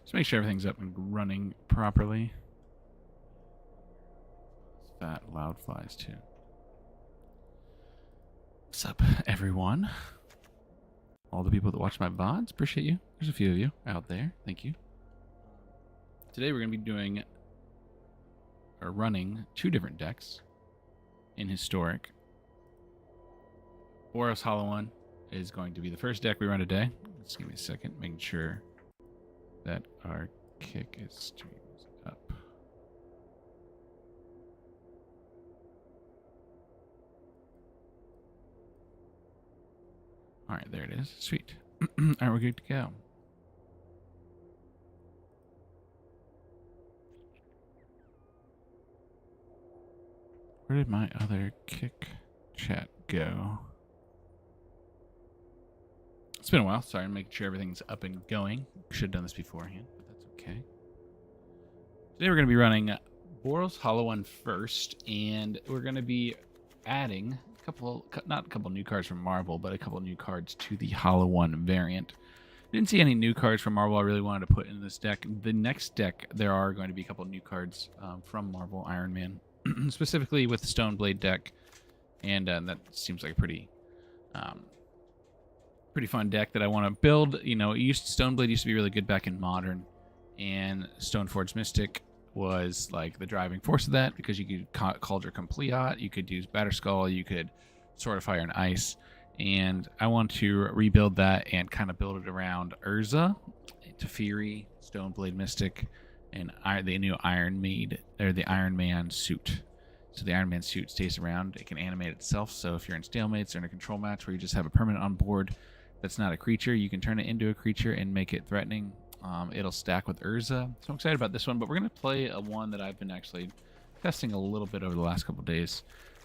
Just make sure everything's up and running properly. Fat loud flies too. What's up, everyone? All the people that watch my VODs, appreciate you. There's a few of you out there. Thank you. Today we're going to be doing or running two different decks in Historic. Boros Hollow One is going to be the first deck we run today. Just give me a second, making sure that our kick is streams up. All right, there it is. Sweet. All right, we're good to go. Where did my other kick chat go? It's been a while. Sorry, I'm making sure everything's up and going. Should have done this beforehand, but that's okay. Today we're going to be running Boros Hollow One first, and we're going to be adding not a couple new cards from Marvel, but a couple new cards to the Hollow One variant. Didn't see any new cards from Marvel I really wanted to put in this deck. The next deck, there are going to be a couple new cards from Marvel Iron Man, specifically with the Stoneblade deck, and that seems like a pretty fun deck that I want to build. You know, Stoneblade used to be really good back in Modern, and Stoneforge Mystic was like the driving force of that, because you could Cauldron Complete, you could use Batterskull, you could Sword of Fire and Ice, and I want to rebuild that and kind of build it around Urza, Teferi, Stoneblade Mystic, and the new Iron Man suit. So the Iron Man suit stays around. It can animate itself, so if you're in stalemates or in a control match where you just have a permanent on board that's not a creature, you can turn it into a creature and make it threatening. It'll stack with Urza. So I'm excited about this one, but we're going to play one that I've been actually testing a little bit over the last couple days.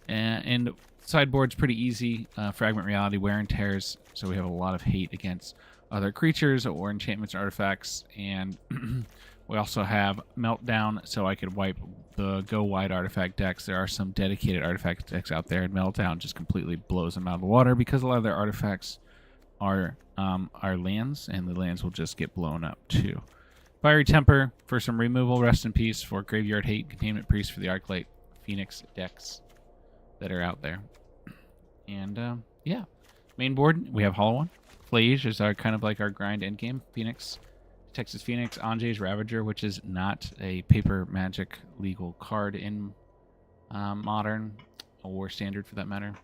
And sideboard's pretty easy. Fragment Reality, Wear and Tears, so we have a lot of hate against other creatures or enchantments or artifacts. And we also have Meltdown, so I could wipe the Go Wide artifact decks. There are some dedicated artifact decks out there, and Meltdown just completely blows them out of the water because a lot of their artifacts are lands, and the lands will just get blown up too. Fiery Temper for some removal. Rest in peace for Graveyard Hate. Containment Priest for the Arclight Phoenix decks that are out there. And yeah, main board we have Hollow One. Flage is our kind of like our grind endgame. Phoenix, Texas Phoenix, Anjay's Ravager, which is not a paper magic legal card in Modern or Standard for that matter.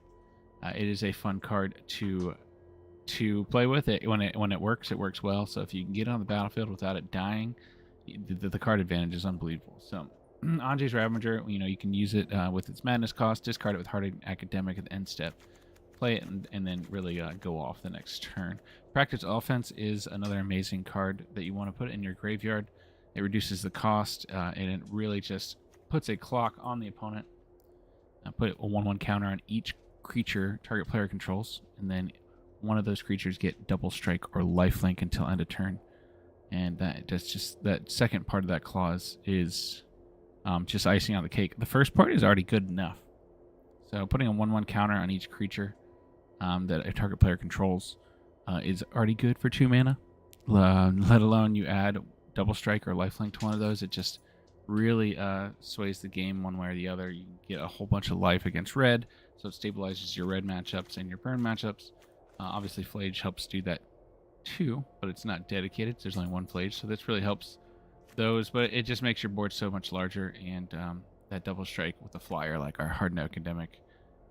It is a fun card to play with. It when it works well. So if you can get it on the battlefield without it dying, the card advantage is unbelievable. So Anjay's Ravager, you can use it with its madness cost, discard it with Hardened Academic at the end step, play it, and then really go off the next turn. Practice Offense is another amazing card that you want to put in your graveyard. It reduces the cost, and it really just puts a clock on the opponent. Put a 1/1 counter on each creature target player controls, and then one of those creatures get double strike or lifelink until end of turn. And that second part of that clause is just icing on the cake. The first part is already good enough. So putting a 1/1 counter on each creature that a target player controls is already good for 2 mana. Let alone you add double strike or lifelink to one of those. It just really sways the game one way or the other. You get a whole bunch of life against red, so it stabilizes your red matchups and your burn matchups. Obviously, Flage helps do that too, but it's not dedicated. So there's only one Flage, so this really helps those. But it just makes your board so much larger, and that double strike with a flyer like our Hardened Academic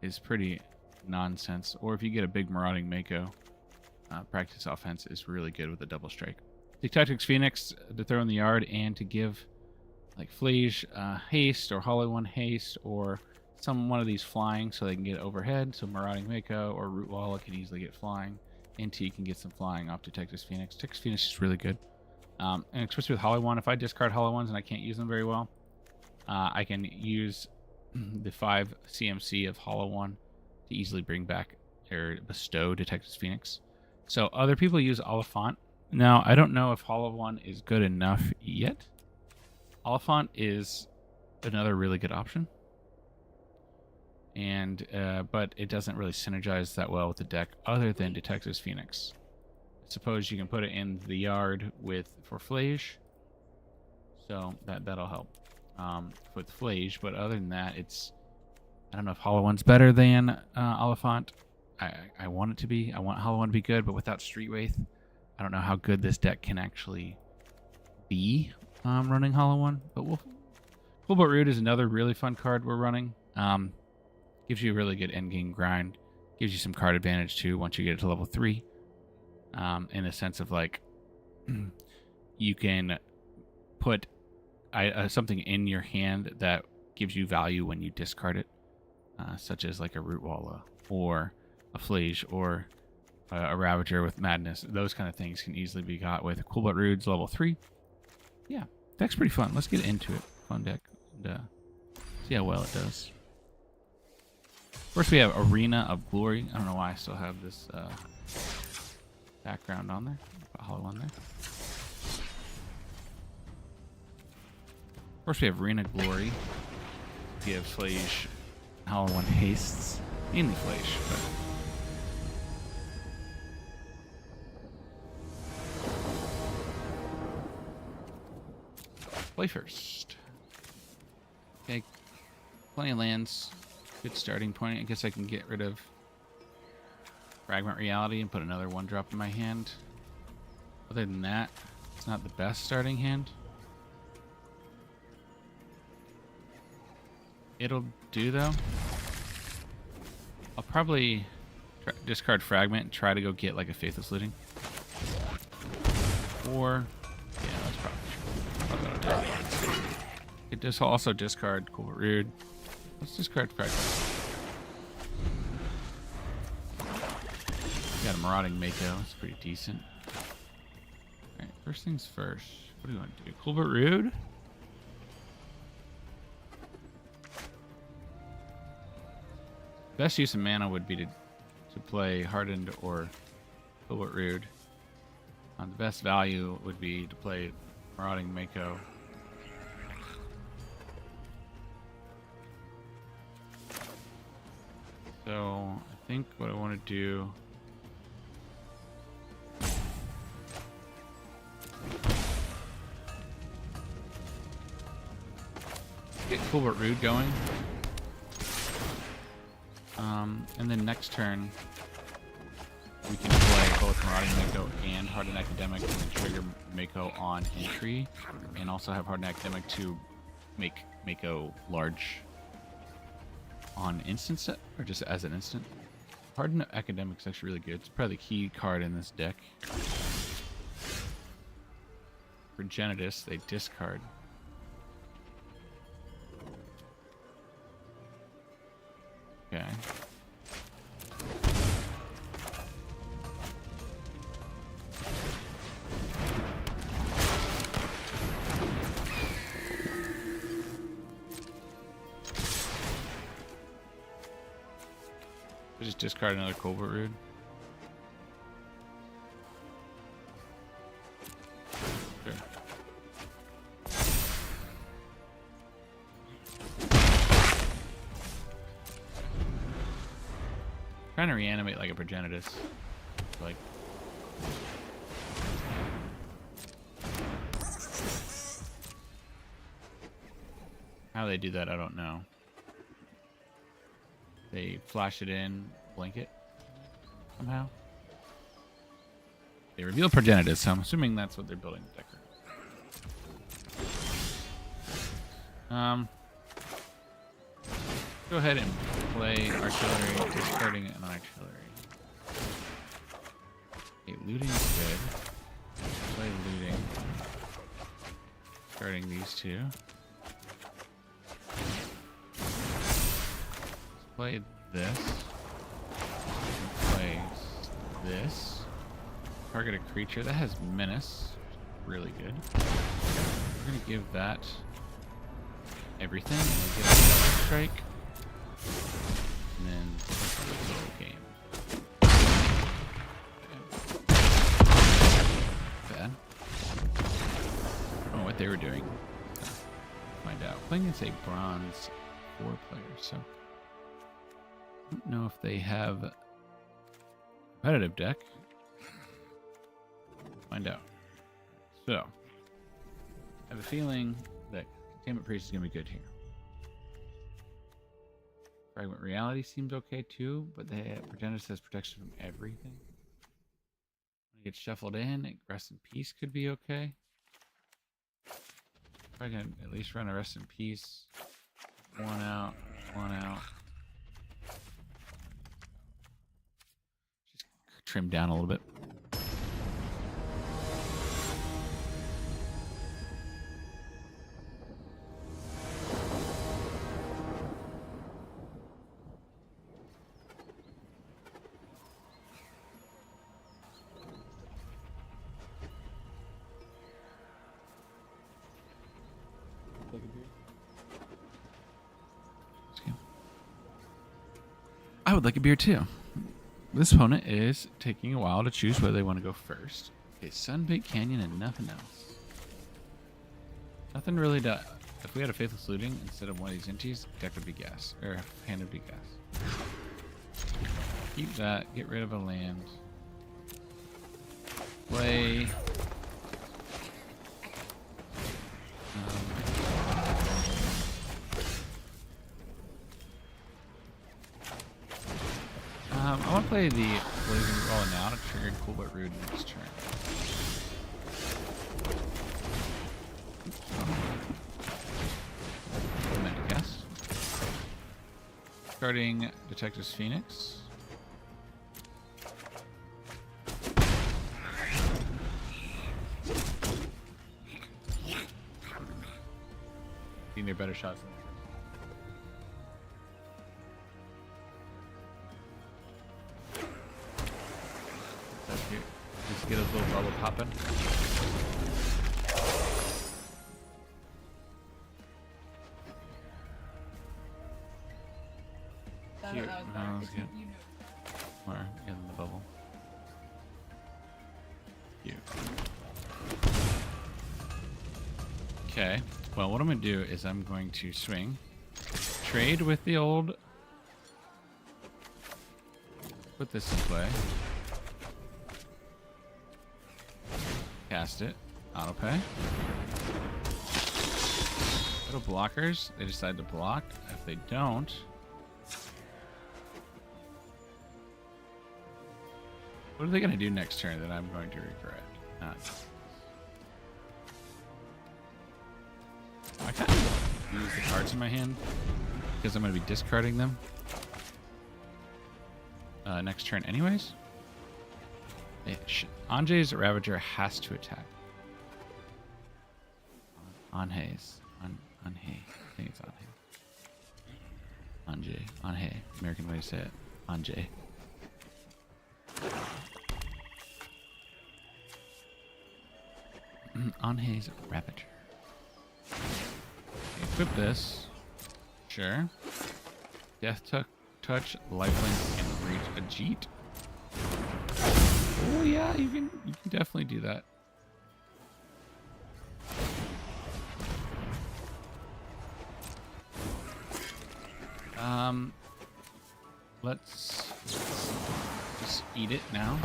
is pretty nonsense. Or if you get a big Marauding Mako, Practice Offense is really good with a double strike. Take Tactics Phoenix to throw in the yard and to give like Flage haste, or Hollow One haste, or one of these flying so they can get overhead. So Marauding Mako or Root Wall can easily get flying. NT can get some flying off to Texas Phoenix. Texas Phoenix is really good. And especially with Hollow One, if I discard Hollow Ones and I can't use them very well, I can use the 5 CMC of Hollow One to easily bring back or bestow to Texas Phoenix. So other people use Oliphant. Now, I don't know if Hollow One is good enough yet. Oliphant is another really good option. And but it doesn't really synergize that well with the deck other than to Texas Phoenix. I suppose you can put it in the yard for Flage, So that'll help with Flage. But other than that, I don't know if Hollow One's better than Oliphant. I want it to be. I want Hollow One to be good, but without Street Wraith, I don't know how good this deck can actually be running Hollow One. But Coolbot Root is another really fun card we're running. Gives you a really good endgame grind. Gives you some card advantage too once you get it to level 3. In the sense of like, you can put something in your hand that gives you value when you discard it, such as like a Rootwalla or a Flage or a Ravager with Madness. Those kind of things can easily be got with Coolbot Root's level 3. Yeah, deck's pretty fun. Let's get into it. Fun deck. And, see how well it does. First, we have Arena of Glory. I don't know why I still have this background on there. Put Hollow on there. First, we have Arena Glory. We have Flage. Hollow One Hastes. Mainly Flage, but. Play first. Okay. Plenty of lands. Good starting point. I guess I can get rid of Fragment Reality and put another 1-drop in my hand. Other than that, it's not the best starting hand. It'll do though. I'll probably discard Fragment and try to go get like a Faithless Looting. Or, yeah, that's probably true. What I'll do. It does also discard Coolbot Root. Let's discard Fragment. Got a Marauding Mako. It's pretty decent. Alright, first things first. What do you want to do? Coolbot Root? Best use of mana would be to play Hardened or Coolbot Root. The best value would be to play Marauding Mako. So I think what I want to do. Get Coolbot Root going. And then next turn, we can play both Marauding Mako and Hardened Academic and then trigger Mako on entry. And also have Hardened Academic to make Mako large on instant set, or just as an instant. Hardened Academic is actually really good. It's probably the key card in this deck. For Genitus, they discard. Okay. Just discard another Coolbot Root. Sure. Trying to reanimate like a Progenitus. Like. How they do that, I don't know. They flash it in, blink it somehow. They reveal Progenitus, so I'm assuming that's what they're building the deck around. Go ahead and play Artillery, discarding an Artillery. Okay, looting is good. Play looting. Discarding these two. Play this. Play this. Target a creature that has menace. Really good. We're gonna give that everything. And we'll give it another strike. And then the game. Bad. I don't know what they were doing. Find out. Playing against a bronze 4 player, so. I don't know if they have a competitive deck. Find out. So, I have a feeling that Containment Priest is going to be good here. Fragment Reality seems okay too, but they Progenitor says protection from everything. When it gets shuffled in, Rest in Peace could be okay. If I can at least run a Rest in Peace. One out, one out. Just trim down a little bit. I would like a beer too. This opponent is taking a while to choose whether they want to go first. Okay, Sunbaked Canyon and nothing else. Nothing really to... If we had a Faithless Looting instead of one of these inties, deck would be gas. Or hand would be gas. Keep that. Get rid of a land. Play... I want to play the Blazing Roll now to trigger Coolbert Root next turn. Cast. Starting Detective's Phoenix. I think they're better shots than just get a little bubble popping. Cute. No, let's get more in the bubble. Cute. Okay. Well, what I'm going to do is I'm going to swing. Trade with the old... Put this in play. Cast it. Auto pay. Little blockers. They decide to block. If they don't... What are they going to do next turn that I'm going to regret? I kind of use the cards in my hand because I'm going to be discarding them next turn anyways. Anjay's Ravager has to attack. On Hayes. On Hay. I think it's on Hay. Anjay. On Hay. American way to say it. Anjay. On Hayes Ravager. Equip this. Sure. Death Touch, Lifelink, and Reach a Jeet. Oh yeah, you can definitely do that. Let's just eat it now.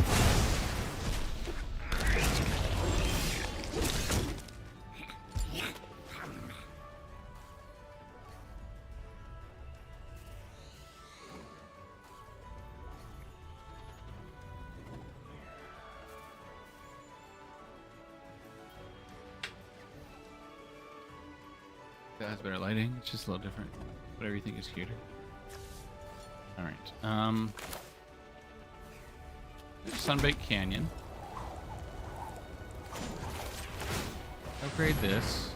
That has better lighting. It's just a little different. Whatever you think is cuter. All right. Sunbaked Canyon. Upgrade this.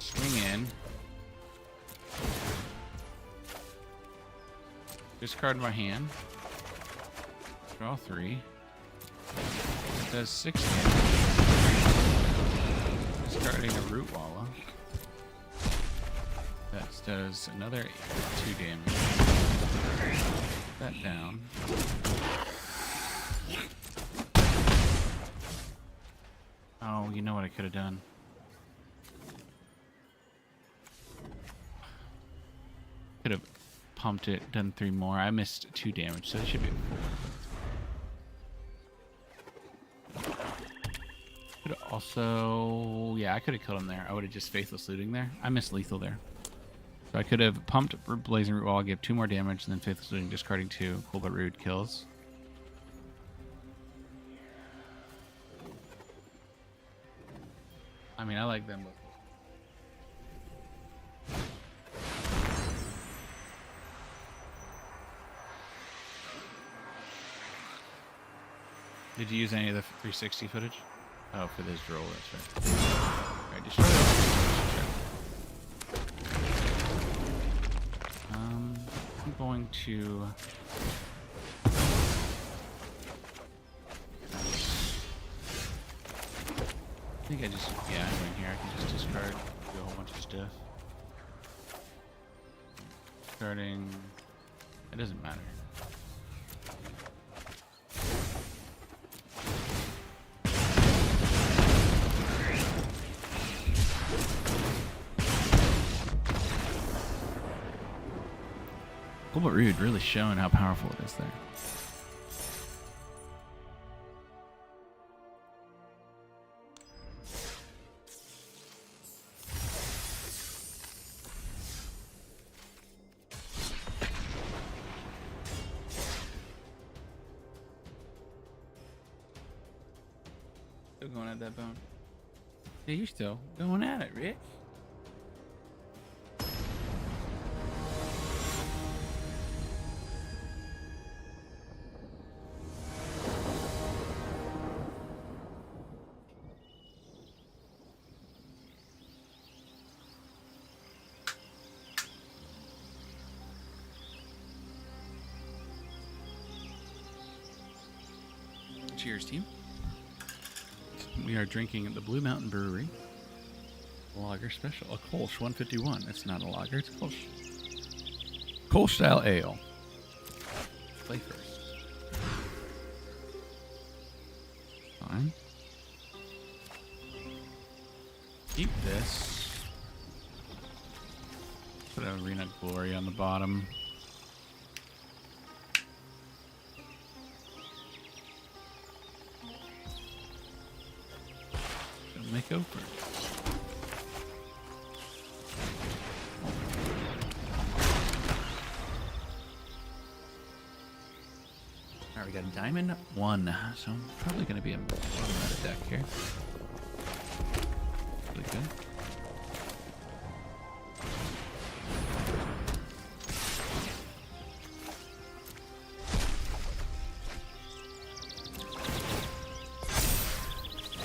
Swing in. Discard my hand. Draw 3. It does 6 damage. Discarding a Root Walla. That does another 2 damage. Put that down. Oh, you know what I could have done? Could have pumped it, done 3 more. I missed 2 damage, so it should be 4. Also, yeah, I could have killed him there. I would have just Faithless Looting there. I missed lethal there. So I could have pumped Blazing Root Wall, give 2 more damage, and then Faithless Looting, discarding 2. Cool but rude kills. I mean, I like them both. Did you use any of the 360 footage? Oh, for this roll, that's right. Alright, destroy it. I'm going to... I think I just... Yeah, I'm in here. I can just discard, do a whole bunch of stuff. Starting... It doesn't matter. Cool but rude, really showing how powerful it is there. Still going at that bone. Yeah, you're still going at it, Rich. Cheers, team. We are drinking at the Blue Mountain Brewery lager special, a Kolsch 151. It's not a lager, it's a Kolsch. Kolsch style ale. Play first. Fine. Keep this. Put Arena Glory on the bottom. Make over. Alright, we got a diamond 1, so I'm probably going to be a meta deck here. Really good.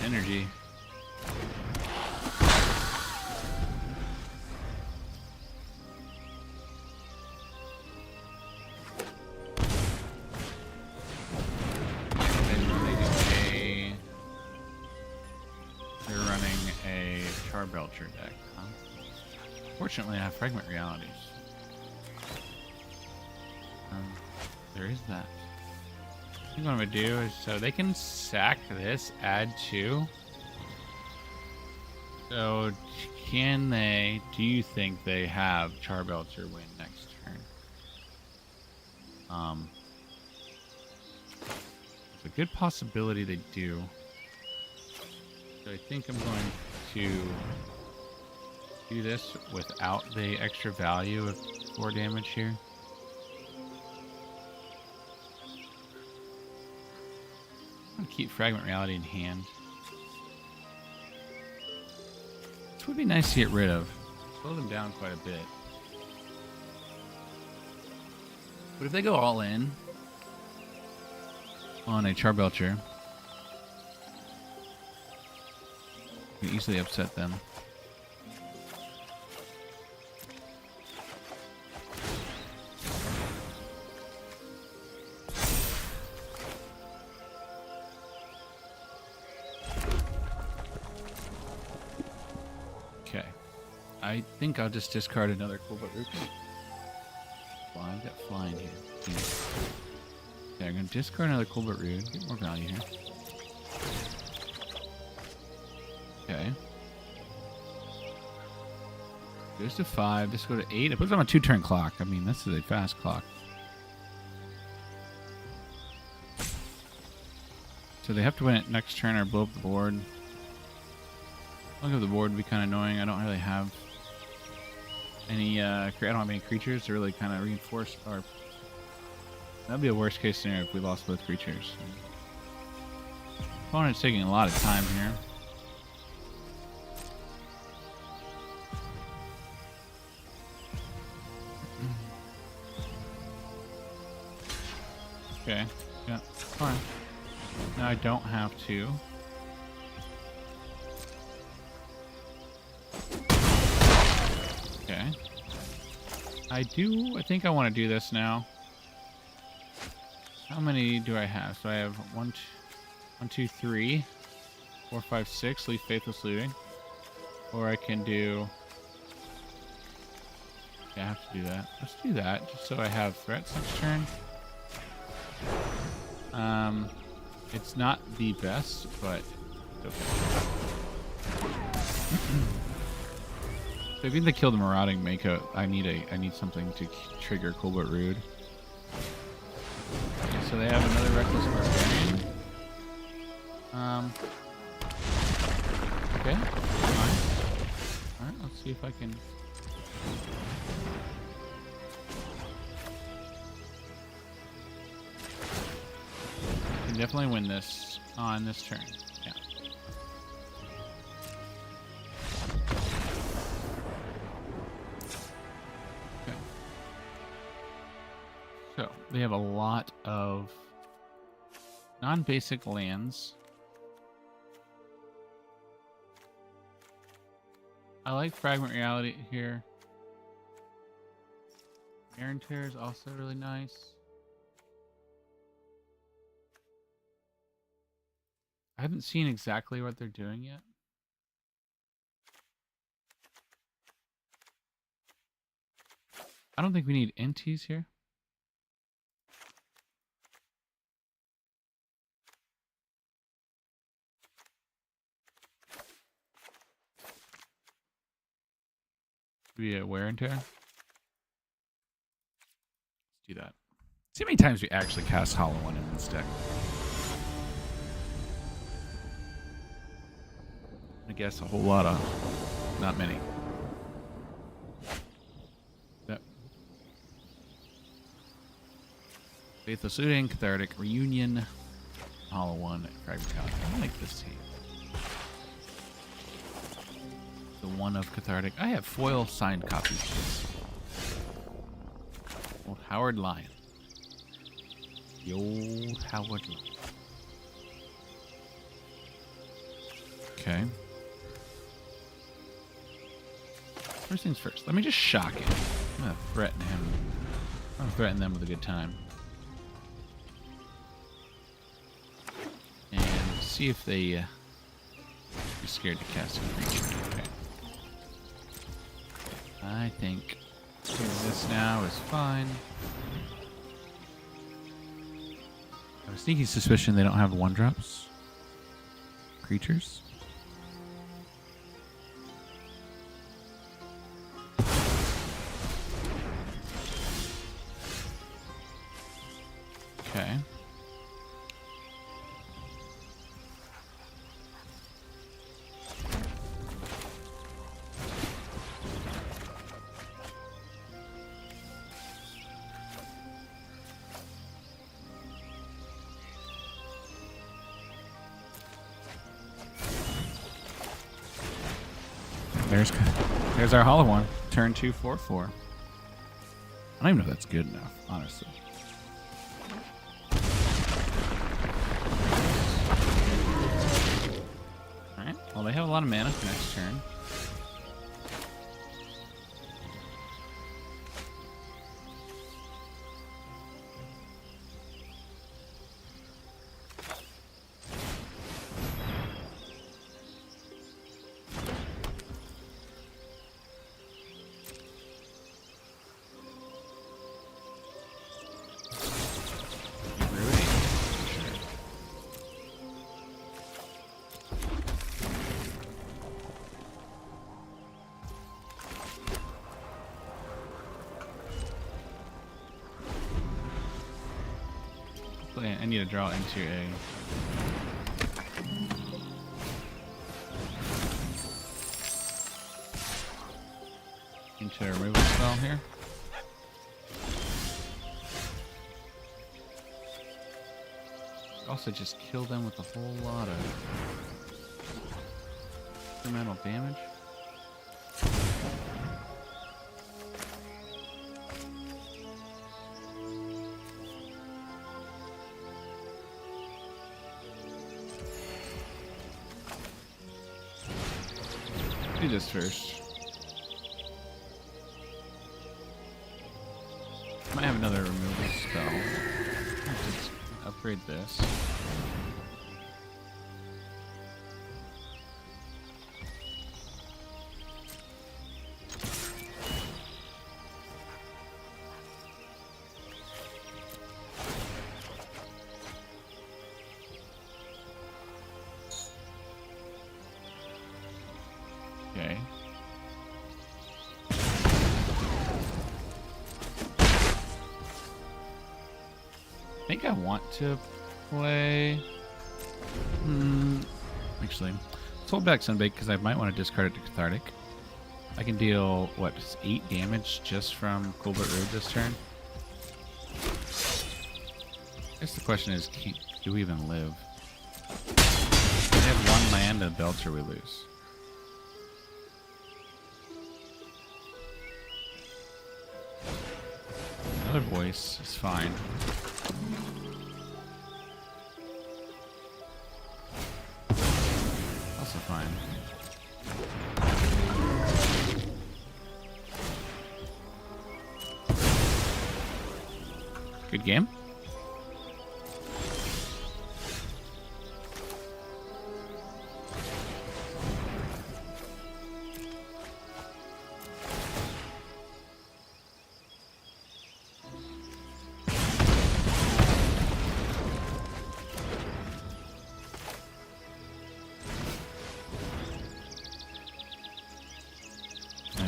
Energy. Belcher deck, huh? Fortunately, I have Fragment Realities. There is that. I think what I'm gonna do is, so they can sack this, add 2. So, can they, do you think they have Charbelcher win next turn? It's a good possibility they do. So I think I'm going to do this without the extra value of 4 damage here. I'm gonna keep Fragment Reality in hand. This would be nice to get rid of. Slow them down quite a bit. But if they go all in on a Charbelcher, you can easily upset them. Okay. I think I'll just discard another cool but root. Well, I've got flying here. Okay, I'm going to discard another cool but rude. Get more value here. Okay. Goes to 5. This go to 8. It puts on a 2-turn clock. I mean, this is a fast clock. So they have to win it next turn or blow up the board. Looking at the board would be kind of annoying. I don't really have any. I don't have any creatures to really kind of reinforce. Or that'd be a worst case scenario if we lost both creatures. Opponent's taking a lot of time here. Okay. Yeah. Fine. Now I don't have to. Okay. I think I want to do this now. How many do I have? So I have 1, 2, 3, 4, 5, 6. Leave Faithless Looting. Or I can do... Yeah, I have to do that. Let's do that, just so I have threats next turn. It's not the best, but it's okay. So if you think kill the Marauding Mako, I need something to trigger Colbert Rude. Okay, so they have another Reckless Barbarian. Okay, fine. Alright, let's see if I can... Definitely win this on this turn. Yeah. Okay. So they have a lot of non-basic lands. I like Fragment Reality here. Iron Tear is also really nice. I haven't seen exactly what they're doing yet. I don't think we need NTs here. Be a wear and tear. Let's do that. See how many times we actually cast Hollow One in this deck. I guess a whole lot of, not many. Yep. Faithless Looting, Cathartic Reunion, Hollow One, Fragment Reality. I like this team. The one of Cathartic. I have foil signed copies of this. Old Howard Lion. The old Howard Lion. Okay. First things first. Let me just shock him. I'm gonna threaten him. I'm gonna threaten them with a good time. And see if they are scared to cast a creature. Okay. I think this now is fine. I have a sneaky suspicion they don't have 1-drops. Creatures. Okay. There's our Hollow One. Turn 2, 4/4. I don't even know if that's good enough, honestly. Alright, well they have a lot of mana for next turn. I need to draw into a... Should I remove a spell here? Also just kill them with a whole lot of incremental damage. Do this first. Might have another removal spell. Let's upgrade this. Okay. I think I want to play. Actually, let's hold back Sunbake because I might want to discard it to Cathartic. I can deal, what, 8 damage just from Colbert Road this turn? I guess the question is, do we even live? We have 1 land and Belcher we lose. Another voice is fine. Also fine. Good game.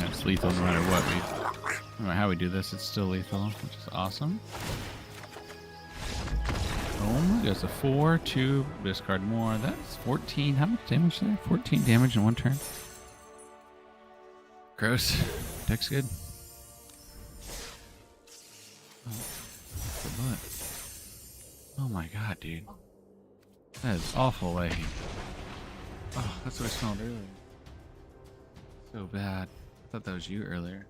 It's lethal no matter what no matter how we do this, it's still lethal, which is awesome. Boom, goes to 4, 2, discard more. That's 14. How much damage there? 14 damage in 1 turn. Gross. Deck's good. Oh, oh my god, dude. That is awful lagging. Oh, that's what I smelled earlier. So bad. I thought that was you earlier.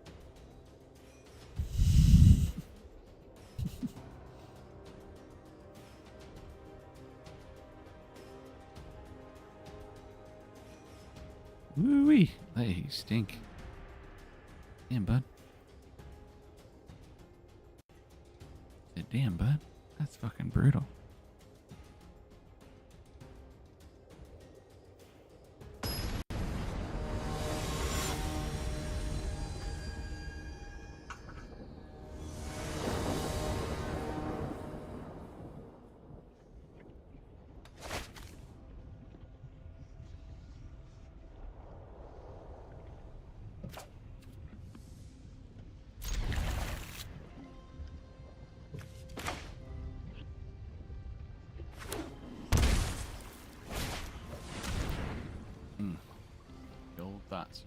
Woo-wee. Hey, you stink. Damn, bud. Damn, bud. That's fucking brutal. Thoughts.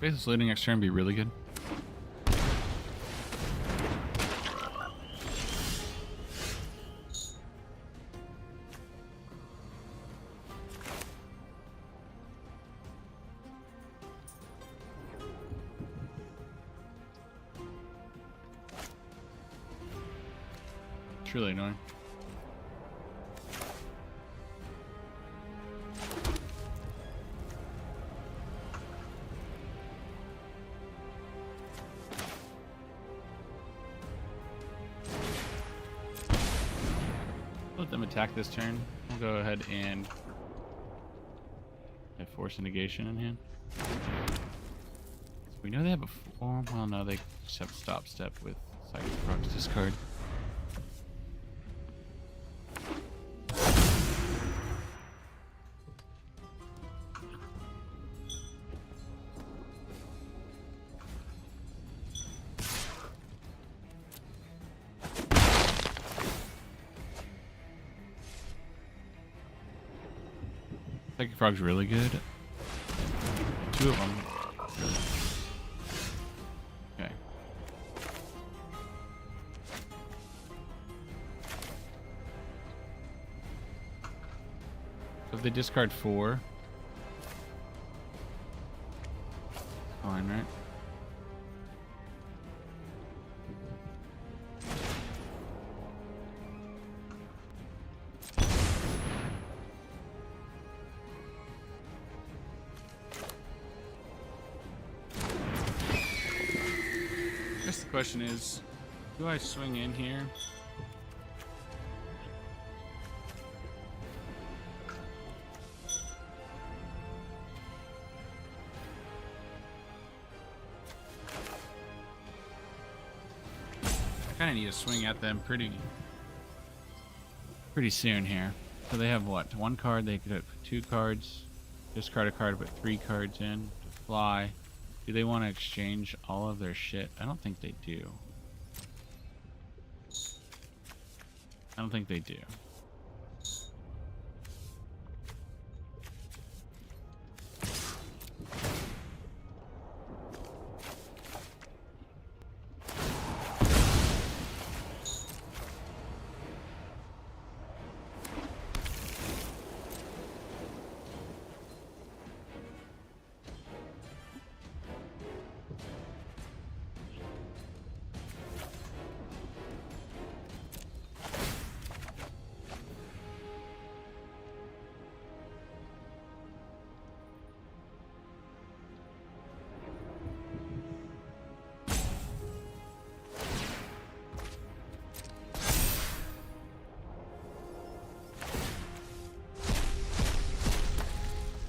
Basis looting next turn be really good. It's really annoying. Let them attack this turn. We'll go ahead and have Force of Negation in hand. So we know they have a 4. Well, no, they just have a stop step with Psychic Frog's discard. Psychic Frog's really good. 2 of them. Okay. So if they discard 4. Fine, right? The question is, do I swing in here? I kind of need to swing at them pretty soon here. So they have what? 1 card. They could have 2 cards. Discard a card, put 3 cards in to fly. Do they want to exchange all of their shit? I don't think they do. I don't think they do.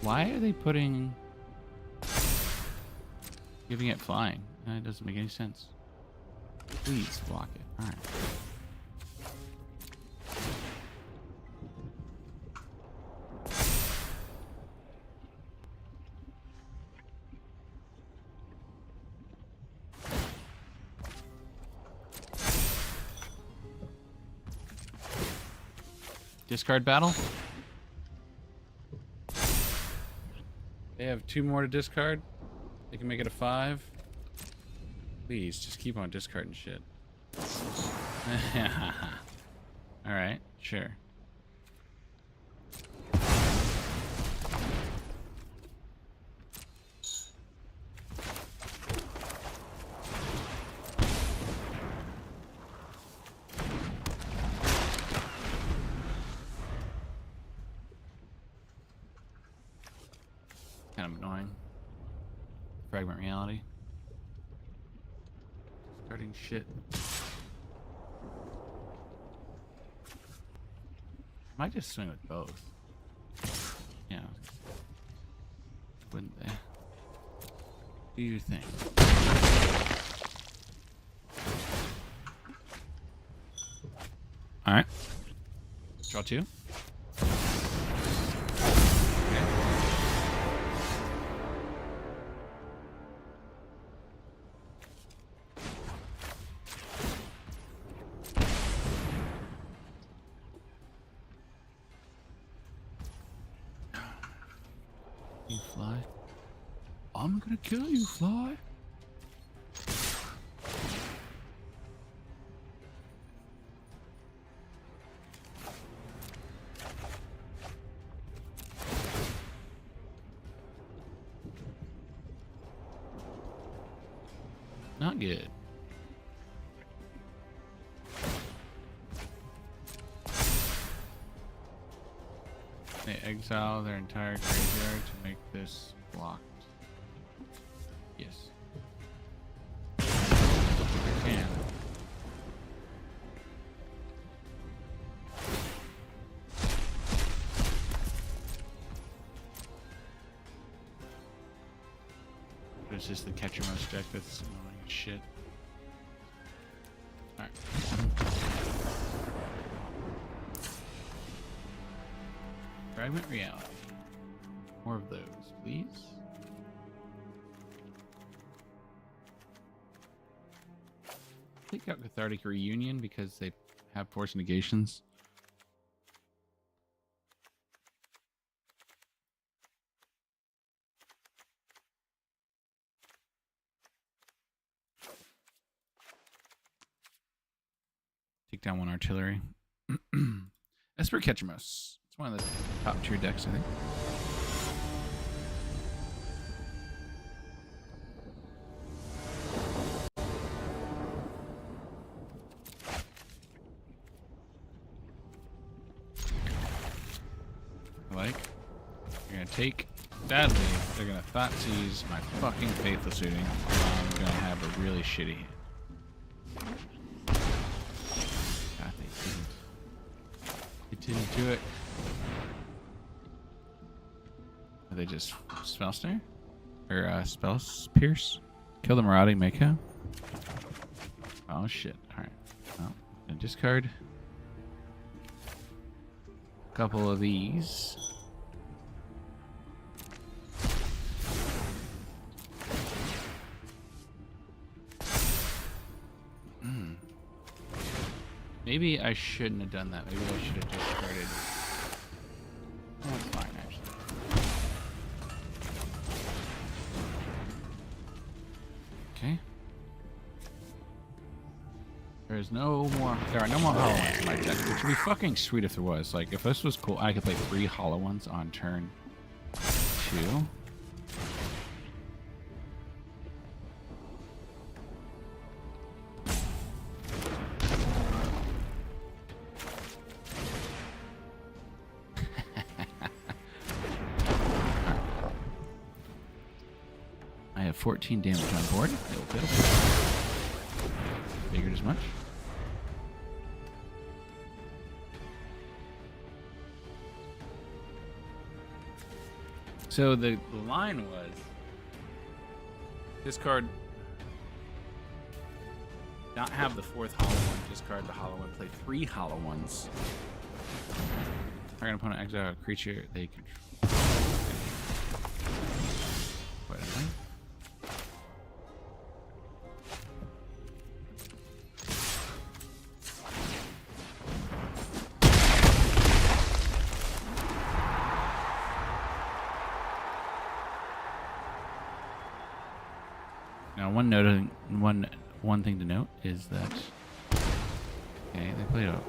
Why are they giving it flying? It doesn't make any sense. Please block it. All right. Discard battle. They have 2 more to discard. They can make it a 5. Please, just keep on discarding shit. Alright, sure. Kind of annoying. Fragment reality. Starting shit. Might just swing with both. Yeah. Wouldn't they? Do your thing. Alright. Draw 2. You fly. I'm gonna kill you, fly. Not good. They exile their entire graveyard to make this blocked. Yes. They can. it's just the Catchermouse deck that's annoying as shit. Alright. Fragment Reality. More of those, please. Take out Cathartic Reunion because they have force negations. Take down one artillery. Esper Catchermouse. It's one of the top tier decks, I think. Like, you're gonna take badly. They're gonna thought seize my fucking faithful suiting. I'm gonna have a really shitty hand. God, they didn't do it. Are they just spell snare or spell pierce? Kill the marauding Mako. Oh shit! All right. Well, and discard a couple of these. Maybe I shouldn't have done that. Maybe I should have just started. Oh, that's fine, actually. Okay. There are no more hollow ones in my deck, which would be fucking sweet if there was. Like, if this was cool, I could play 3 hollow ones on turn 2. I have 14 damage on board. It'll figured as much. So the line was discard, not have the 4th hollow one, discard the hollow one, play 3 hollow ones. Target opponent exile a creature they control. Quite annoying. Now, one thing to note is that okay, they played a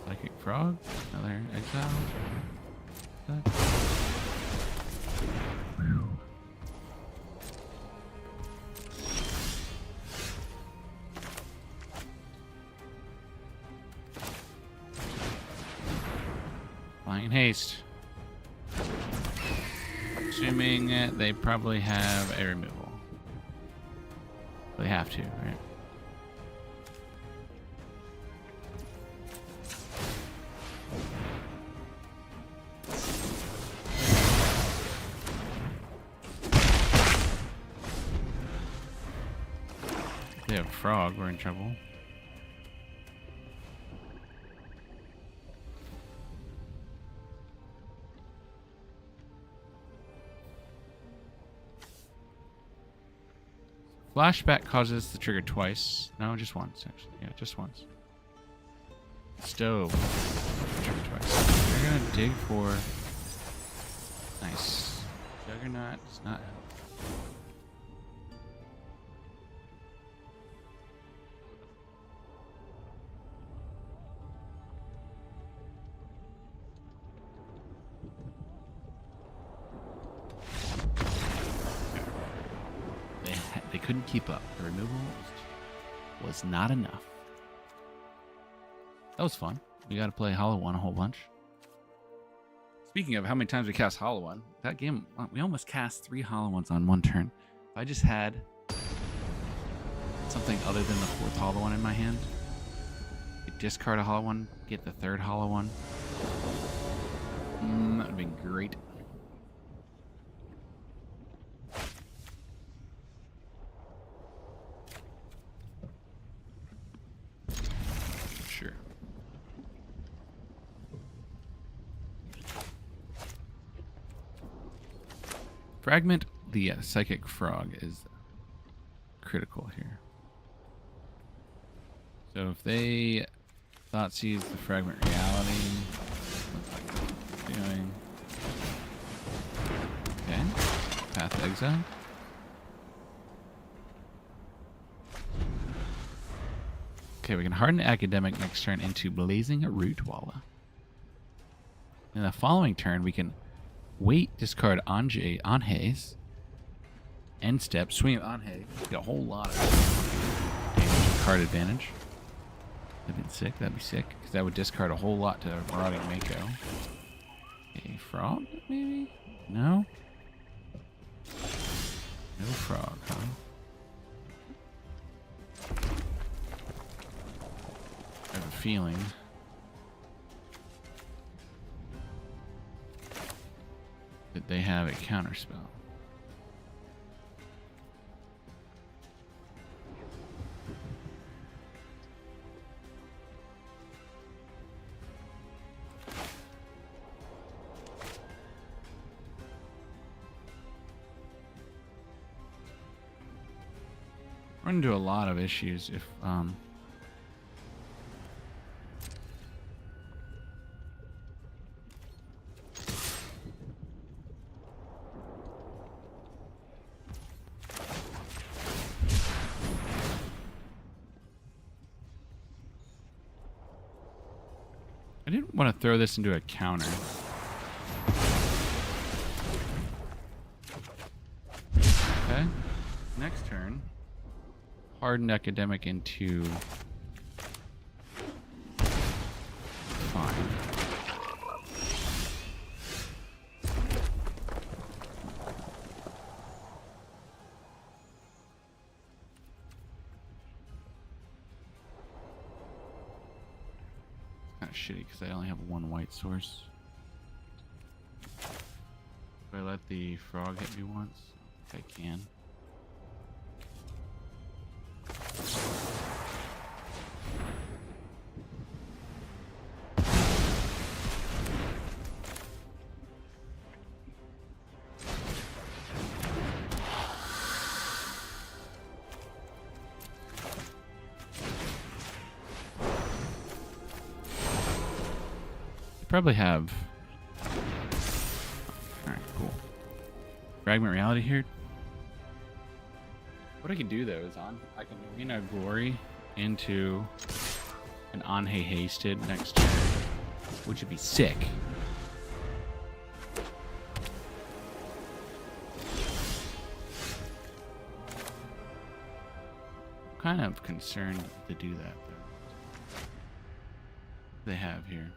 psychic frog, another exile. Flying in haste. Assuming they probably have a removal. They have to, right? If they have a frog, we're in trouble. Flashback causes the trigger twice. No, just once, actually. Yeah, just once. Stove. Trigger twice. They're gonna dig for... Nice. Juggernaut does not help. They couldn't keep up. The removal was not enough. That was fun. We got to play Hollow One a whole bunch. Speaking of how many times we cast Hollow One, that game, we almost cast 3 Hollow Ones on one turn. If I just had something other than the 4th Hollow One in my hand, I'd discard a Hollow One, get the 3rd Hollow One. That would be great. Fragment the psychic frog is critical here. So if they thought sees the fragment reality, doing okay, path exile. Okay, we can harden academic next turn into blazing rootwalla. In the following turn, we can wait, discard Anhe's, end step, swing of Anhe, get a whole lot of card advantage. That'd be sick. That'd be sick because that would discard a whole lot to Marauding Mako. A frog, maybe? No. No frog, huh? I have a feeling that they have a counterspell. Run into a lot of issues if I didn't want to throw this into a counter. Okay. Next turn. Hardened academic into fine. Kind of shitty because I only have one white source. Do I let the frog hit me once? If I can. Probably have. Alright, cool. Fragment reality here. What I can do though is I can arena glory into an Anhe hasted next turn, which would be sick. I'm kind of concerned to do that though. They have here.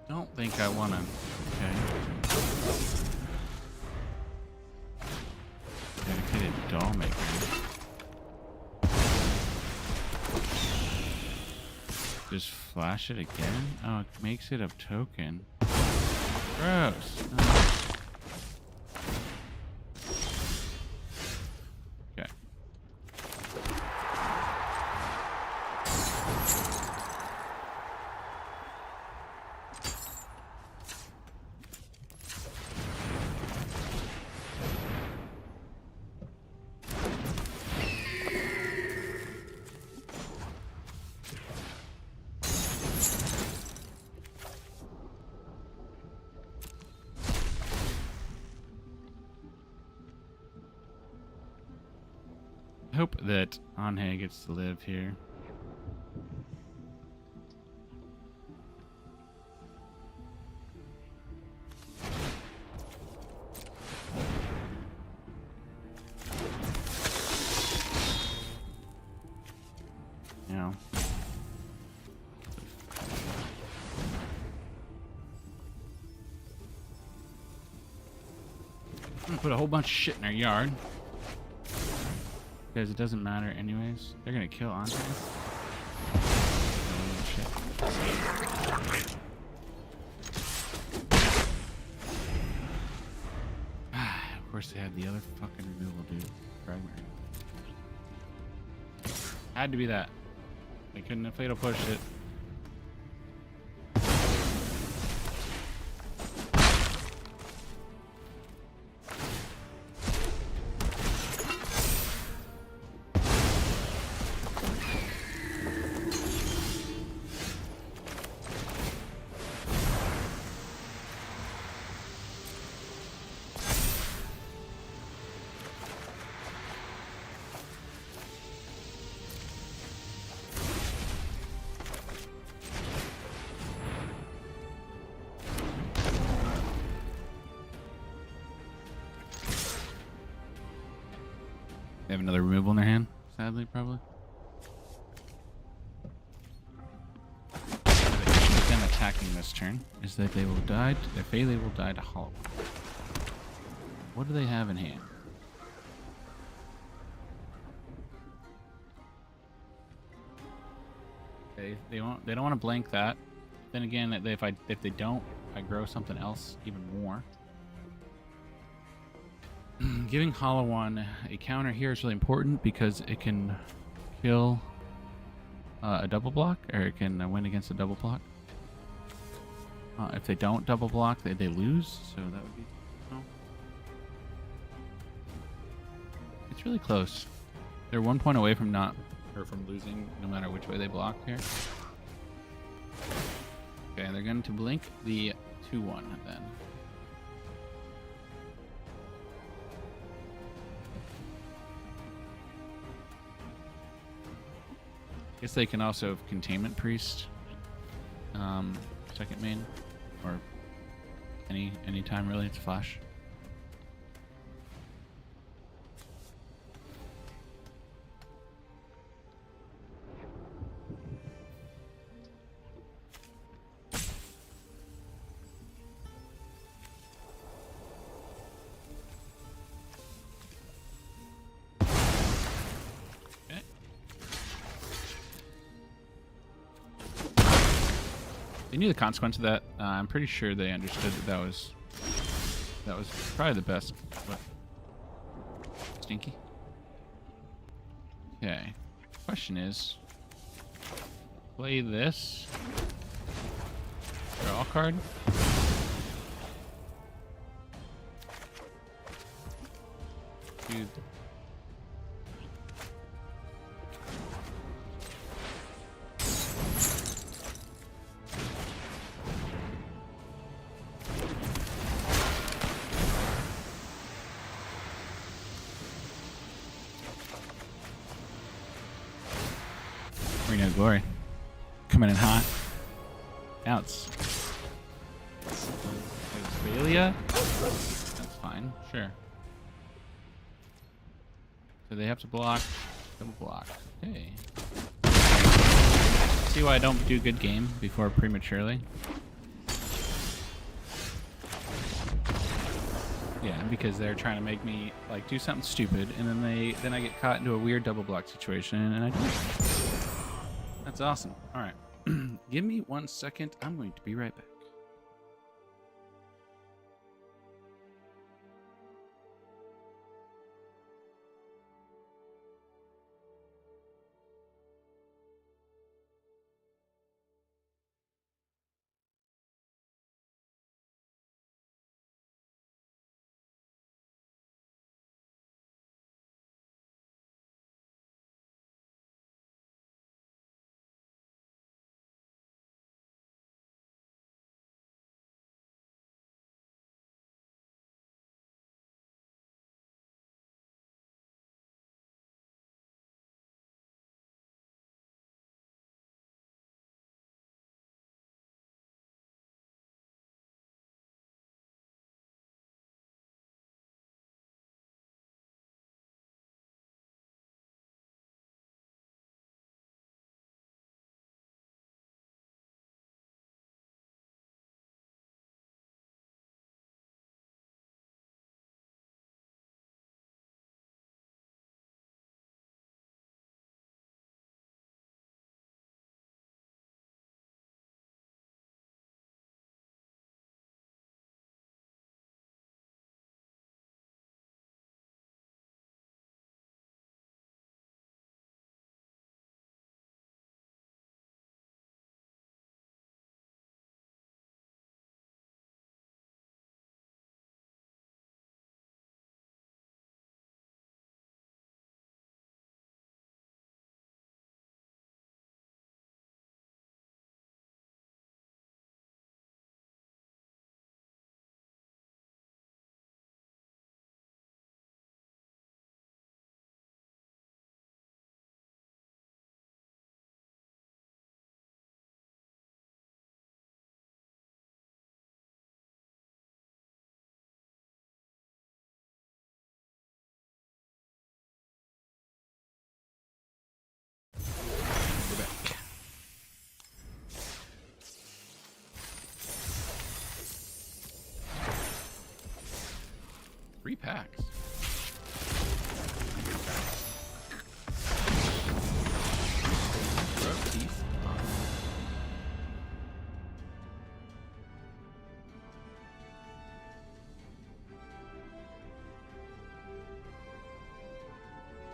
Don't think I want to. Okay. Dedicated doll maker. Just flash it again? Oh, it makes it a token. Gross. Oh. Okay. I hope that Anhe gets to live here. You know, I'm gonna put a whole bunch of shit in our yard. Because it doesn't matter anyways. They're gonna kill Andre. Oh, shit. Of course they had the other fucking removal dude. Fragment. Had to be that. They couldn't have fatal pushed it. They have another removal in their hand, sadly, probably. Them attacking this turn is that they will die. Their Fayleigh will die to Hollow. What do they have in hand? They don't want to blank that. Then again, if they don't, I grow something else even more. Giving Hollow One a counter here is really important because it can kill a double block, or it can win against a double block. If they don't double block, they lose, so that would be... Oh. It's really close. They're 1 point away from from losing no matter which way they block here. Okay, they're going to blink the 2-1 then. I guess they can also have Containment Priest, second main, or any time really. It's flash. They knew the consequence of that. I'm pretty sure they understood that was probably the best. What? Stinky. Okay. Question is, play this. Draw card. Dude. Arena of Glory. Coming in hot. Outs. Australia? That's fine. Sure. So they have to block. Double block. Okay. See why I don't do good game before prematurely? Yeah, because they're trying to make me like do something stupid, and then I get caught into a weird double block situation, and I do. That's awesome. All right. Give me 1 second. I'm going to be right back. packs. Roast beef.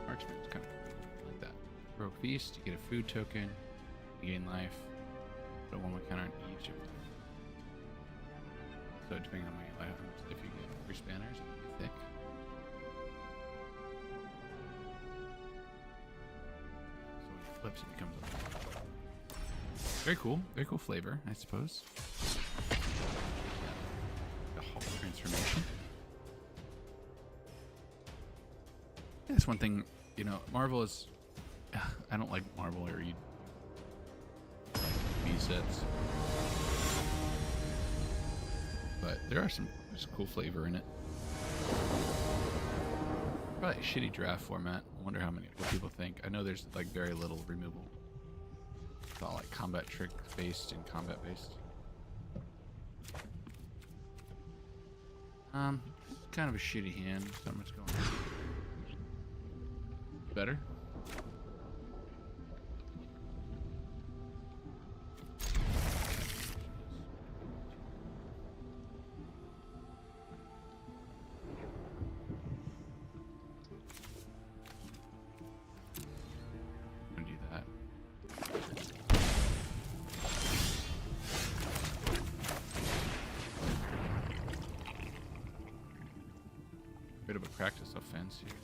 Marksman's kind of like that. Rogue Feast, you get a food token, you gain life, but one more counter on each of them. So depending on what you life, if you get free spanners, it can be thick. So when it flips, it becomes a very cool flavor, I suppose. The Hulk transformation. Yeah, that's one thing, you know, Marvel is. I don't like Marvel or read B sets, but there's cool flavor in it. Probably a shitty draft format. I wonder what people think. I know there's like very little removal. It's all like combat trick based and combat based. Kind of a shitty hand. So much going on. Better. Bit of a practice offense here.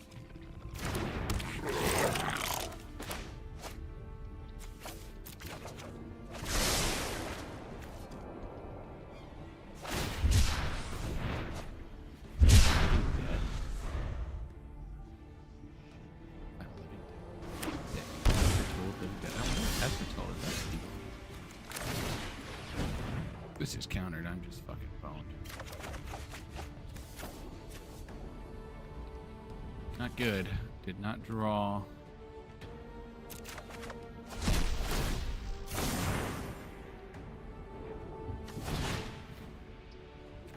This is countered. I'm just fucking boned. Not good. Did not draw.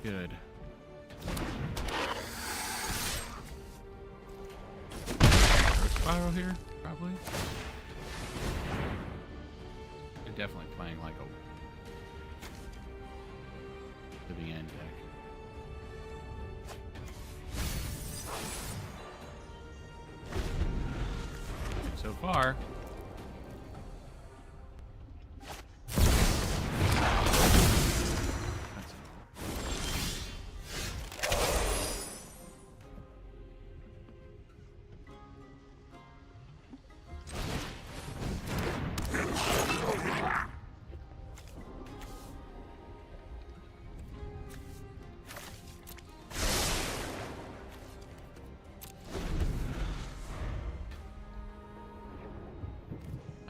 Good. First spiral here, probably. They're definitely playing like a living end deck. So far. That's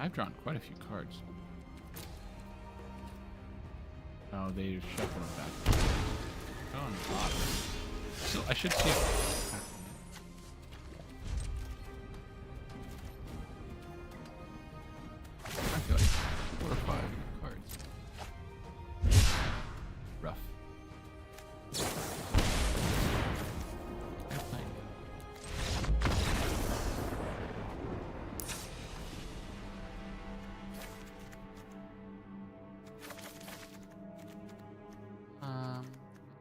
I've drawn quite a few cards. Oh, they shuffle them back. Oh, on the bottom. So I should see. I feel like 4 or 5 cards. Rough. Airplane.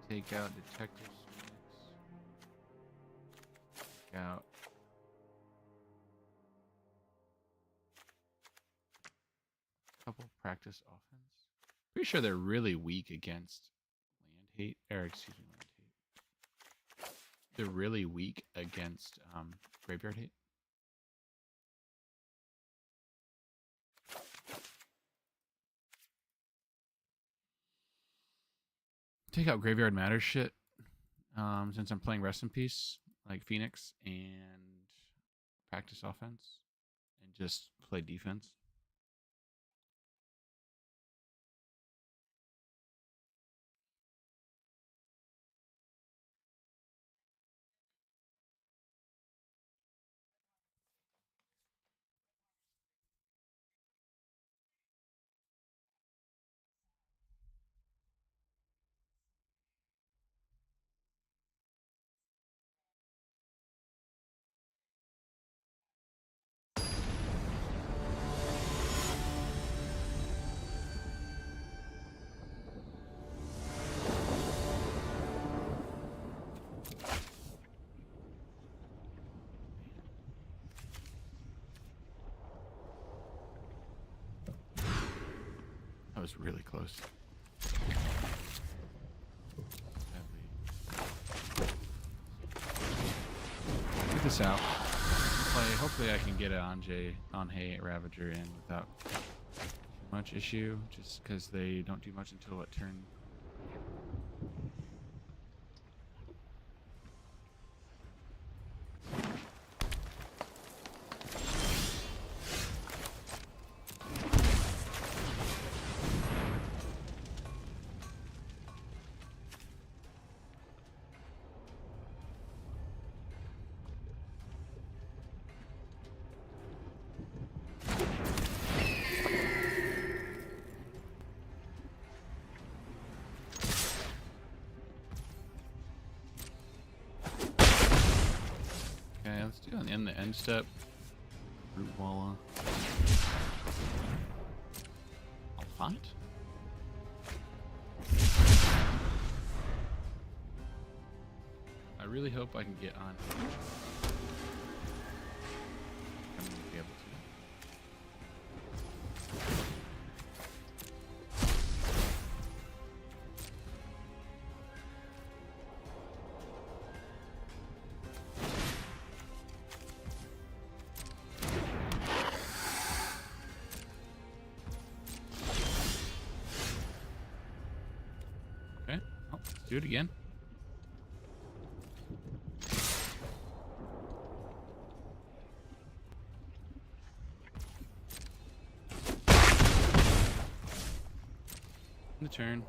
Take out detective spirits. Take out a couple practice offense. Pretty sure they're really weak against land hate. Or excuse me, land hate. They're really weak against graveyard hate. Take out graveyard matters shit. Since I'm playing Rest in Peace, like Phoenix, and practice offense, and just play defense. was really close. Check this out. Hopefully I can get an on Hay Ravager in without too much issue, just because they don't do much until what turn. Let's do on the end step. Root Walla. Alphont? I really hope I can get on. I'm gonna be able to. Okay, well, let's do it again. The turn.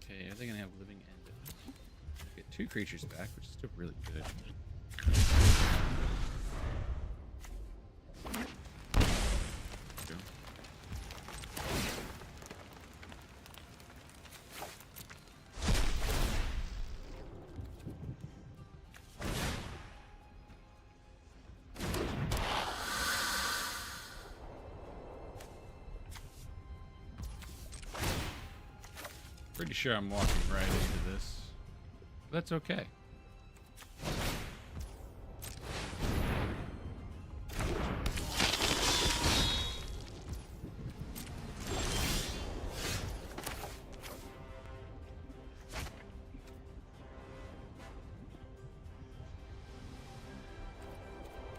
Okay, are they gonna have living end? Get 2 creatures back, which is still really good. Go. Pretty sure I'm walking right into this. That's okay.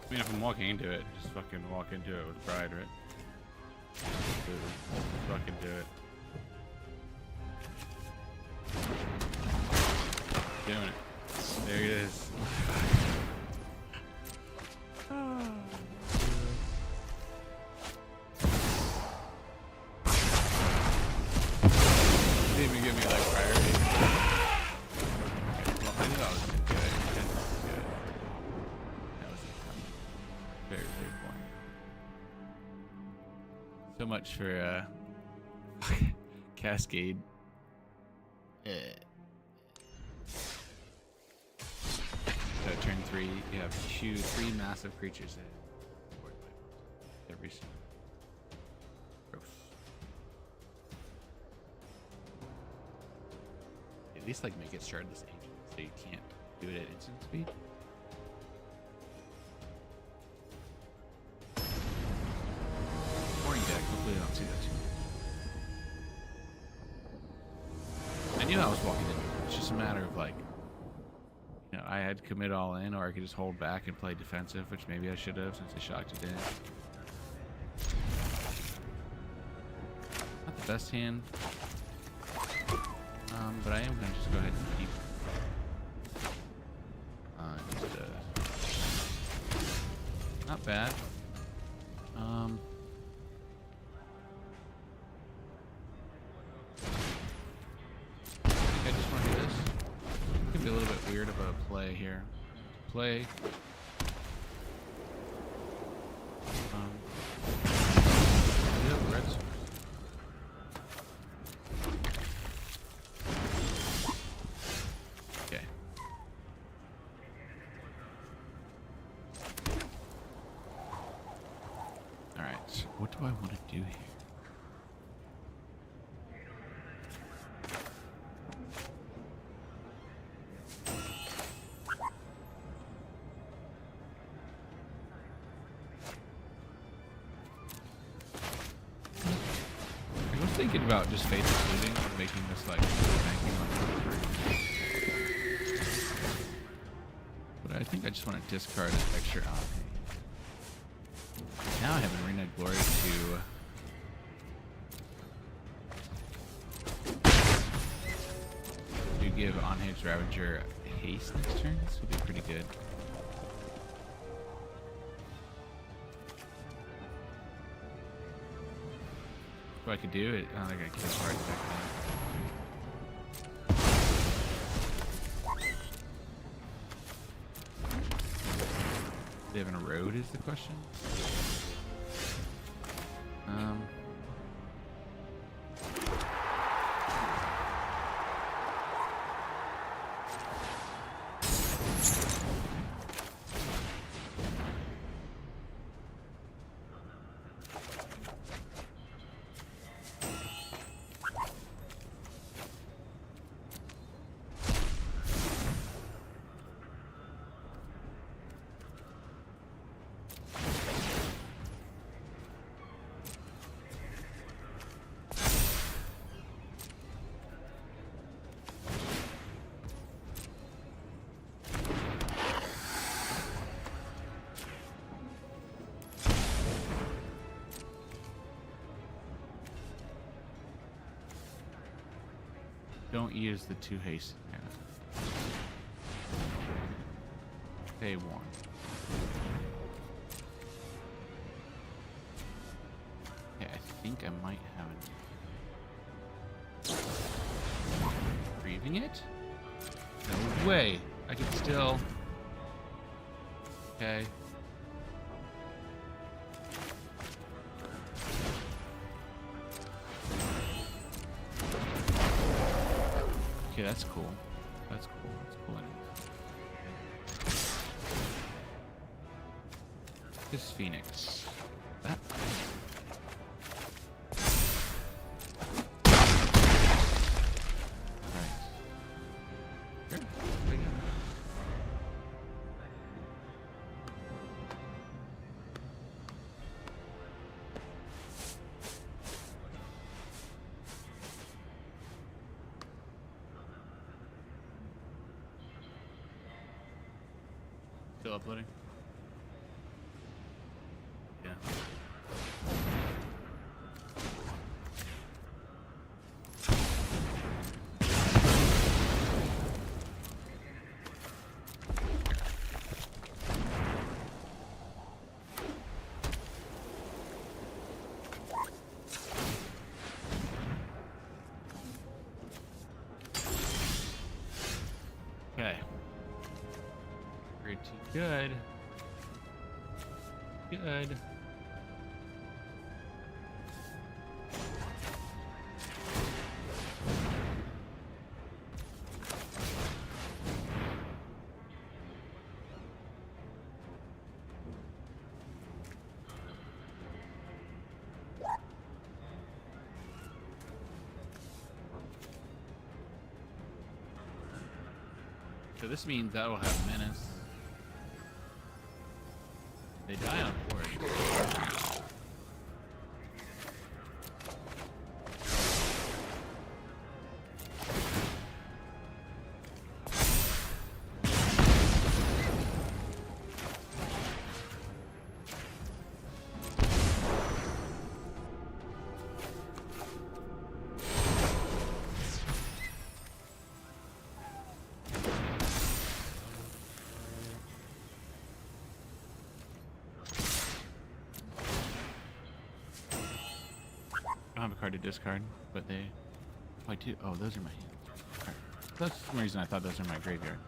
I mean, if I'm walking into it, just fucking walk into it with pride, right? Just fucking do it. Doing it. There it is. Didn't even give me like priority. Okay, well, I knew that was good. That was good. That was very, very boring. So much for Cascade. Turn 3, you have 3 massive creatures every single. Gross. At least like make it start this ancient so you can't do it at instant speed. Boring deck, hopefully I don't see that too much. I knew I was walking in. It's just a matter of like, you know, I had to commit all in, or I could just hold back and play defensive, which maybe I should have since I shocked it in. Not the best hand, but I am gonna just go ahead and keep. Not bad. I just want to do this. It could be a little bit weird of a play here. Play. Reds. Okay. All right. What do I want to do here? thinking about just faceless looting and making this like banking on the. But I think I just want to discard an extra Anhe. Now I have an Arena Glory to give Anhe's Ravager haste next turn. This would be pretty good. What I could do, I don't think I can hard back then. They have an erode is the question. Don't use the 2 haste. Pay 1. Okay, I think I might have it. Grieving it? No way. I could still. Okay. Okay, that's cool. That's cool. That's cool. This Phoenix. That. Alright. Sure. Still uploading? Yeah. Okay. Pretty good. Good. So this means that will have menace. They die on board. I don't have a card to discard, but they. Oh, I do. Oh, those are my hands. Right. That's some reason I thought those are my graveyard.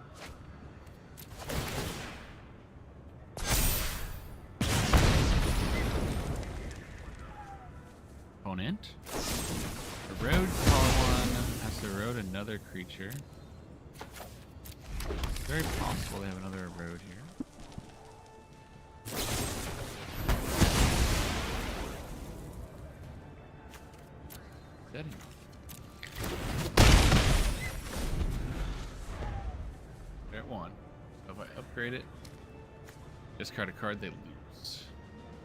Opponent. Erode, call one. Has to erode another creature. It's very possible they have another erode here. They're at 1. So if I upgrade it, discard a card, they lose.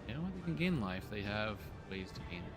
You know what? They can gain life. They have ways to gain life.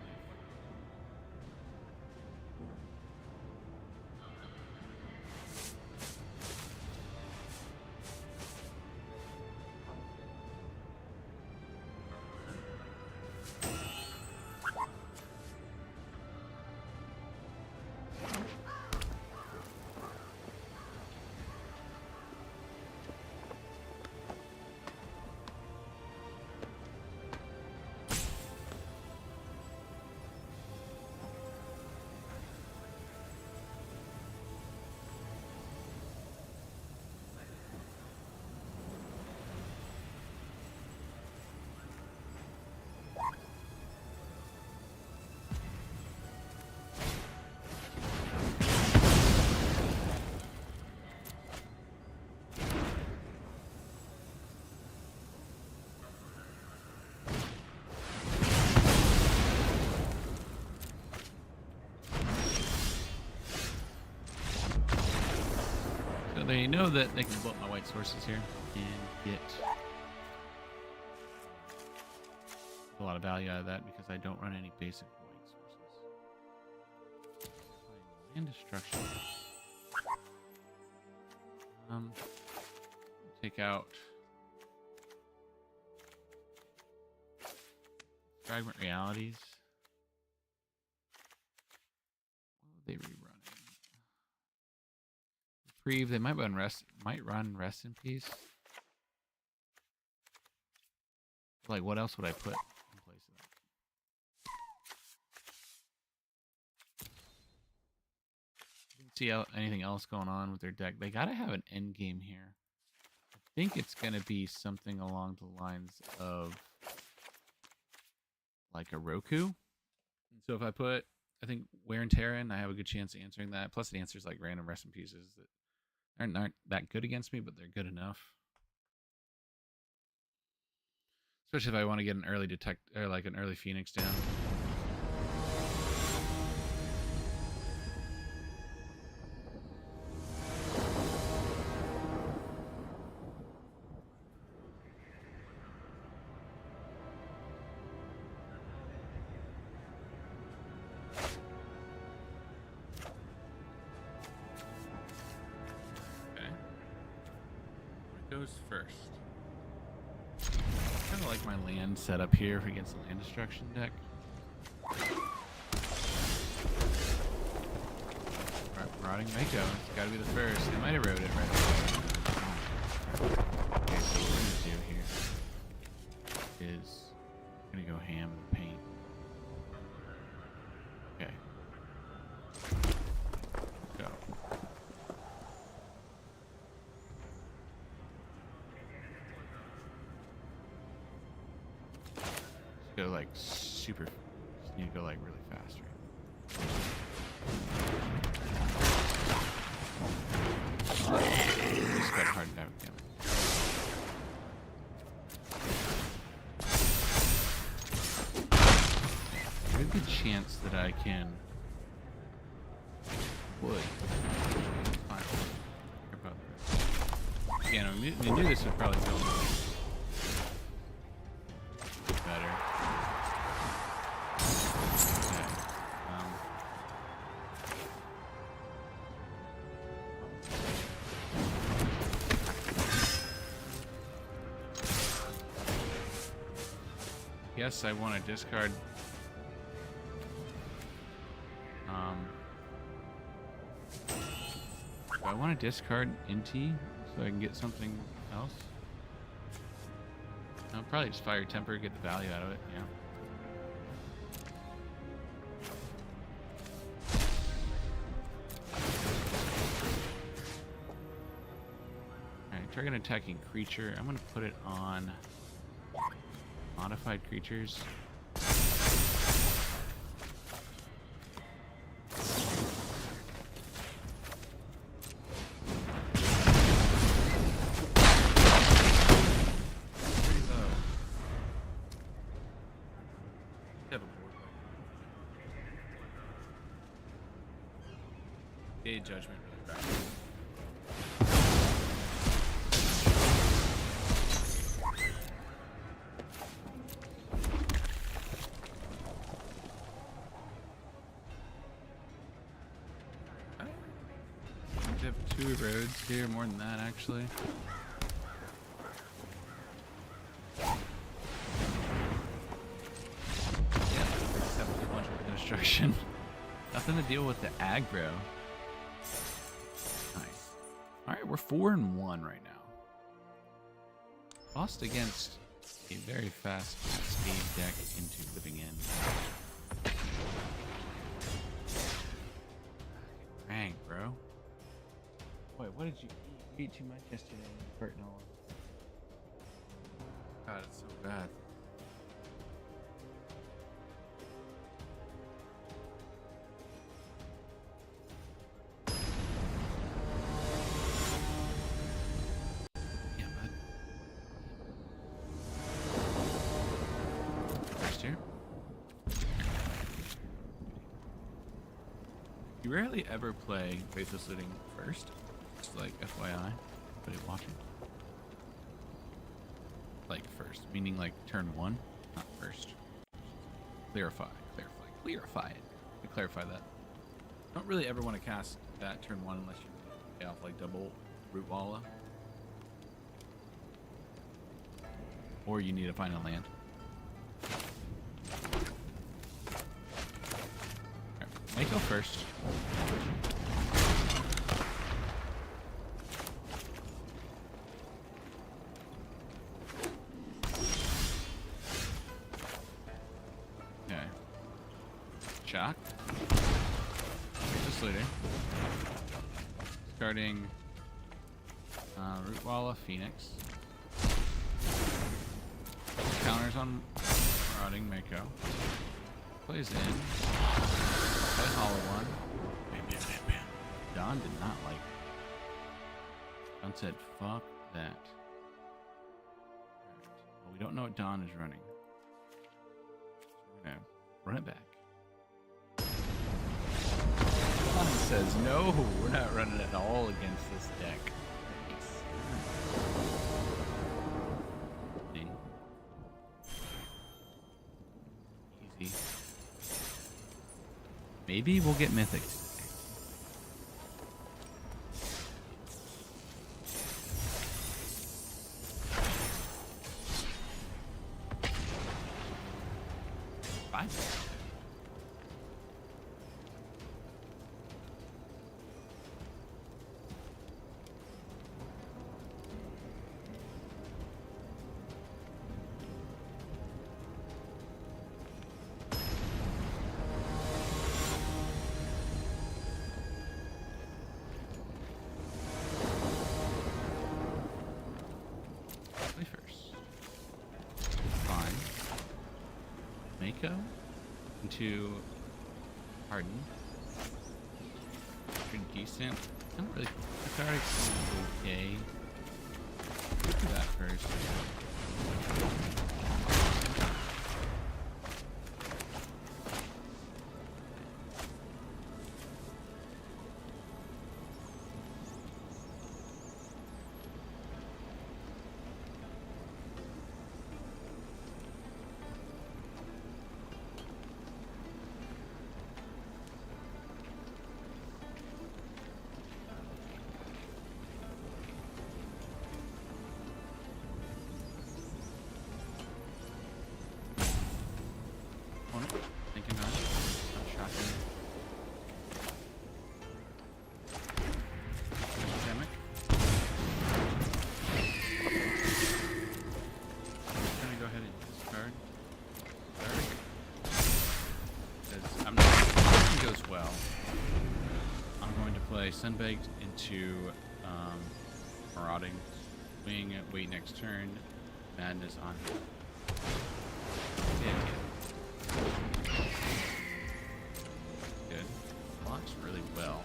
They know that they can blow up my white sources here and get a lot of value out of that because I don't run any basic white sources. Land destruction. Take out fragment realities. What would they rerun? Reprieve. They might run rest. Might run rest in peace. Like, what else would I put in place of that? Didn't see anything else going on with their deck. They gotta have an end game here. I think it's gonna be something along the lines of like a Roku. And so if I put, I think wear and tear in, I have a good chance of answering that. Plus, it answers like random rest in pieces that aren't that good against me, but they're good enough. Especially if I want to get an early detect or like an early Phoenix down. Okay. What goes first? I kind of like my land setup here against the land destruction deck. Rotting Mako. It's got to be the first. They might have wrote it right away. Okay, so what we're going to do here is I'm going to go ham and paint. Okay. Go. Go like super. Just need to go like really fast, right? Just got hard out, damn it. There's a good chance that I can. Wood. Fine. About this. Again, I knew this would probably go better. Yes, I want to discard. Do I want to discard NT so I can get something else? I'll probably just fire temper, get the value out of it. Yeah. All right, target attacking creature. I'm gonna put it on modified creatures. Day judgment. I have 2 roads here, more than that actually. Yeah, except a bunch of destruction. Nothing to deal with the aggro. Nice. Alright, we're 4-1 right now. Lost against a very fast Cascade deck into Living In. Dang, bro. Wait, what did you eat? You ate too much yesterday. Cartnal. God, it's so bad. Yeah, bud. First here. You rarely ever play Faithless Looting first. Just like FYI, everybody watching. Like first, meaning like turn 1, not first. Clarify it. To clarify that. Don't really ever want to cast that turn 1 unless you pay off like double root walla. Or you need to find a land. Right, Mako first. Okay. Shock. Just looting. Starting root walla, Phoenix. Counters on Marauding Mako. Plays in. Play Hollow One. Bam, bam, bam, bam. Don did not like it. Don said, fuck that. Right. Well, we don't know what Don is running. So we're gonna run it back. Don says, no, we're not running at all against this deck. Easy. Maybe we'll get Mythic. Five. Mako into Harden. Pretty decent. I don't really. It's already okay. Let's do that first. Thinking not. Shocking. Systemic. I'm just gonna go ahead and discard. Because I'm not. If it goes well, I'm going to play Sunbaked into Marauding, Wing, wait next turn, Madness on him. Good. Blocks really well.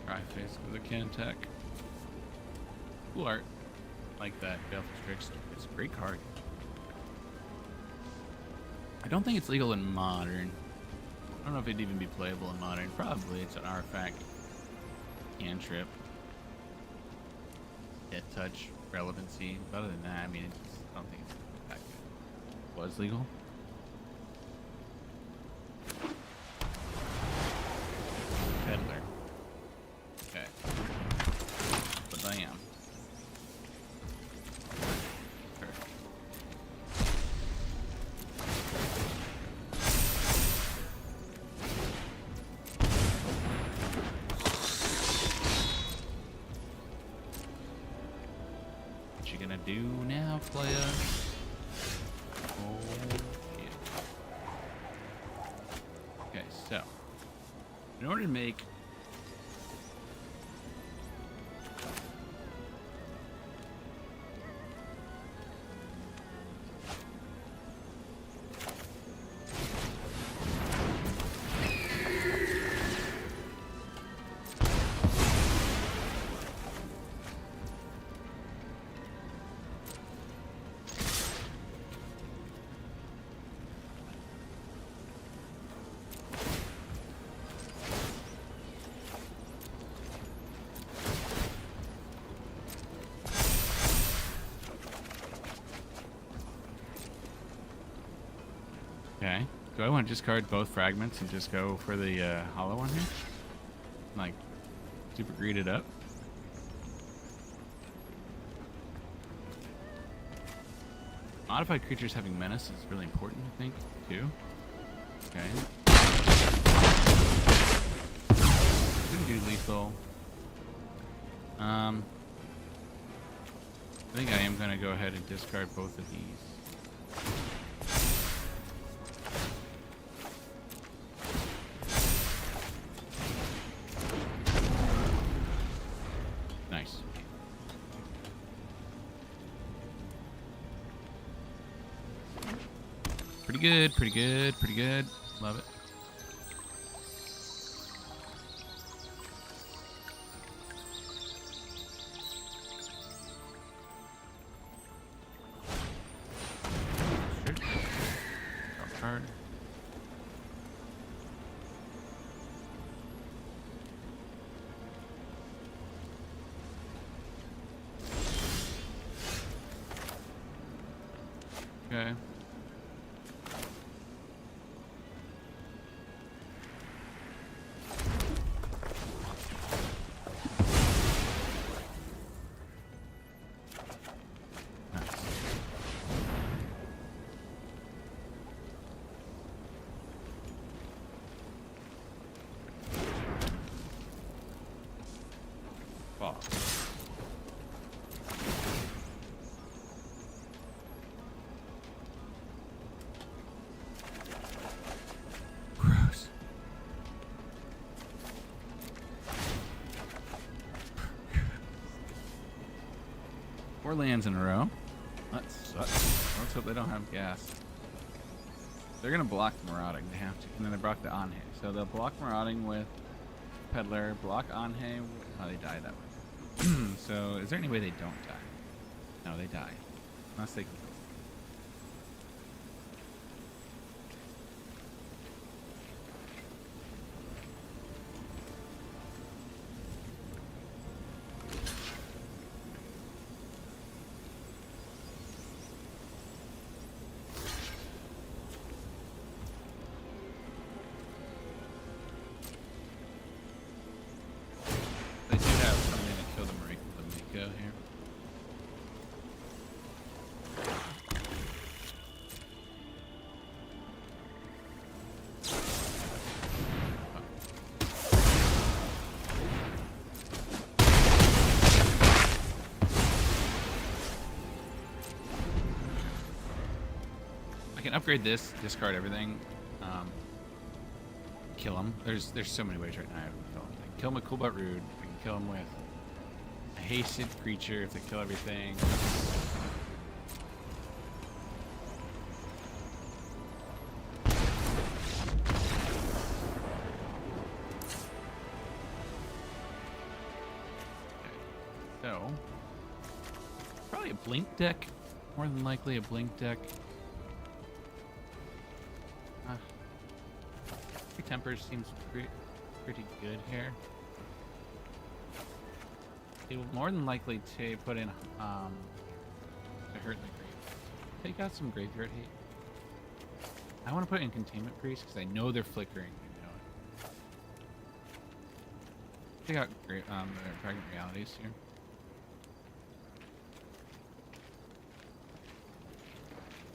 Try face with a can attack. Cool art. Like that. Baleful Trickster. It's a great card. I don't think it's legal in Modern. I don't know if it'd even be playable in Modern. Probably. It's an artifact. Cantrip. Death Touch. Relevancy. But other than that, I mean, I don't think it's that good. Was legal? Peddler. Okay. But I am. What you gonna do now, playa? Oh, shit. Okay, so in order to make Do I want to discard both fragments and just go for the hollow one here? Like, super greed it up? Modified creatures having menace is really important, I think, too. Okay. Didn't do lethal. I think I am going to go ahead and discard both of these. Nice. Pretty good, pretty good, pretty good. Love it. Card. Okay. Gross. Four lands in a row. That sucks. Let's hope they don't have gas. They're gonna block marauding. They have to, and then they block the Anhe. So they'll block marauding with Peddler, block Anhe. Oh, they die that way. So, is there any way they don't die? No, they die. Unless they... They do have something to kill the Miko here. I can upgrade this, discard everything, kill him. There's so many ways right now to kill him. I can kill him with Cool But Rude. I can kill him with a hasted creature if they kill everything. Okay. So, probably a blink deck. More than likely a blink deck. Tempers seems pretty good here. They will more than likely to put in to hurt the grave. Take out some graveyard hate. I want to put in containment priest because I know they're flickering. You know it. Take out the fragment realities here.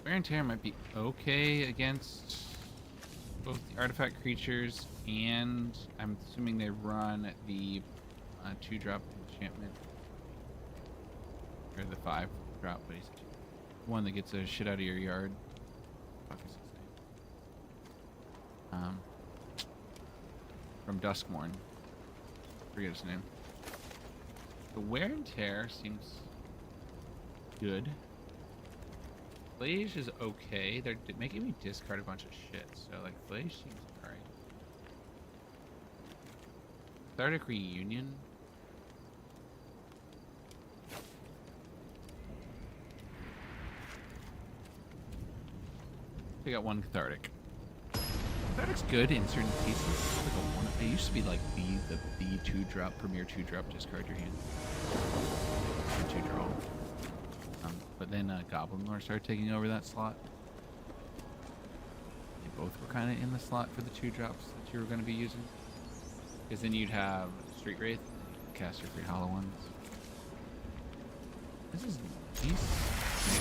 Wear and tear might be okay against both the artifact creatures, and I'm assuming they run the 2-drop enchantment, or the 5-drop, but he's one that gets a shit out of your yard. Fuck is his name? From Duskmourn. Forget his name. The wear and tear seems good. Flage is okay. They're making me discard a bunch of shit, so like Flage seems alright. Cathartic Reunion. I got one Cathartic. Cathartic's good in certain cases. Like a one, it used to be like the 2-drop, premier 2-drop, discard your hand. Or 2-draw. But then Goblin Lord started taking over that slot. They both were kind of in the slot for the 2-drops that you were going to be using. Because then you'd have Street Wraith, cast your 3 hollow ones. This is nice.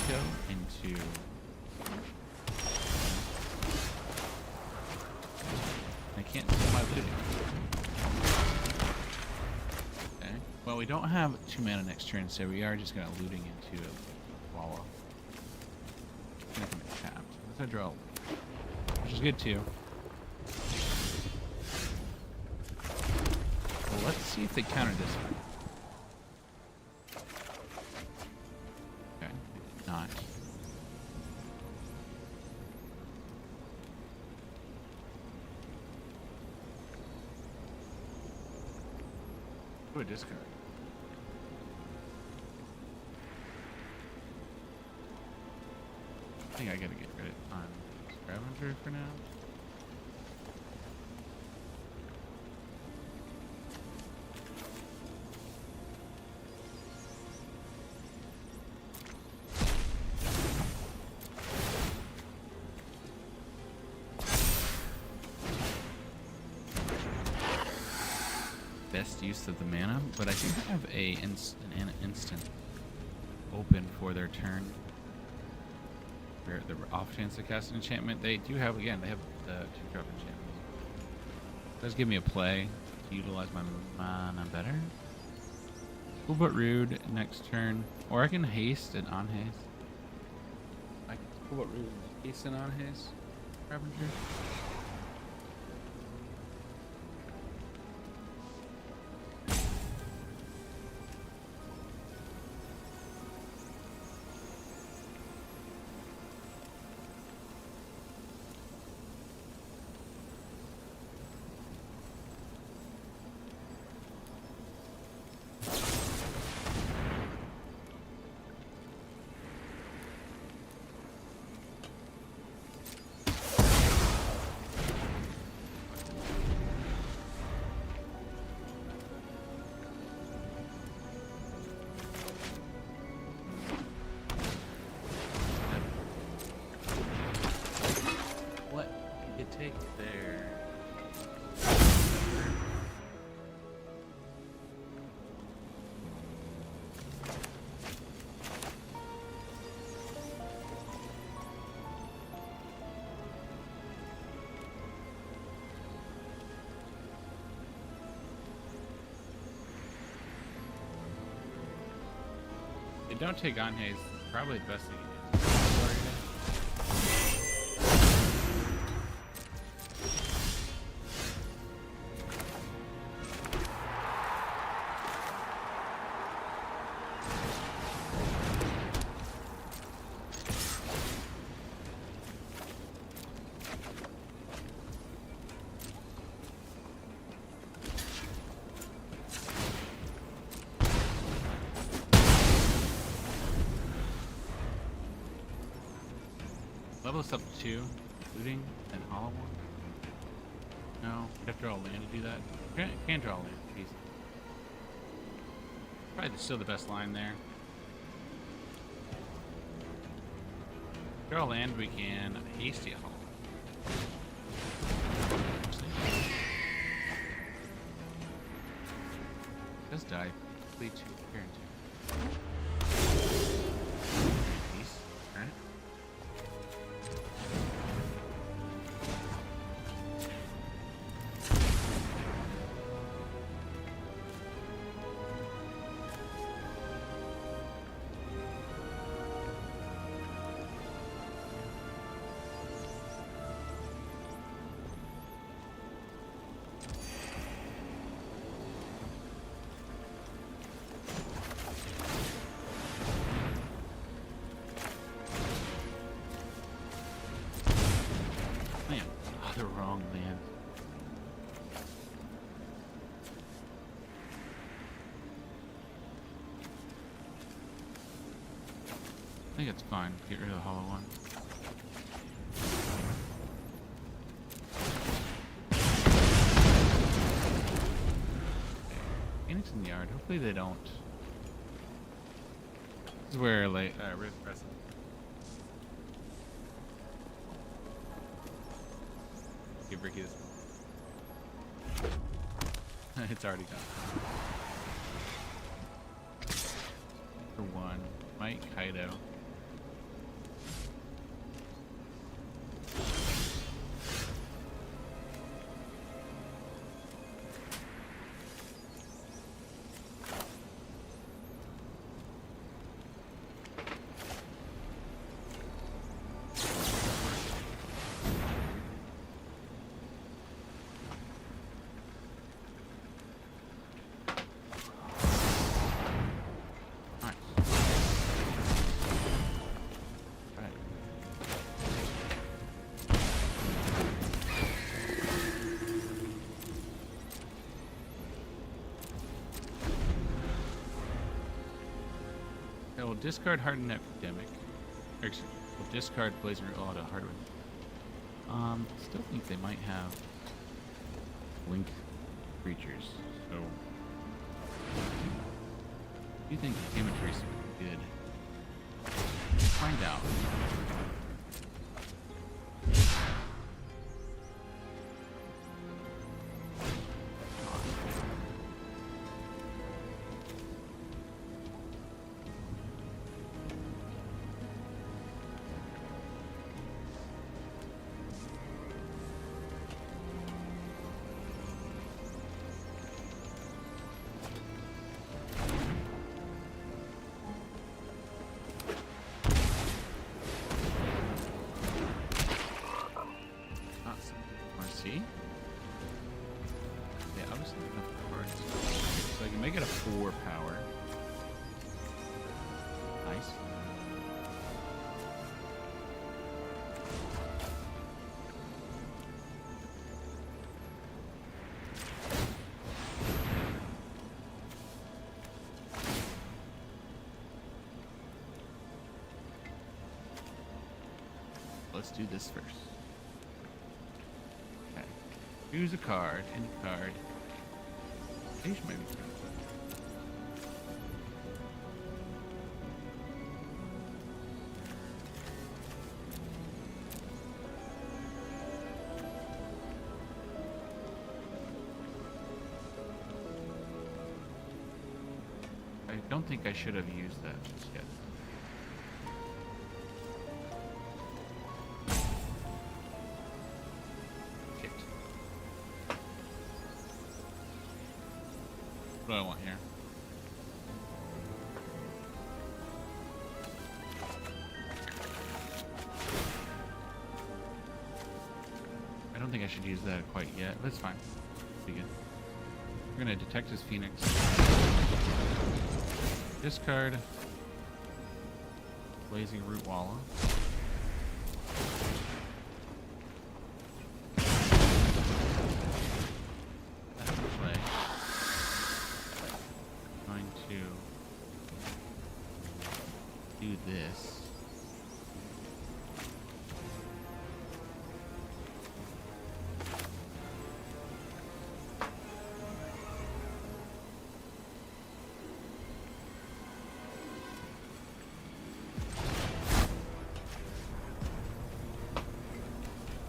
Go into. I can't see my looting. Okay. Well, we don't have 2 mana next turn, so we are just going to looting into a Wawa. Gonna come in tapped. Let's draw, which is good too. Well, let's see if they counter this one. Okay, they did not. Ooh, a discard. I think I gotta get rid of on Scavenger for now. Best use of the mana, but I think I have an instant open for their turn. The off chance to cast an enchantment. They do have, again, they have the 2-drop enchantment. Does give me a play to utilize my mana better. Cool but rude next turn. Or I can haste and on haste. I can cool but rude and haste and on haste. Scavenger. Take there. They don't take on haze. Probably the best thing to do. Level us up to 2, looting and hollow one. No, you have to draw a land to do that. Can draw a land, easy. Probably still the best line there. Draw a land, we can hasty a hollow. Does die. Complete 2, guaranteed. The wrong man. I think it's fine. Get rid of the hollow one. Phoenix in the yard. Hopefully they don't. This is where like Rift Crescent. bricky this one. It's already gone. For one, Mike Kaido. We'll discard Hardened Epidemic. Or, excuse me, we'll discard Blazing Root Law to Hardwood. Still think they might have Link creatures, so do you think Containment Trace would be good? Let's find out. See? Yeah, obviously enough cards. So I can make it a 4 power. Nice. Let's do this first. Choose a card, any card. Page might be good. I don't think I should have used that just yet. What do I want here? I don't think I should use that quite yet, but it's fine. Be good. We're gonna detect his Phoenix. Discard Blazing Root Walla. Do this.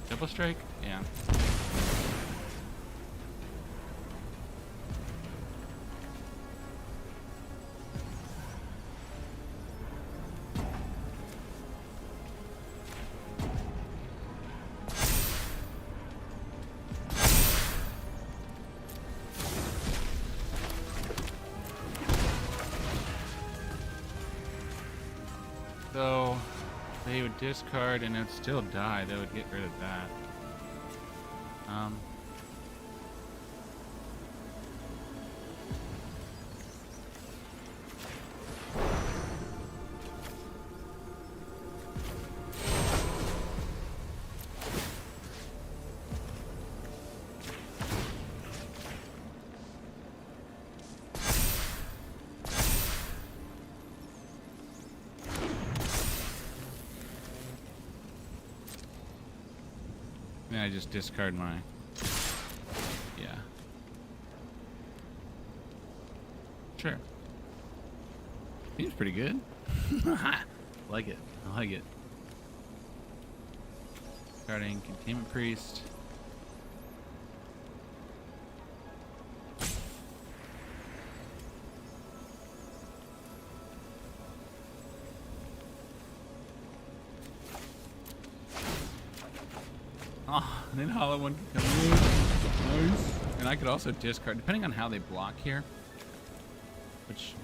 Double strike? Yeah. So they would discard and it would still die. They would get rid of that. Then I just discard my... Yeah. Sure. Seems pretty good. Like it. I like it. Starting Containment Priest. And then hollow one can come in. Nice. And I could also discard, depending on how they block here, which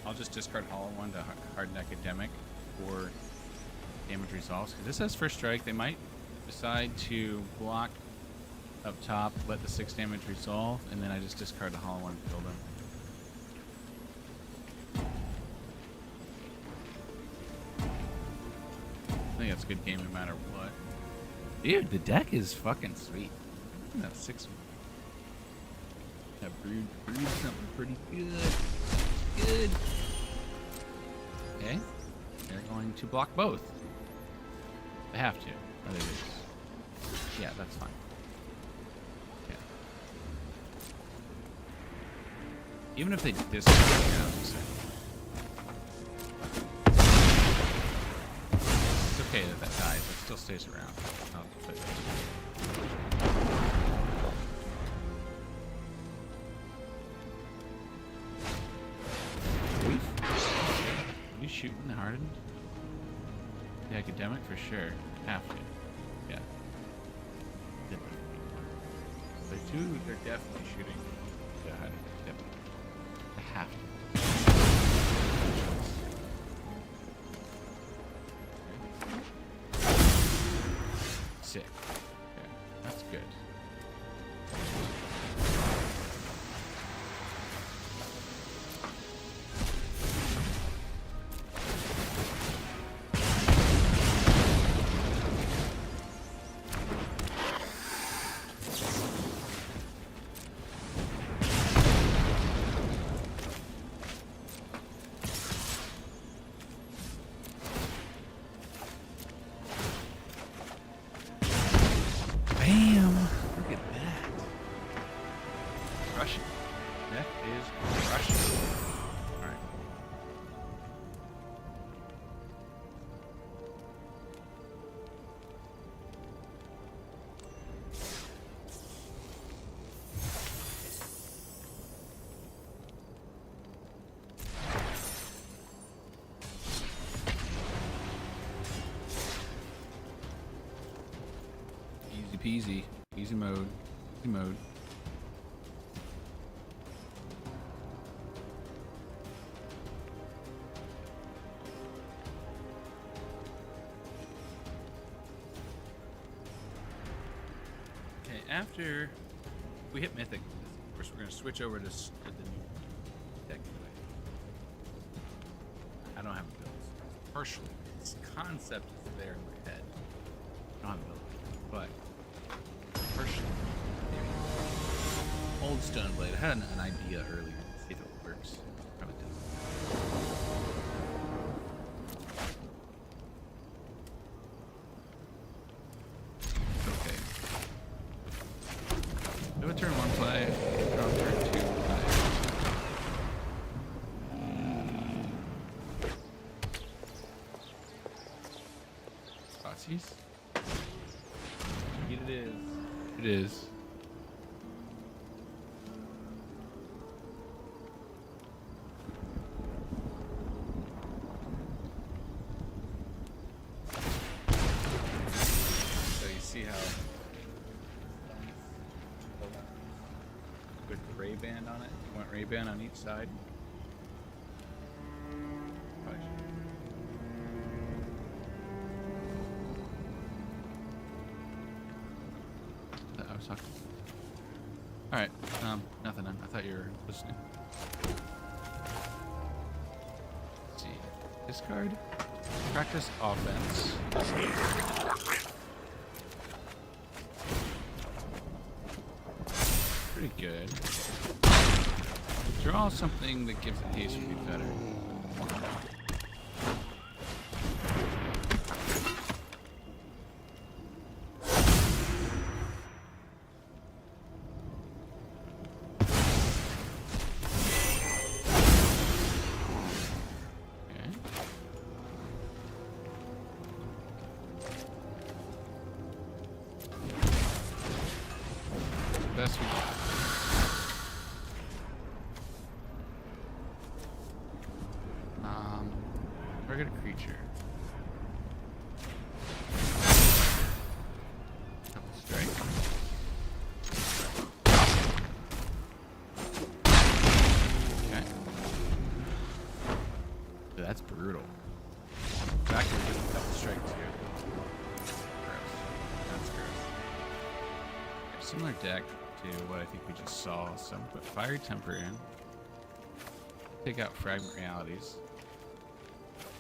I'll just discard hollow one to harden academic or damage resolves. Because this has first strike, they might decide to block up top, let the 6 damage resolve, and then I just discard the hollow one and kill them. I think that's a good game no matter what. Dude, the deck is fucking sweet. That 6 that brewed something pretty good. Good. Okay. They're going to block both. They have to. Oh, they do. Yeah, that's fine. Okay. Even if they discard it, it's okay that that dies. It still stays around. I'll put it. Are you shooting the hardened? The academic for sure. Have to. Yeah. The two, they're definitely shooting the hardened. Definitely. They have to. Sick. Okay. That's good. Bam! Look at that. Crushing. That is crushing. Alright. Easy peasy. Easy mode. Easy mode. Okay, after we hit Mythic, of course, we're going to switch over to the new deck. I don't have a build. Partially. This concept is there in my head. I don't have a build. But partially. Old Stoneblade. I had an idea earlier to see if it works. Probably doesn't. Okay. Do a turn 1 play. Draw turn 2 play. Aussies? It is. It is. So you see how with the ray band on it? You want ray band on each side? I was talking. All right. Nothing. I thought you were listening. Let's see. Discard. Practice offense. Pretty good. Draw something that gives the haste would be better. Best we got. Target a creature. Couple strike. that's brutal. Exactly, just double strike too. Gross. That's gross. Okay, similar deck to what I think we just saw. So I'm gonna put Fiery Temper in. Take out Fragment Realities.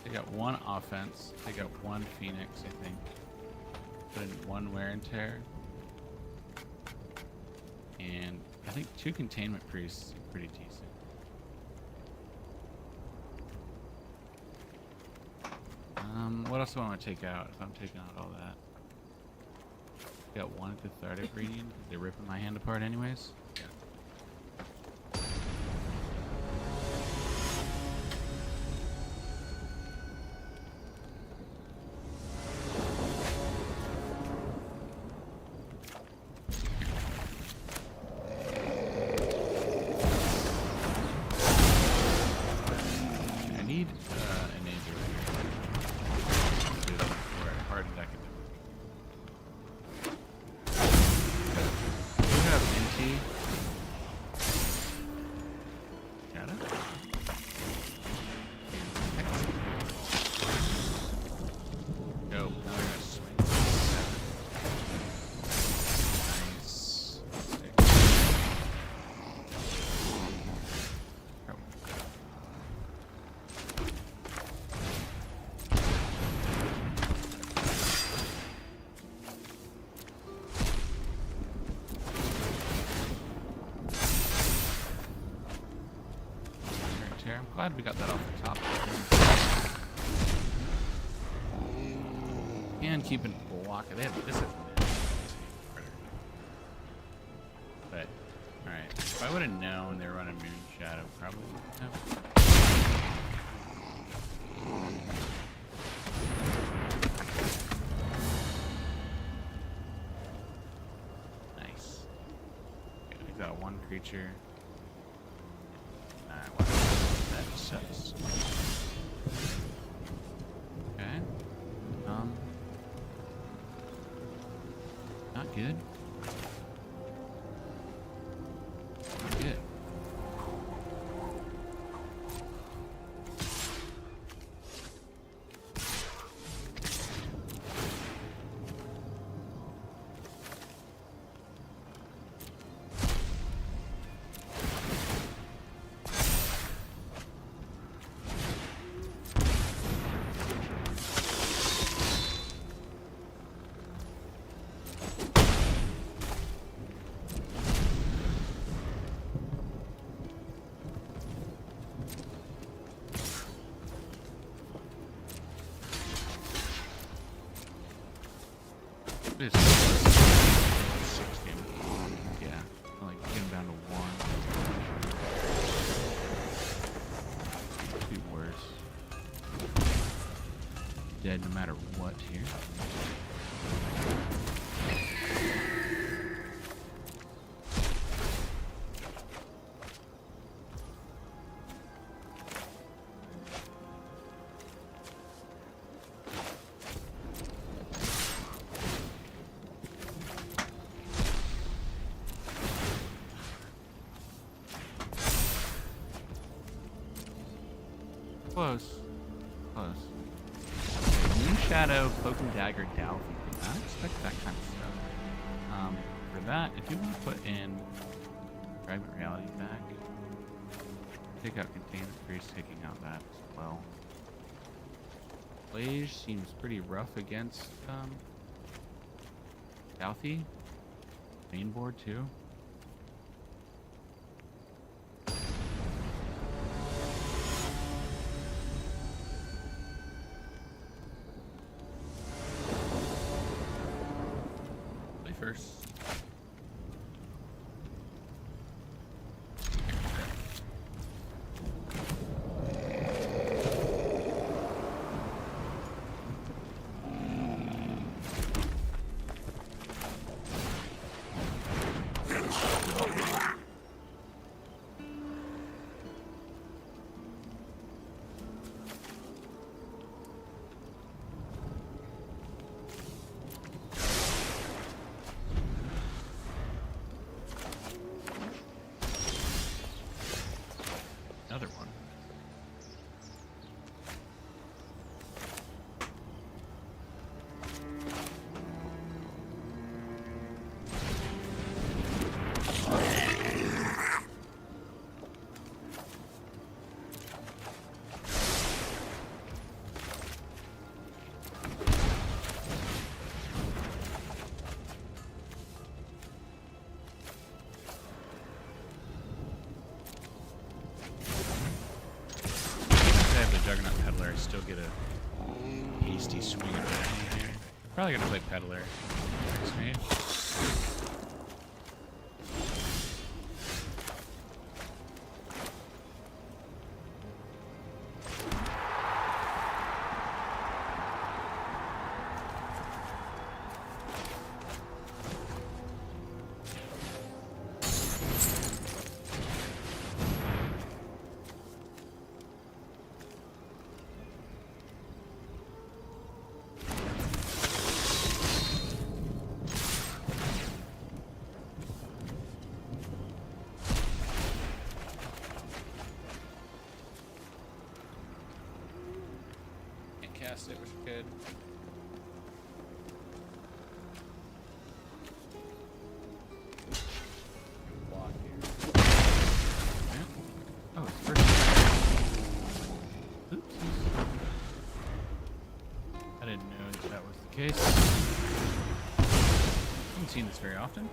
Take out one offense. Take out one Phoenix, I think. Put in one Wear and Tear. And I think 2 Containment Priests are pretty decent. What else do I want to take out if I'm taking out all that? Got one Cathartic Radiant because they're ripping my hand apart anyways. Yeah. I need an Angel here. Hardened I can do. We have NT. Got it. Go. Now we're gonna swing. Nice. I'm glad we got that off the top. And keeping block. They have this is but alright. If I would have known they were running Moon Shadow, probably wouldn't have. Nice. Okay, we got one creature. That sucks. Okay. Not good. Not good. It's 6 damage. Yeah, like getting down to 1. Could be worse. Dead no matter what here. Close. Close. Moon Shadow, Cloak and Dagger, Dalvin. I expect that kind of stuff. For that, if you want to put in Fragment Reality back, take out Containment Priest, taking out that as well. Blaze seems pretty rough against Southie. Main board too. First. Another one. or still get a hasty swing of that here. Probably gonna play Peddler. Maybe. Cast it, which is good. Block here. Yeah. Oh, it's first. Oops. I didn't know that was the case. I haven't seen this very often.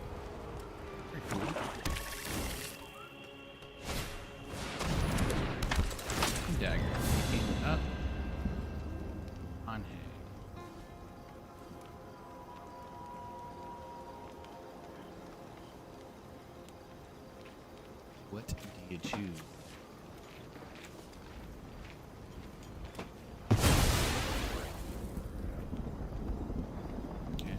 Very cool. Dagger. Picking up. On hay. What do you choose? Okay.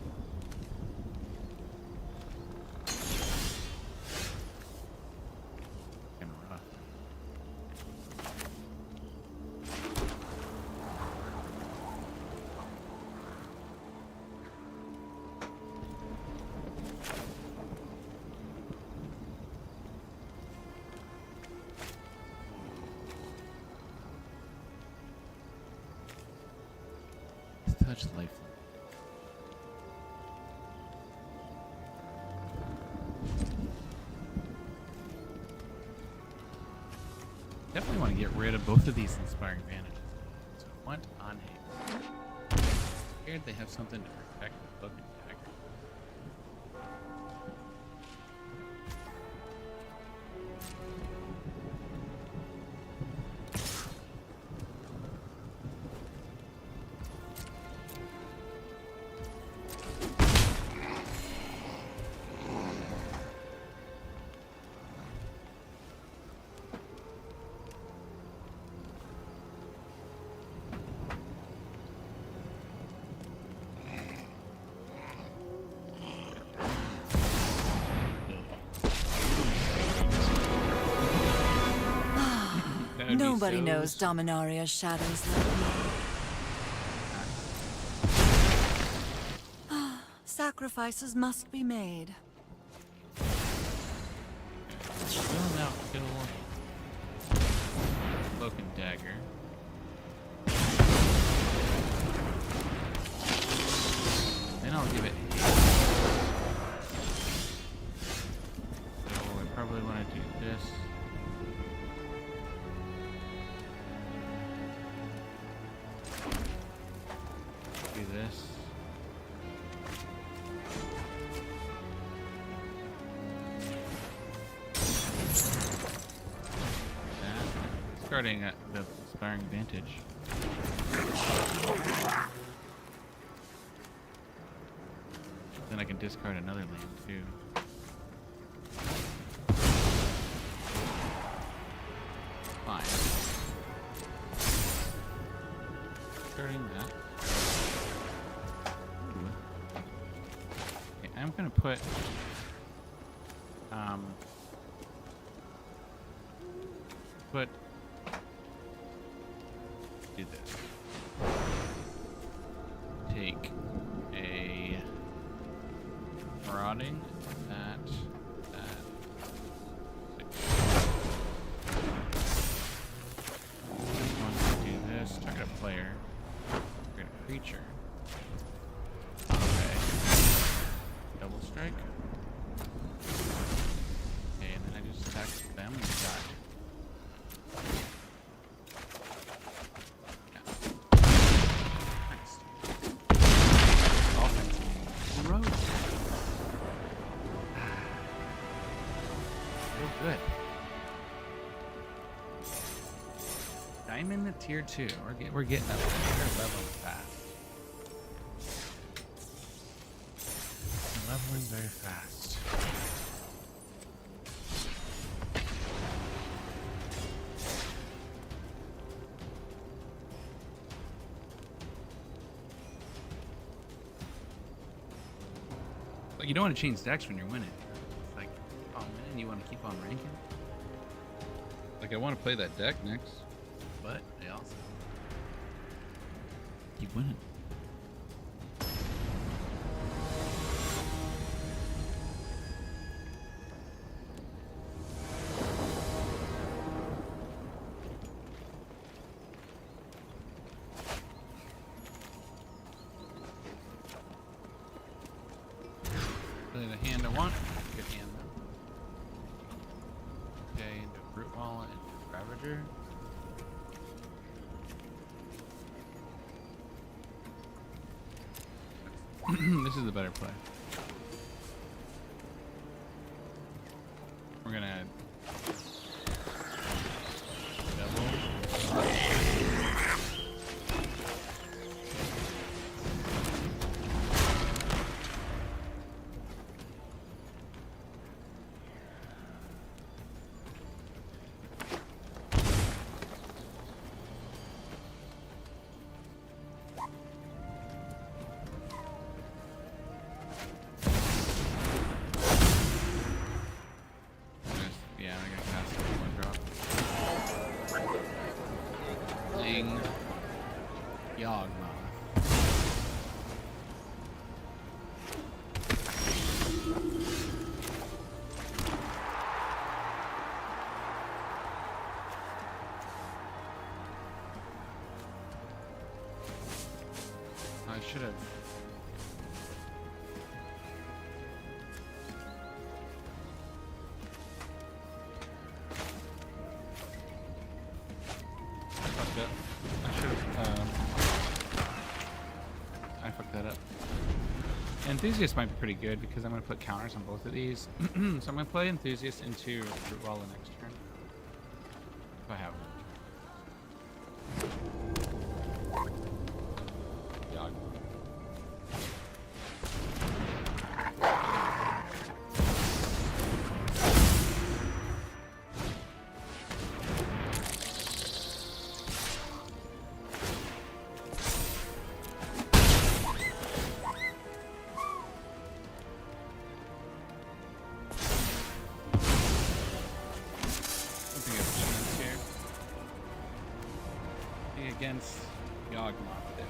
Kinda rough. Touch lifeline. Definitely want to get rid of both of these inspiring bandages. So I want on hay. Scared they have something to protect the book and dagger. Nobody knows Dominaria's shadows like me. Sacrifices must be made. Kill out, kill cloak and dagger. Then I'll give it. So I probably want to do this. Do this. That. Discarding the inspiring vantage. Then I can discard another land too. Fine. Discarding that. Okay, I'm gonna put do this. Take a marauding that. Just want to do this. Target a player. Target a creature. Okay. Double strike. Okay, and then I just attack them and die. I'm in the tier 2. We're getting up there. We're leveling fast. We're leveling very fast. Like, you don't want to change decks when you're winning. It's like, keep on winning, you want to keep on ranking. Like, I want to play that deck next, but I also keep winning. Play the hand I want. Good hand though. Okay, into Brute Wall and Ravager. This is the better play. We're gonna double. Yeah, I got cast one drop. Ling Yawgmoth. I should have. I fucked that up. Enthusiast might be pretty good because I'm going to put counters on both of these. So I'm going to play Enthusiast into Brute Wall the next turn. If I have one. Yog. Against Yawgmoth there.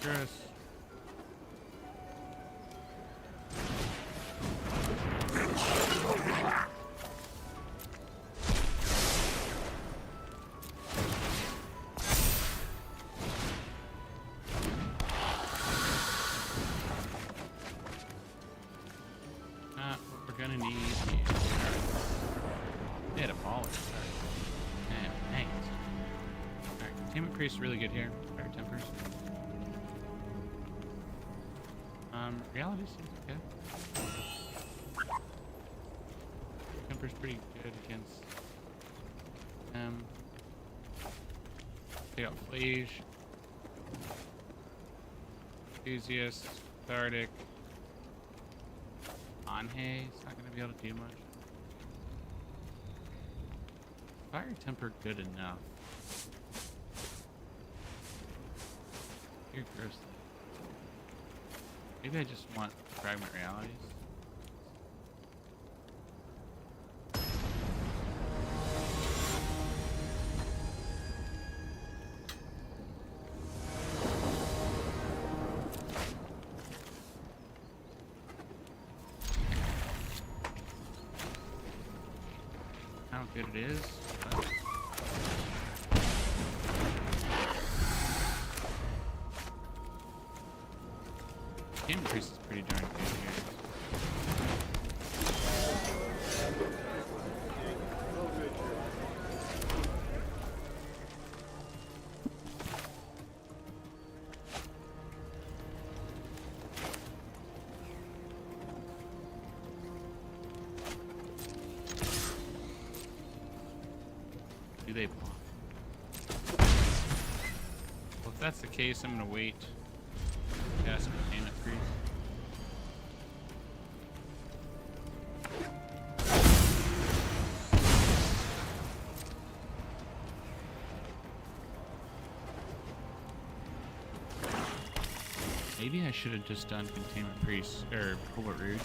Chris. We're gonna need you. They had a ball. Damn, thanks. Alright, Containment Priest really good here. Fire Tempers. Reality seems okay. Temper's pretty good against them. They got Flage. Enthusiast. Cathartic. Anhe is not going to be able to do much. Fire Temper good enough. You're gross. Maybe I just want Fragment Realities. How good it is. But Game increase is pretty darn good here. Do they block? Well, if that's the case, I'm gonna wait. Cast containment freeze. Maybe I should have just done containment priest or bullet root.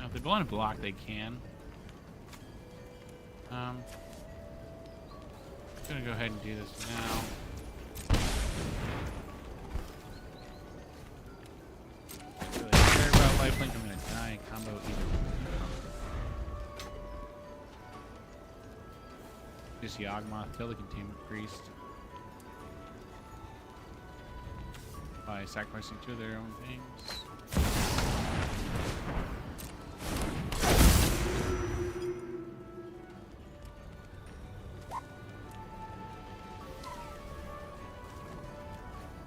If they want to block, they can. I'm gonna go ahead and do this now. Don't really care about lifelink. I'm gonna die combo either. Just Yawgmoth, kill the containment priest by sacrificing two of their own things.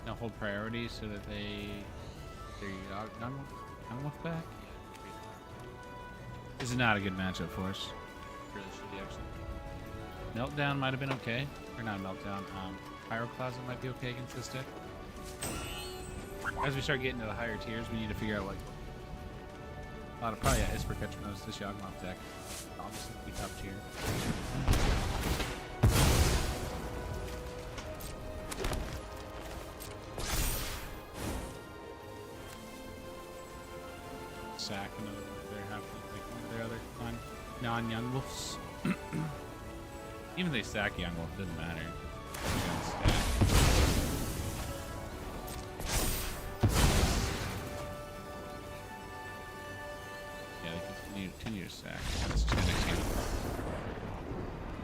Now hold priority so that they their Yawgmoth back. Yeah. This is not a good matchup for us. Really shitty actually. Meltdown might have been okay. Or not Meltdown. Pyroclasm might be okay against this deck. As we start getting to the higher tiers, we need to figure out like a lot of probably Esper catch most this Yawgmoth deck. Obviously be top tier. Sack another one of their one of their other non-young wolves. Even if they sack young wolf, it doesn't matter. Yeah, they continue to sack. That's just gonna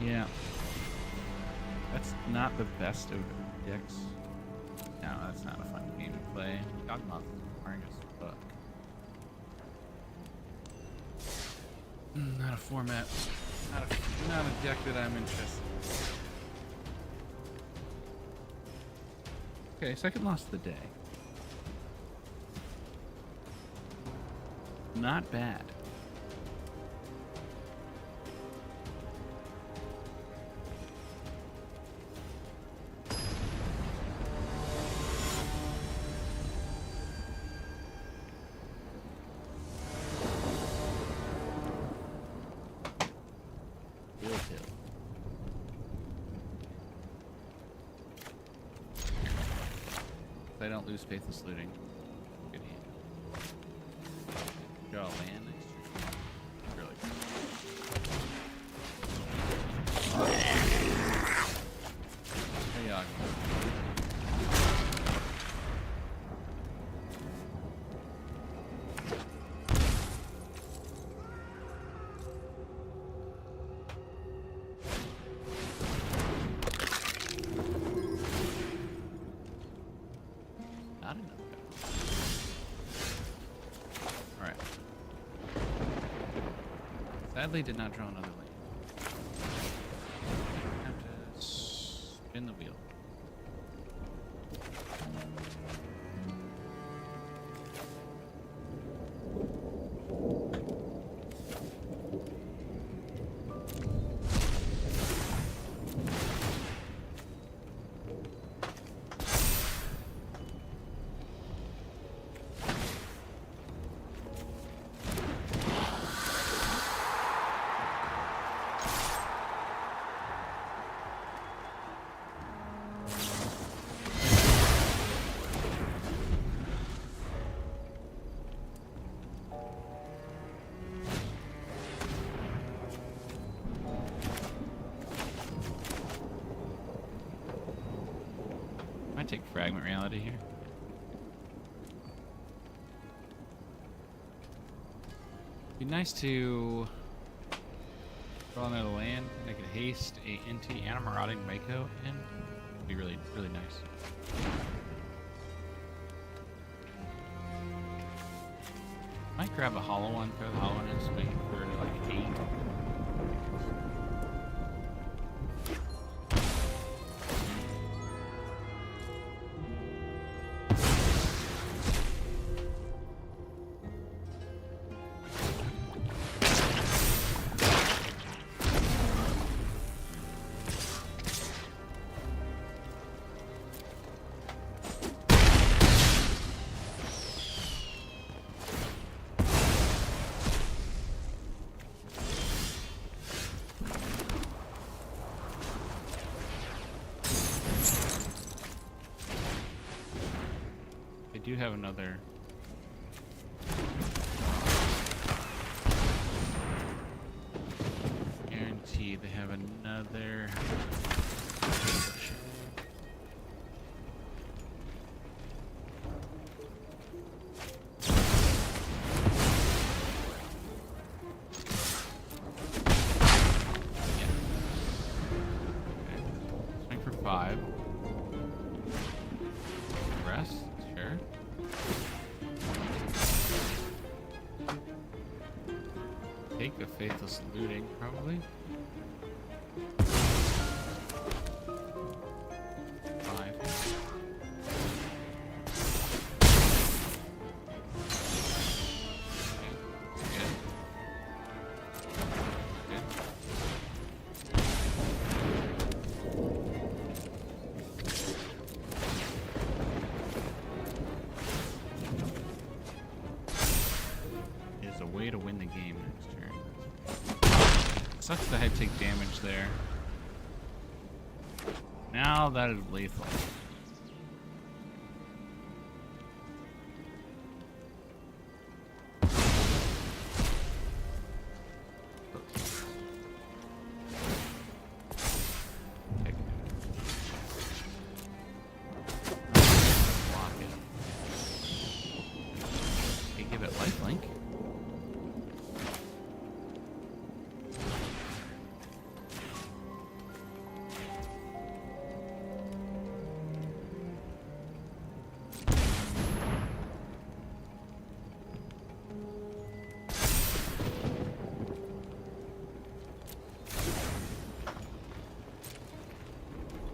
keep. Yeah. That's not the best of decks. No, that's not a fun game to play. Yawgmoth is boring as fuck. Not a format. Not a deck that I'm interested in. Okay, second loss of the day. Not bad. I don't lose Faithless Looting. Good hand. Draw a land next turn. Really good. Hey, Yawgmoth. Not another guy. Alright. Sadly, did not draw another lane. Have to spin the wheel. Might take fragment reality here. Be nice to draw another land, make a haste, a NT, and a marauding Mako in. Would be really, really nice. Might grab a hollow one, throw the hollow one in, swing for like 8. Do have another guarantee they have another yeah. Okay. Swing for 5. Rest, sure. Take the faithless looting, probably. 5. Is a way to win the game next turn. Sucks that I take damage there. Now that is lethal. Take it. Block it. Okay, give it lifelink.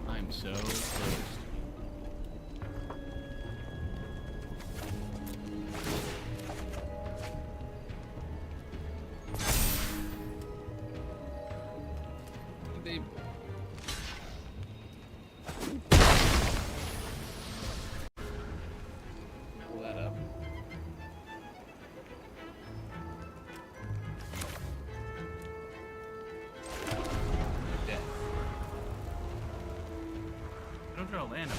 I'm so close. They pull that up. Dead. Don't draw land.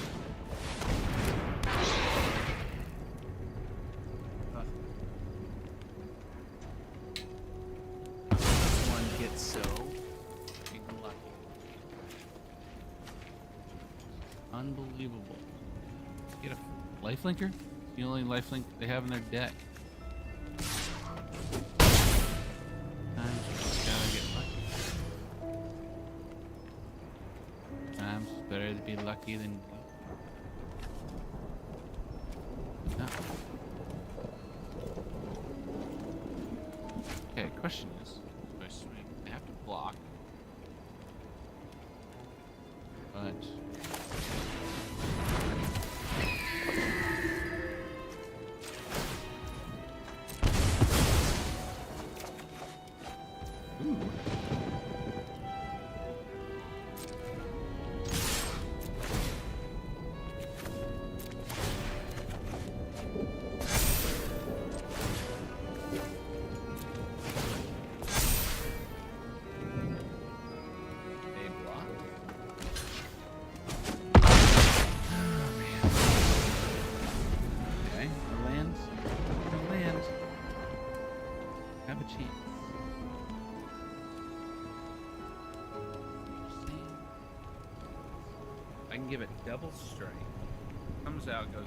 One gets so freaking lucky. Unbelievable. Get a lifelinker? It's the only lifelink they have in their deck. Sometimes you just gotta get lucky. Sometimes it's better to be lucky than question is, do I swing? I have to block. But ooh. I can give it double strike. Comes out, goes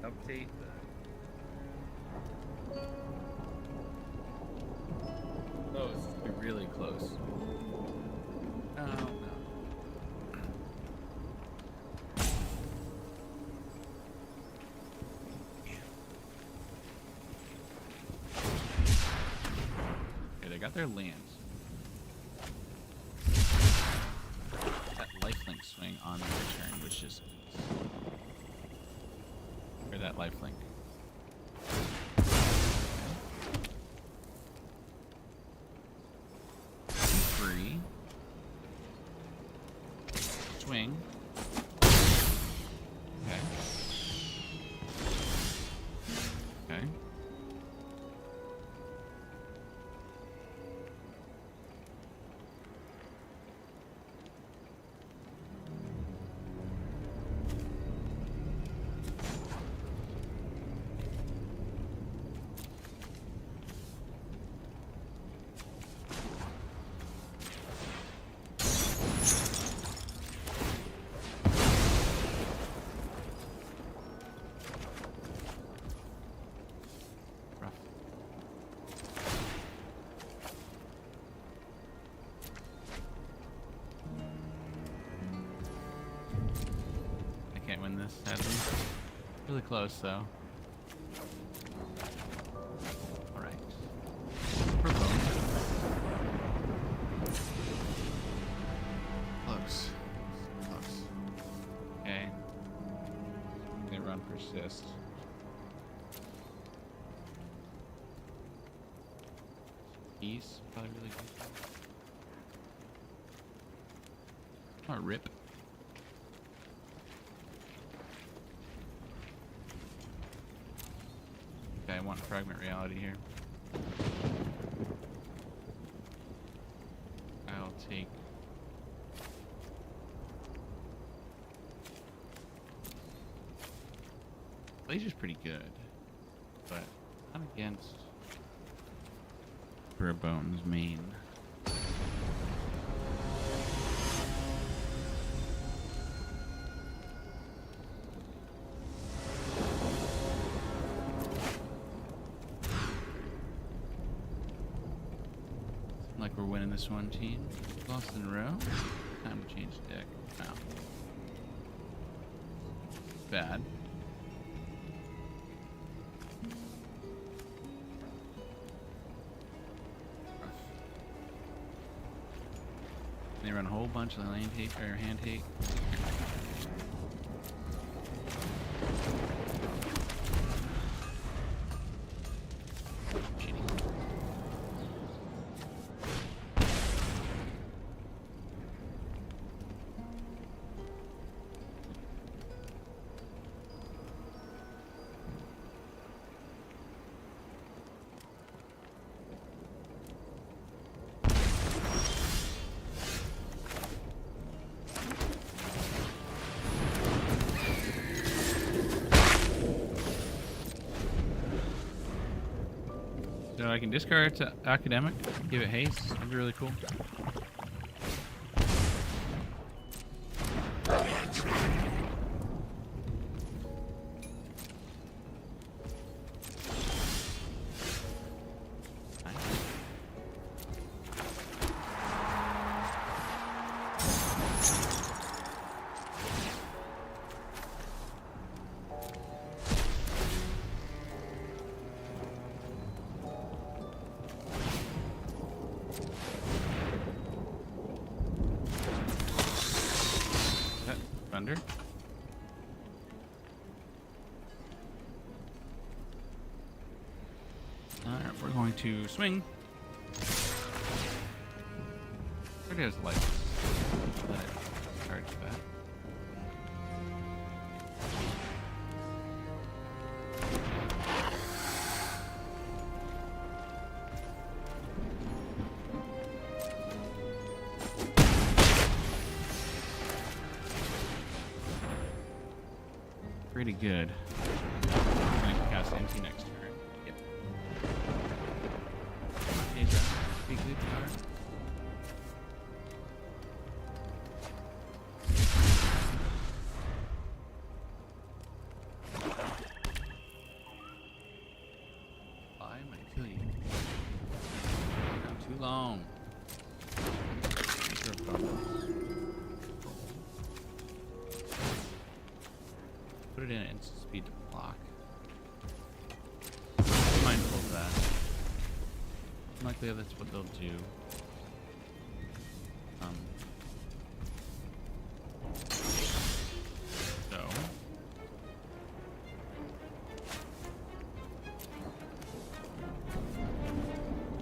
update the. Oh, it's really close. Oh no. Okay, they got their lands. Lifelink swing on their turn, which just or that lifelink. Free. Swing. Okay. Okay. Can't win this, sadly. Really close, though. Alright. We're close. Close. Close. Okay. I'm gonna run persist. Peace, probably really good. Or rip. I want fragment reality here. I'll take Blazer's pretty good, but I'm against Bones main. Like we're winning this one, team. Lost in a row. Time to change deck. Wow. Bad. They run a whole bunch of lane hate or hand hate. So I can discard it to academic, give it haste. That'd be really cool. Alright, we're going to swing. Where does light? Let it charge that. Pretty good. I'm going to cast into next turn. Yep. Is that a big good card? I might kill you. Not too long. Put it in at instant speed to block. Be mindful of that. Likely that's what they'll do. So.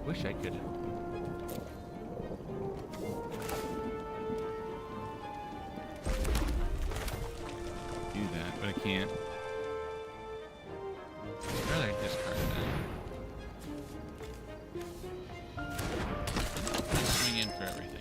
Wish I could. Do that, but I can't. I'd rather discard that. Swing in for everything.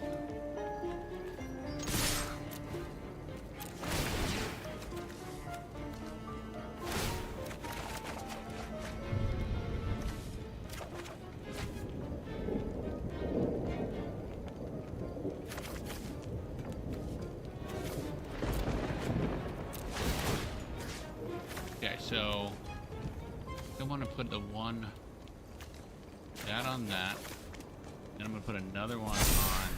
Okay, so I want to put the one that on that, and I'm gonna put another one on.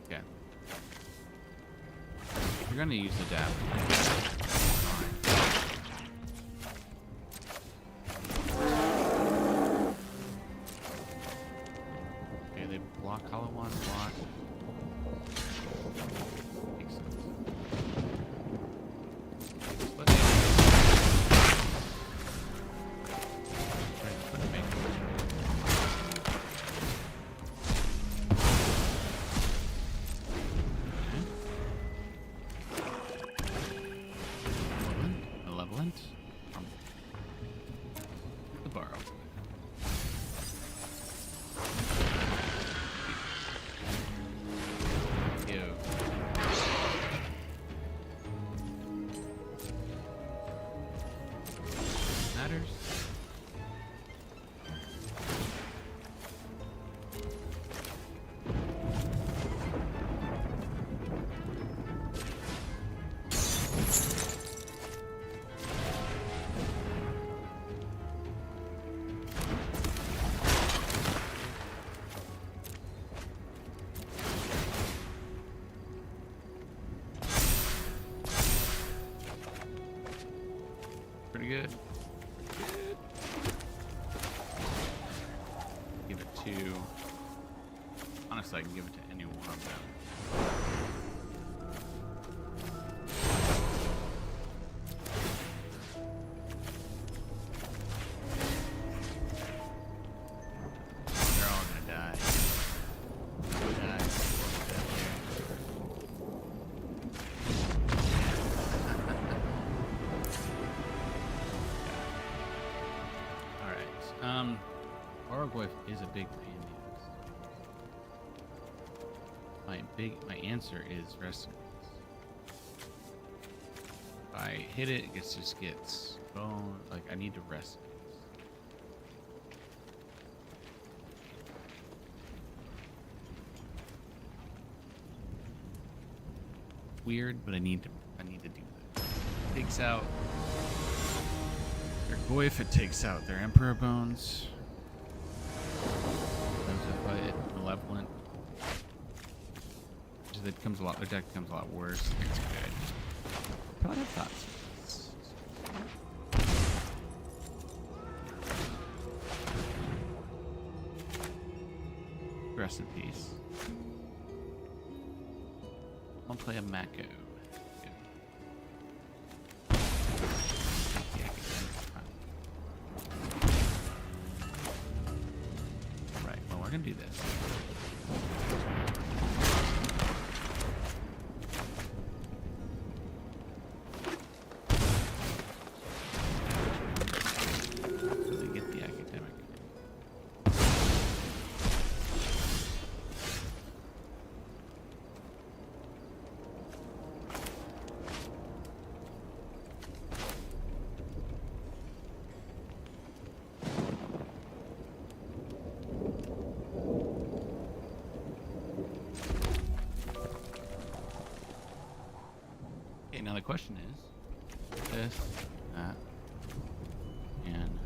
Okay, we're gonna use the dab. Okay, they block hollow one, block. Makes sense. Let's try to put a make. Malevolent. The Boros. Give. Matters. Pretty good. Give it to. Honestly, I can give it to any one of them. They're all gonna die. Die. Alright. Orgwife is a big pain in the ass. My answer is resting. If I hit it, it just gets bone. Like I need to rest. Weird, but I need to do that. Takes out their Goyf, it takes out their Emperor Bones. Malevolent. That becomes a lot. Their deck becomes a lot worse. It's good. Probably have thoughts. Rest in peace. I'll play a Mako. Good. Okay, now the question is this, that, and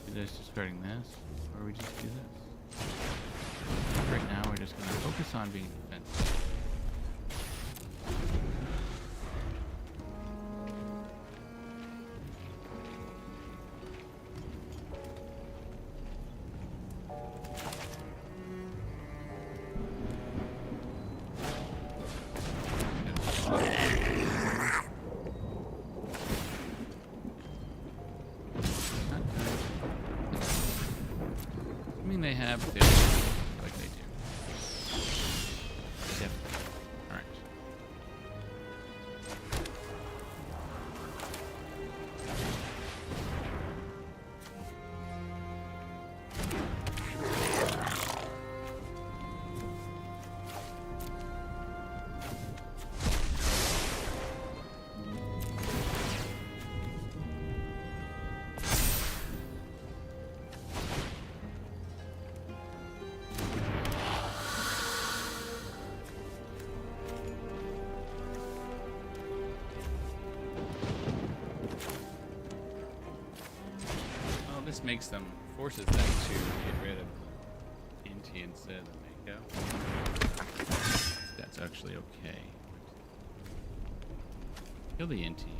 do this discarding this, or we just do this. Right now we're just going to focus on being defensive. I mean, they have their like they do. Yep. All right. This makes them, forces them to get rid of Inti instead of the Mako. That's actually okay. Kill the Inti.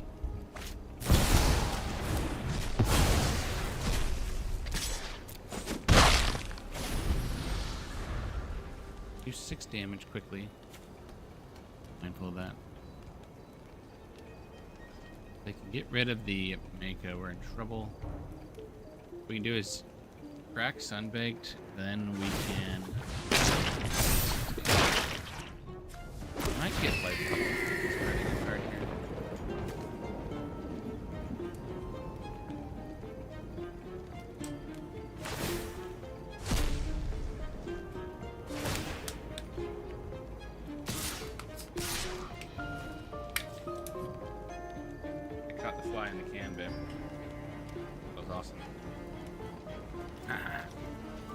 Do 6 damage quickly. Mindful of that. They can get rid of the Mako, we're in trouble. What we can do is crack Sunbaked, then we can... I might get life discarding a card here. I caught the fly in the can, babe. That was awesome.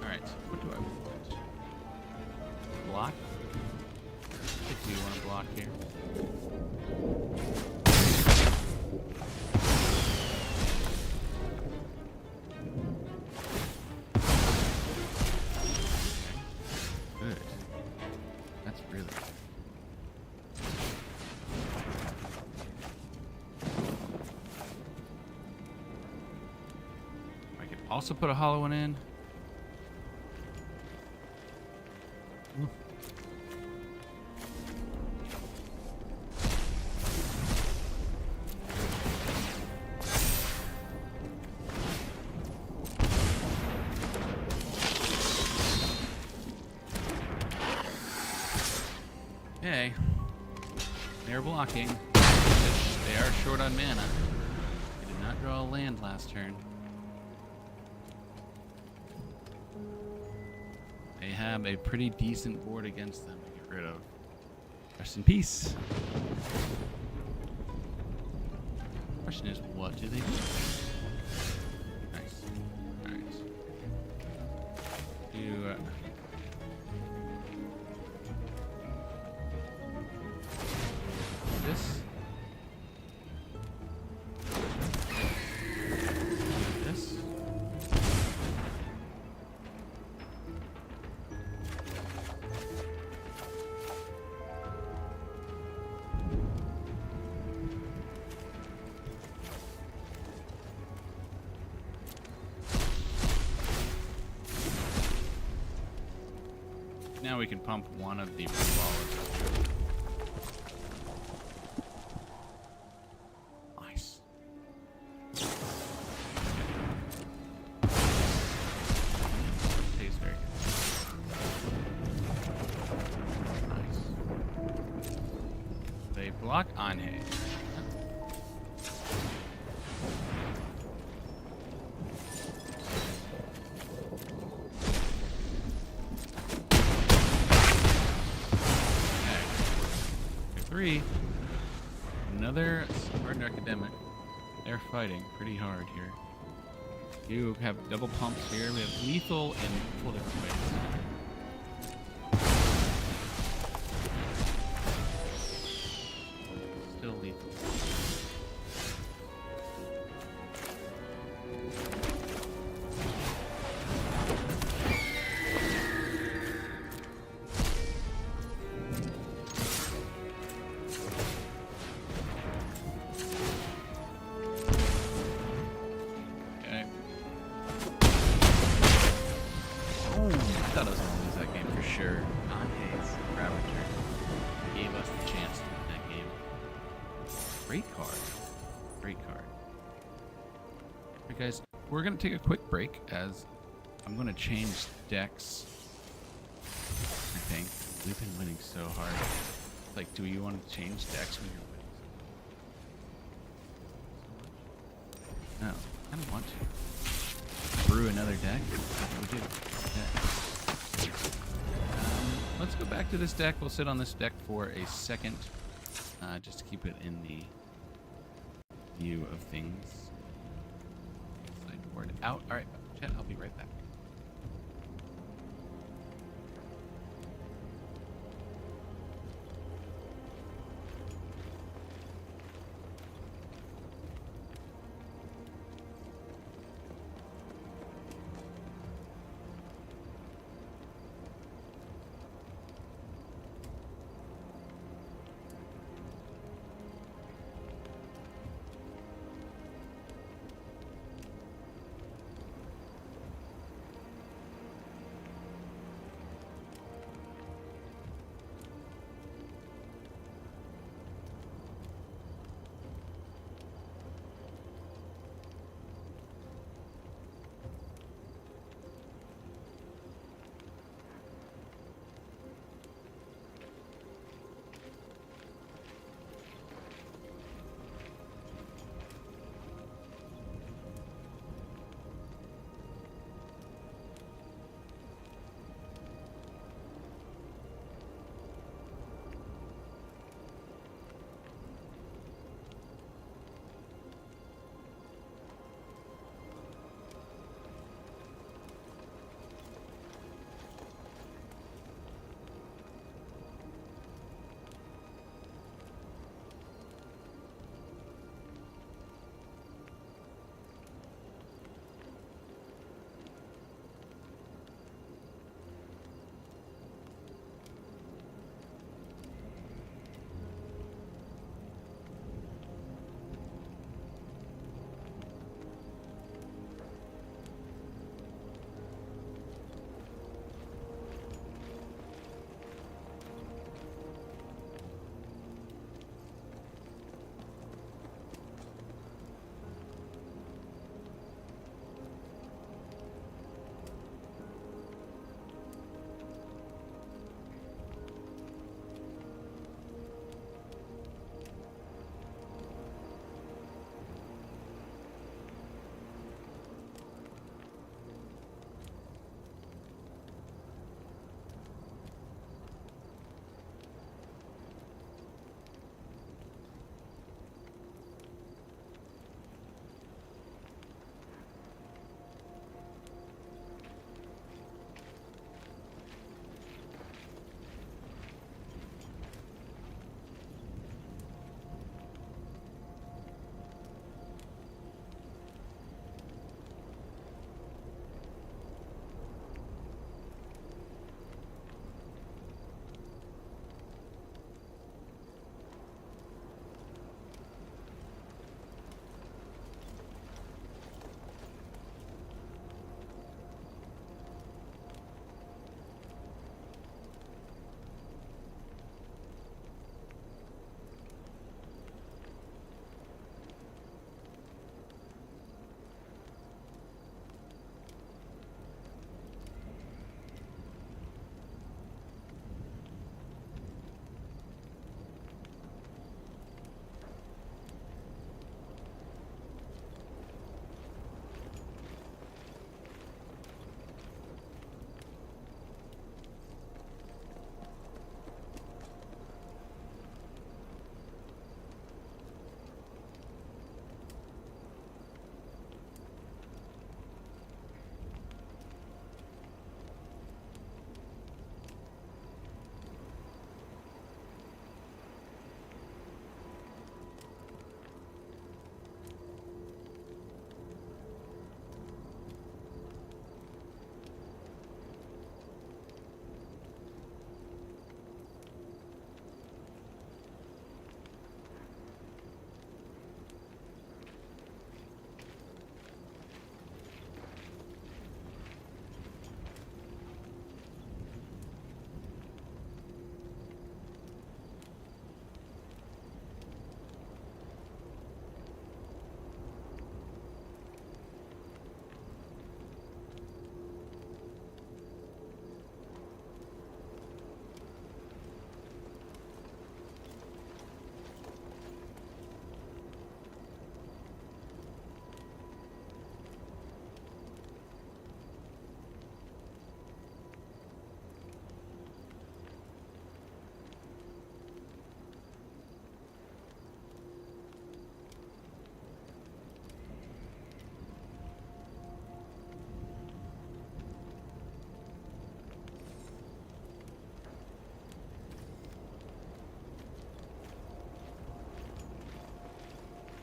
Alright, what do I want? Block? Do you want to block here? Good. That's really good. I could also put a hollow one in. Okay. They're blocking. They are short on mana. They did not draw a land last turn. They have a pretty decent board against them to get rid of. Rest in peace. Question is, what do they do? Nice. Alright. Do... this. This. Now we can pump one of the blue balls. Nice. Tastes very good. Nice. They block on hay. Three. Another Spartan Academic. They're fighting pretty hard here. You have double pumps here. We have lethal in multiple different ways. Still gave us the chance to win that game. Great card. Great card. Alright guys, we're going to take a quick break as I'm going to change decks. I think. We've been winning so hard. Like, do you want to change decks when you're winning? No, I don't want to. Brew another deck? We do. Yeah. Let's go back to this deck. We'll sit on this deck for a second, just to keep it in the view of things. Sideboard out. All right, chat, I'll be right back.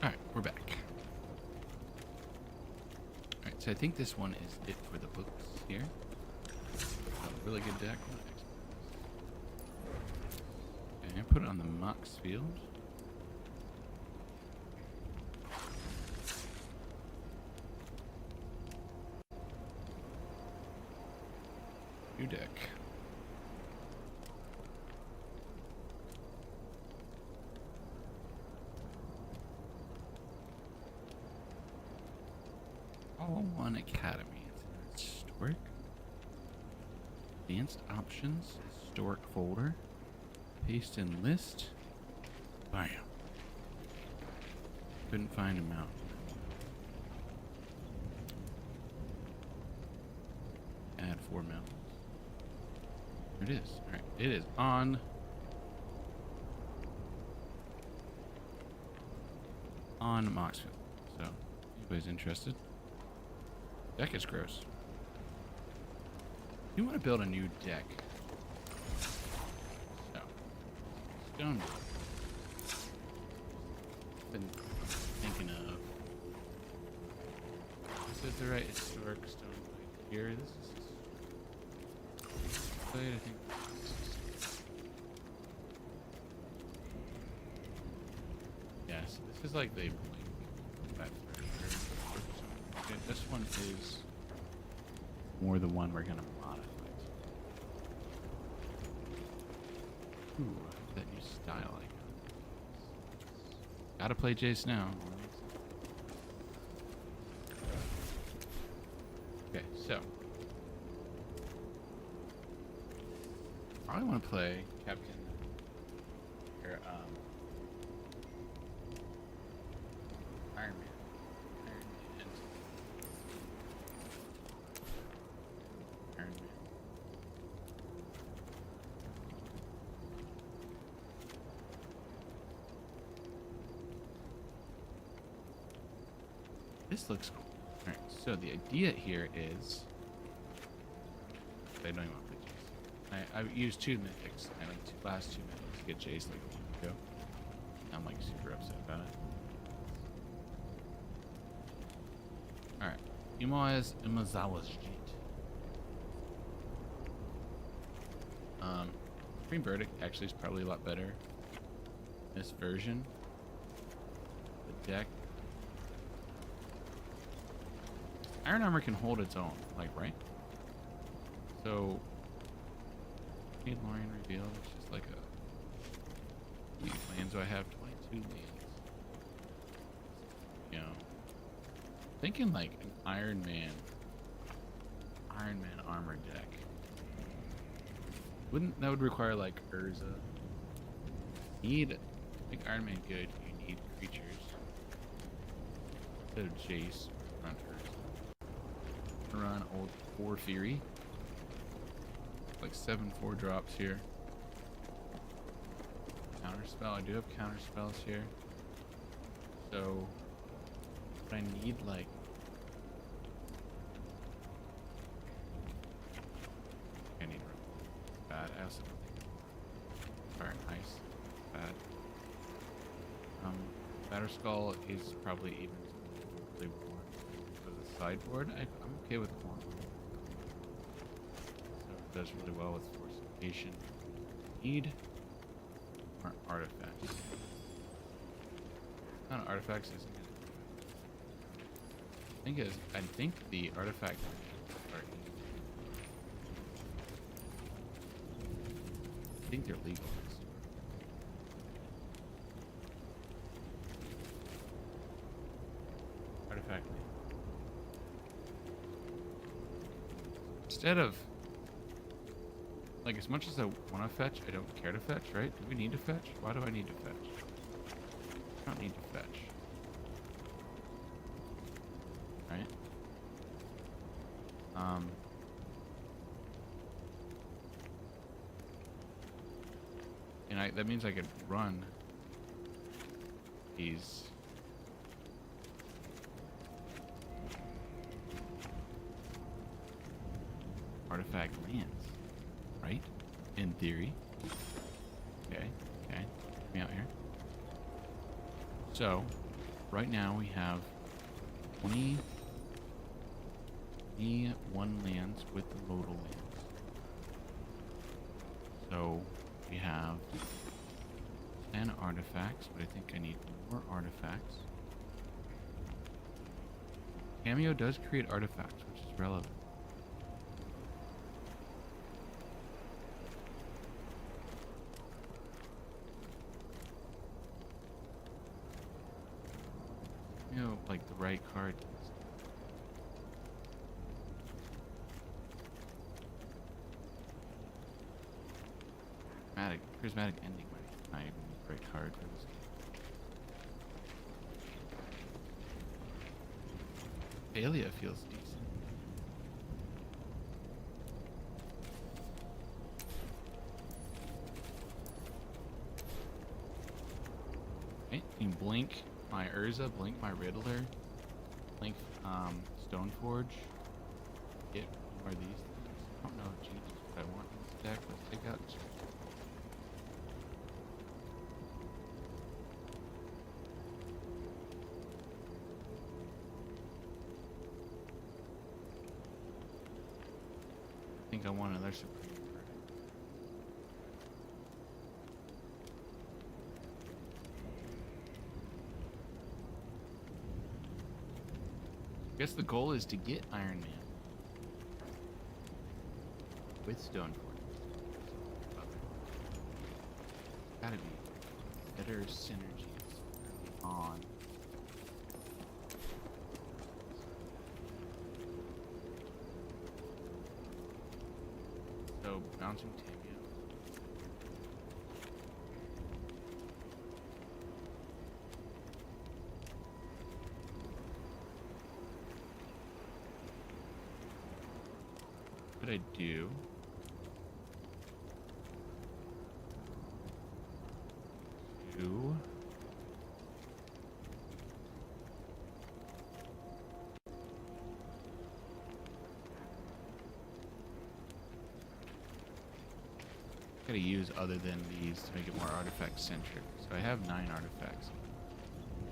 Alright, we're back. Alright, so I think this one is it for the books here. A really good deck. Okay, put it on the Mox field. New deck. All One Academy. It's historic. Advanced options. Historic folder. Paste in list. Bam. Couldn't find him out. Add 4 mil. There it is. Alright. It is on Moxfield. So, if anybody's interested. Deck is gross. You want to build a new deck. So, Stoneblade. Been thinking of. Is it the right historic Stoneblade here? This is Stoneblade, I think. Yeah, so this is like the this one is more the one we're gonna modify. Ooh, that new style I got. Gotta play Jace now. Okay, so I want to play Captain or Iron Man. This looks cool. Alright, so the idea here is I don't even want to play Jace. I used 2 mythics. I like last 2 mythics to get Jace like a week ago. I'm like super upset about it. Alright. Imazawa's Jeet. Green Verdict actually is probably a lot better. This version. The deck. Iron Armor can hold its own, like, right? So, need Lorien Reveal, which is like a... How many lands do I have? 22 lands. You know, thinking like an Iron Man armor deck. That would require like Urza. Need, like Iron Man good, you need creatures. Instead of Jace, run Urza. Run old Porphyry. Like 7/4 drops here. Counterspell. I do have counterspells here. So, but I need like. I need bad. I also Fire and Ice. Bad. Batterskull is probably even really warm for the sideboard. I'm okay with warm. So it does really well with fortification. Need or artifacts. Not artifacts isn't it? I think the artifact are I think they're legal. Artifact. Instead of like as much as I want to fetch, I don't care to fetch, right? Do we need to fetch? Why do I need to fetch? I don't need to fetch. Right? And that means I could run these artifact lands, right? In theory. Okay, hear me out here. So, Right now we have 21 lands with the modal lands. So we have 10 artifacts, but I think I need more artifacts. Cameo does create artifacts, which is relevant. You know, like the right card. Prismatic ending might not even be the right card for this game. Thalia feels decent. Okay, you can blink my Urza, blink my Riddler, blink Stoneforge. Get more of these things. I don't know if Jesus is what I want in this deck. Let's take out. I think I want another Supreme Verdict. I guess the goal is to get Iron Man with Stoneforge. Gotta be better synergies early on. So bouncing Tamio. What I do? Gotta use other than these to make it more artifact centric. So I have 9 artifacts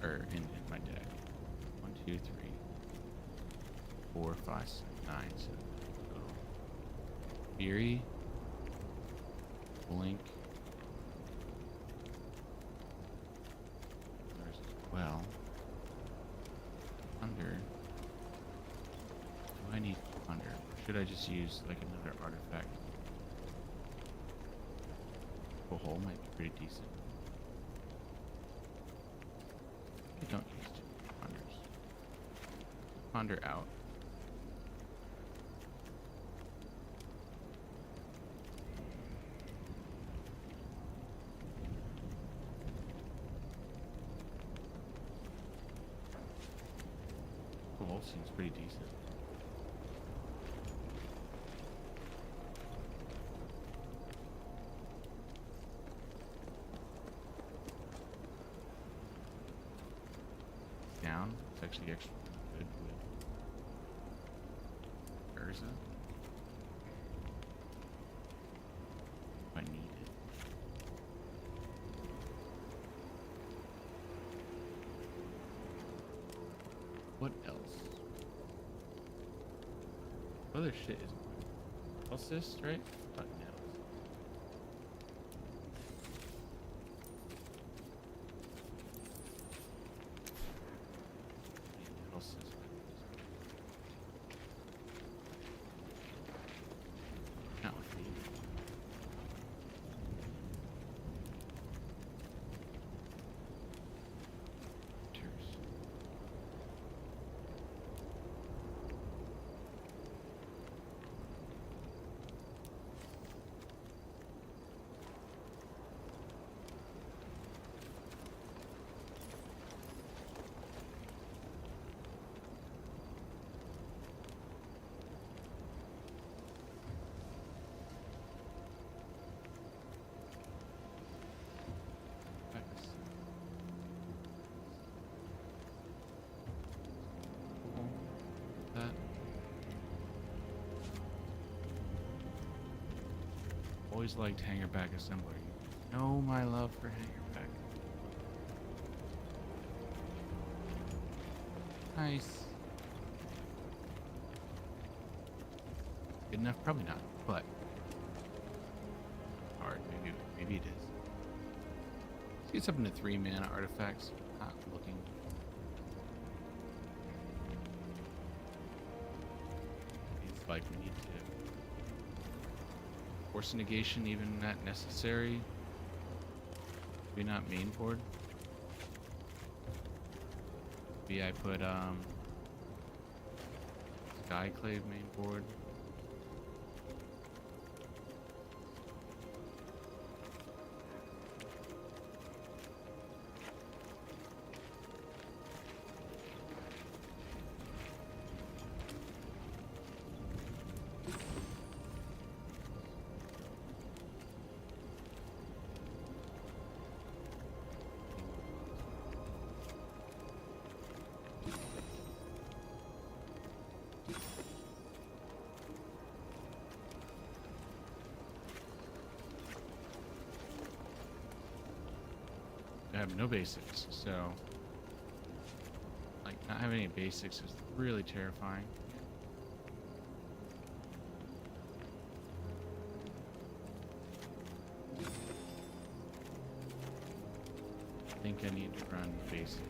in my deck. 1, 2, 3, 4, 5, 6, 9. So total. Fury, Blink, there's well. Thunder. Do I need Thunder? Or should I just use like another artifact? Hole might be pretty decent. I don't use 2 Ponders. Ponder out. The hole seems pretty decent. Down. It's actually extra good with Urza. If I need it. What else? Other shit is what's this, right? Button nails. Always liked Hangerback Assembler. You know my love for Hangerback. Nice. Good enough? Probably not, but hard. Maybe it is. Let's get something to 3 mana artifacts. Not looking. It's like we need to force a negation, even not necessary. Maybe not main board. Maybe I put Skyclave main board. I have no basics, so like not having any basics is really terrifying. I think I need to run basics.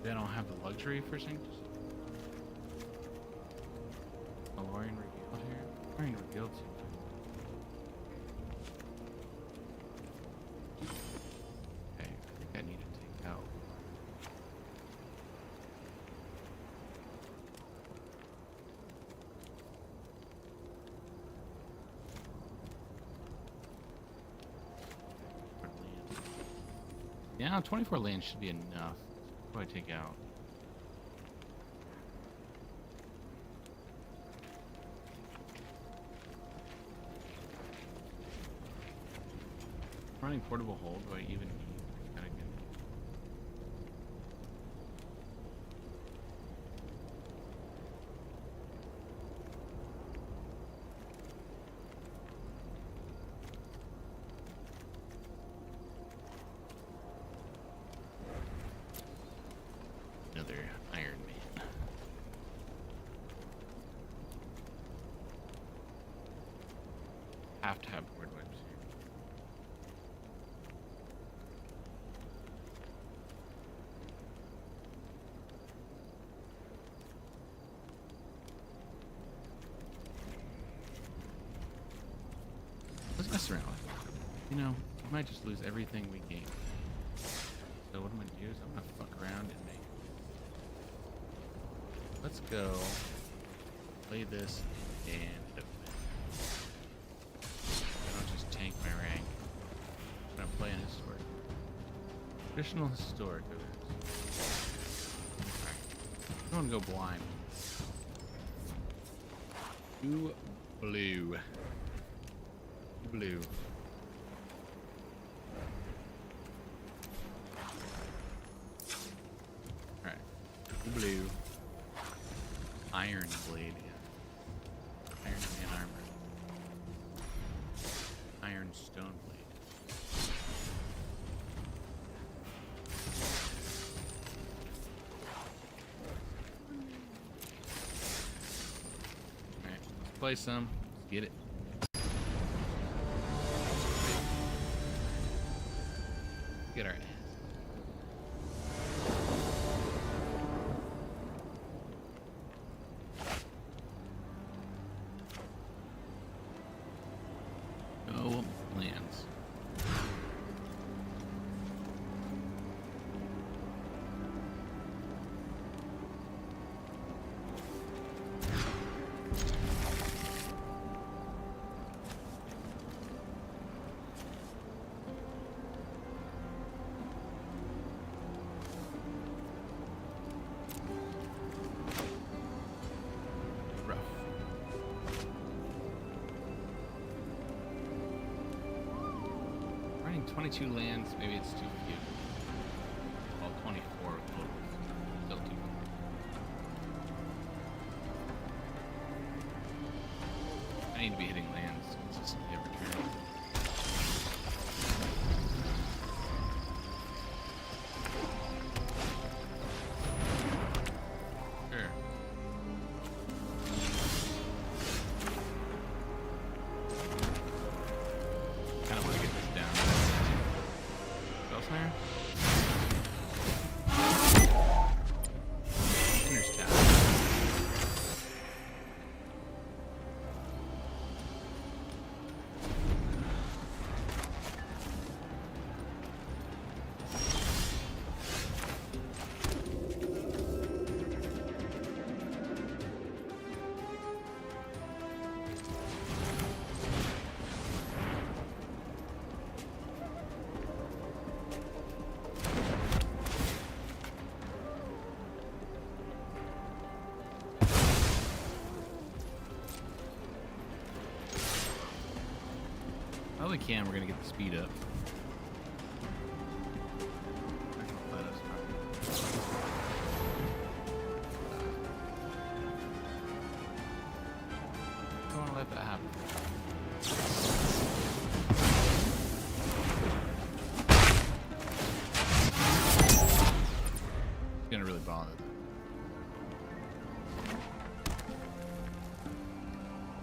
They don't have the luxury for things. Alorian revealed here. Alorian revealed something. Okay, I think I need to take out. Yeah, 24 land should be enough. What do I take out? Running portable hold, do I even need? Kinda good. Another Iron Man. Have to have board wipes here. Let's mess around with it. You know, we might just lose everything we gain. So what I'm gonna do is I'm gonna fuck around and make. Let's go play this and I don't just tank my rank. I'm gonna play an historic. Traditional historic events. Alright. I don't wanna go blind. Two blue. Blue. Alright. Blue. Iron blade, yeah. Iron Man armor. Iron stone blade. Alright, let's play some. Let's get it. Get our ass. Oh, lands. Rough. Running 22 lands, maybe it's too few. 4 locals. Still 2. I need to be hitting lands consistently every turn. Sure. Kind of want to get this down. Spellsnare? Inner's tap. While we can, we're gonna get the speed up. Let us don't want to let that happen. It's gonna really bother them.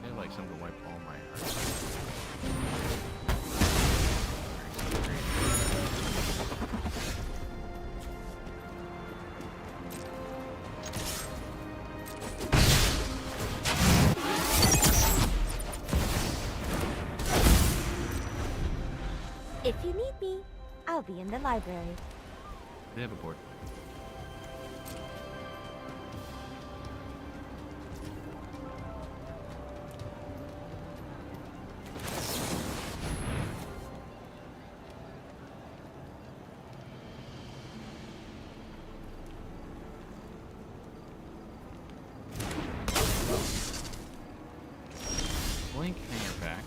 They have like something to wipe all my hearts. If you need me, I'll be in the library. They have a board. Blink hanger pack.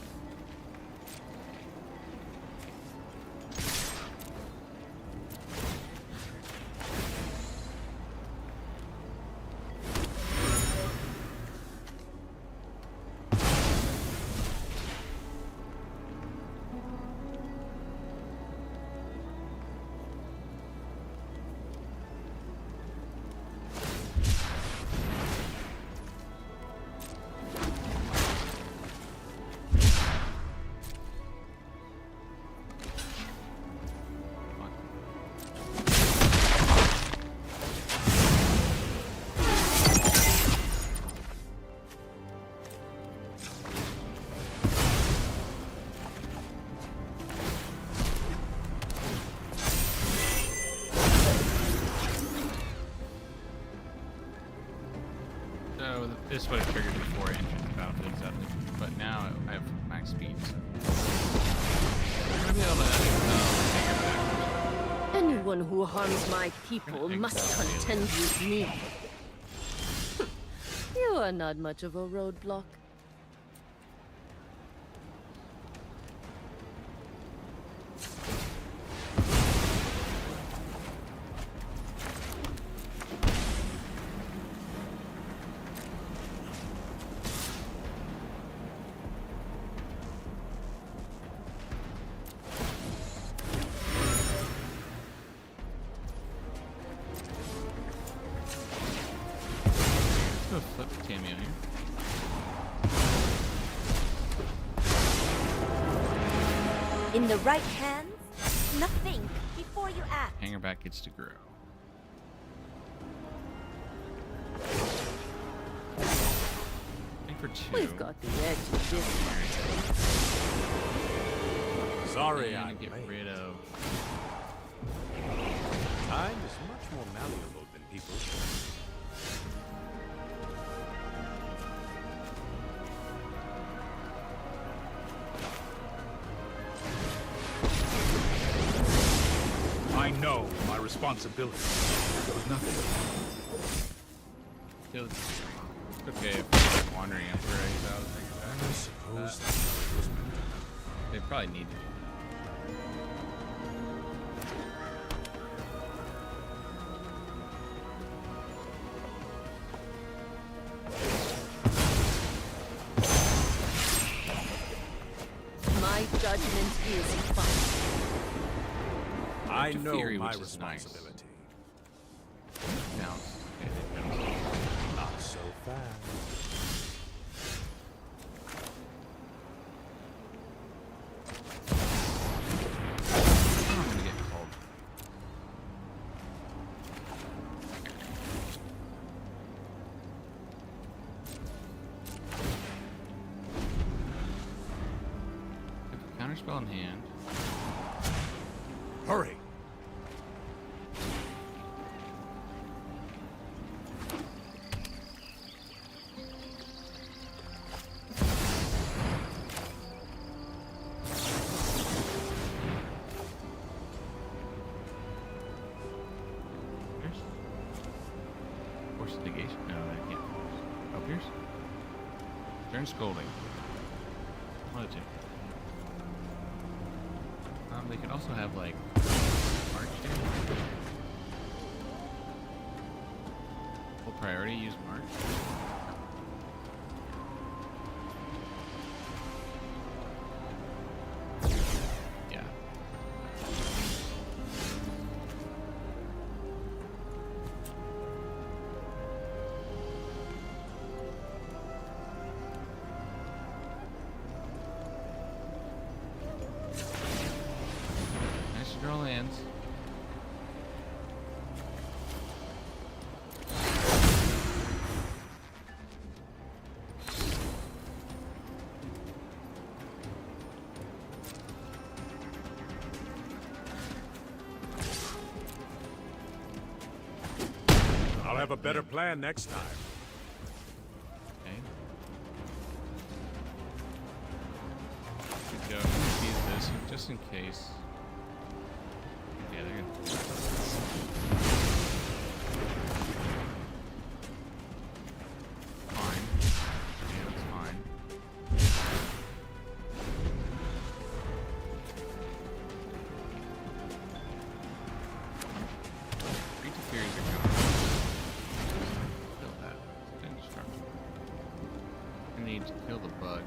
So this would have triggered before I entered the battlefield exactly, but now I have max speed. So I'm gonna be able to take it back. Anyone who harms my people must contend with me. You are not much of a roadblock. Let's go flip the cameo here. In the right hands, nothing before you act. Hanger back gets to grow. I think for 2. We've got the edge of this. Sorry, I'm I'm gonna get late. rid of. Time is much more malleable than people think. I know my responsibility. There was nothing. Okay, if I'm wandering Emperor, I was thinking I back. suppose that's how it was meant to happen. They probably need to. judgment is final. I to know Fury, my which is nice. responsibility. Bounce. Okay, Not so fast. I'm gonna get called. Get the counterspell in hand. Hurry! Pierce? Force negation? No, I can't force. Oh, Pierce? Turn scolding. One of the two. They could also have like March here. Full priority, use March. Yeah. Nice to draw lands. I'll have a better plan next time. Okay. Good go. I'm gonna use this just in case. Yeah, they're gonna. Fine. Yeah, that's fine. Three to Furies are coming. Kill that. Indestructible. I need to kill the bug.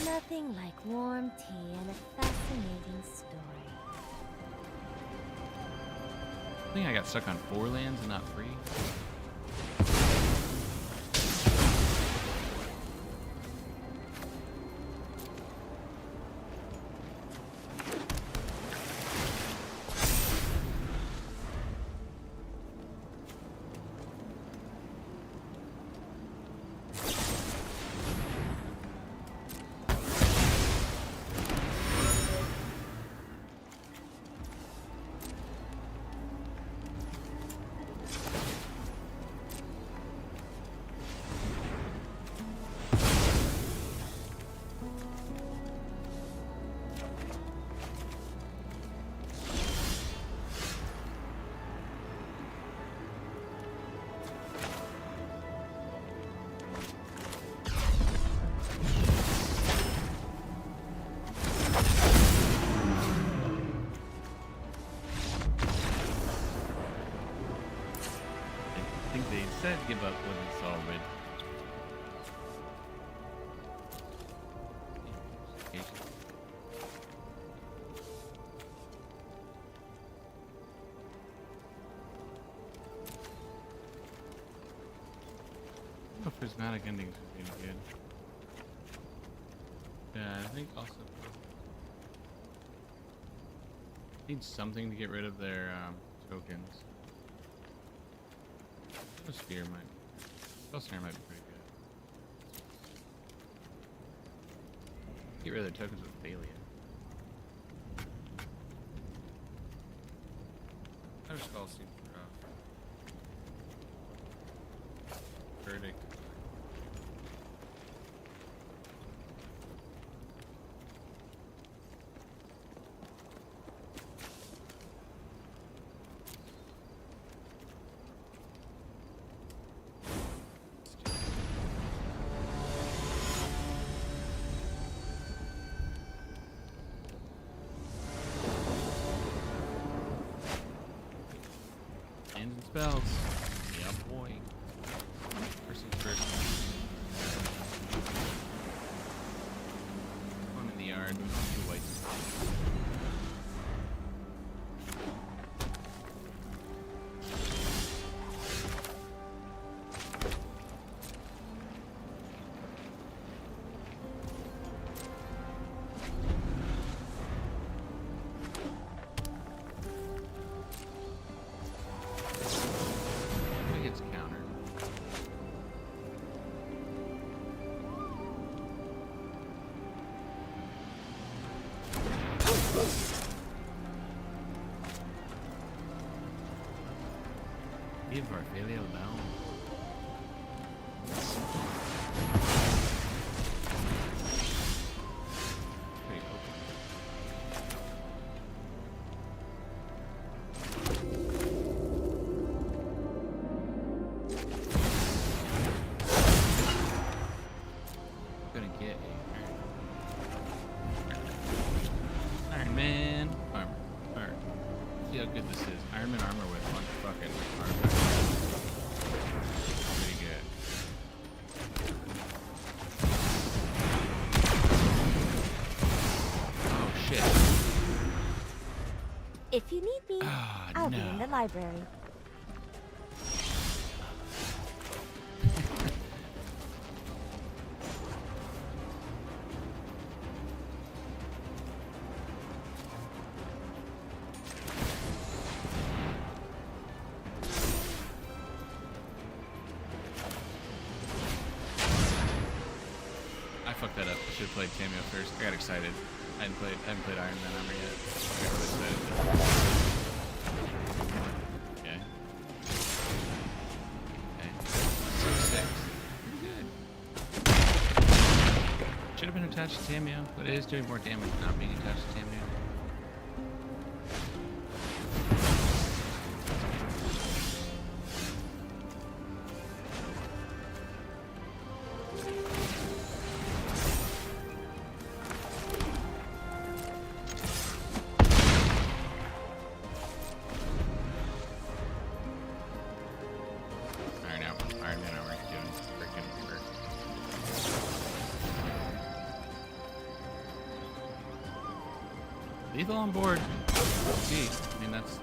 Nothing like warm tea and a fascinating story. I think I got stuck on 4 lands and not 3. I think they said give up when it's all red. I don't know if prismatic endings would be good. Yeah, I think also need something to get rid of their tokens. Sphere might. Snare might be pretty good. Get rid of their tokens with Thalia. Their skull seems rough. Verdict. spells. Yeah, boy. First things first. I'm in the yard. Two whites. Gets countered. Leave Varfelia alone. Pretty open. Gonna get a Iron Man armor. Alright. See how good this is. Iron Man armor with a bunch of fucking armor. Pretty good. Oh shit. If you need me, Ah, I'll be no. in the library. I fucked that up. I should have played Cameo first. I got excited. I haven't played Iron Man armor yet. I got really excited. Okay. Okay. 6. Good. Should have been attached to Cameo, but it is doing more damage not being attached to Cameo. Iron Man armor is doing freaking work. Lethal on board. See, I mean that's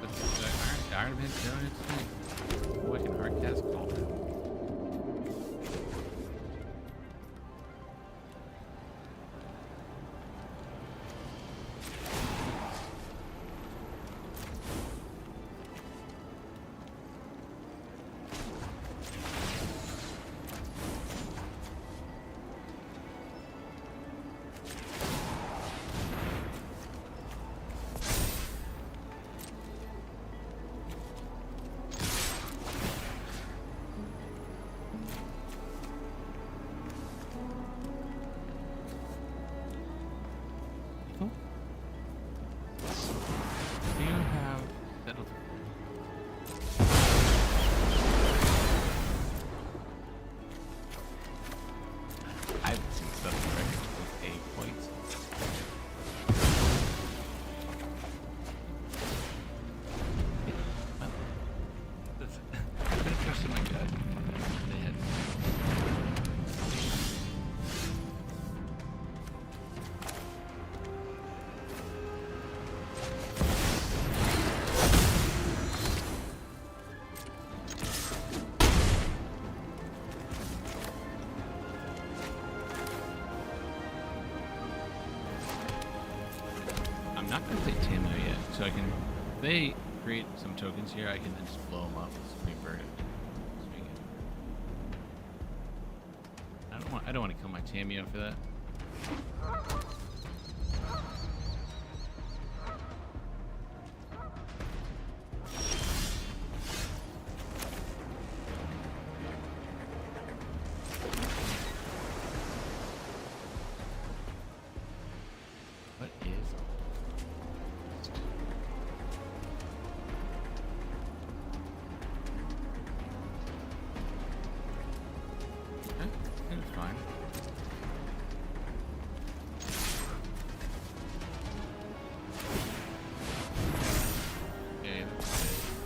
Iron Man's doing its thing. Oh, I can hard cast Cauldron. Do you have settled? I haven't seen stuff in records with 8 points. I've been trusting my gut. They had. I'm not going to play Tamio yet, so I can. If they create some tokens here, I can then just blow them up with Supreme Verdict. I don't want to kill my Tamio for that. What is? Okay, it's fine.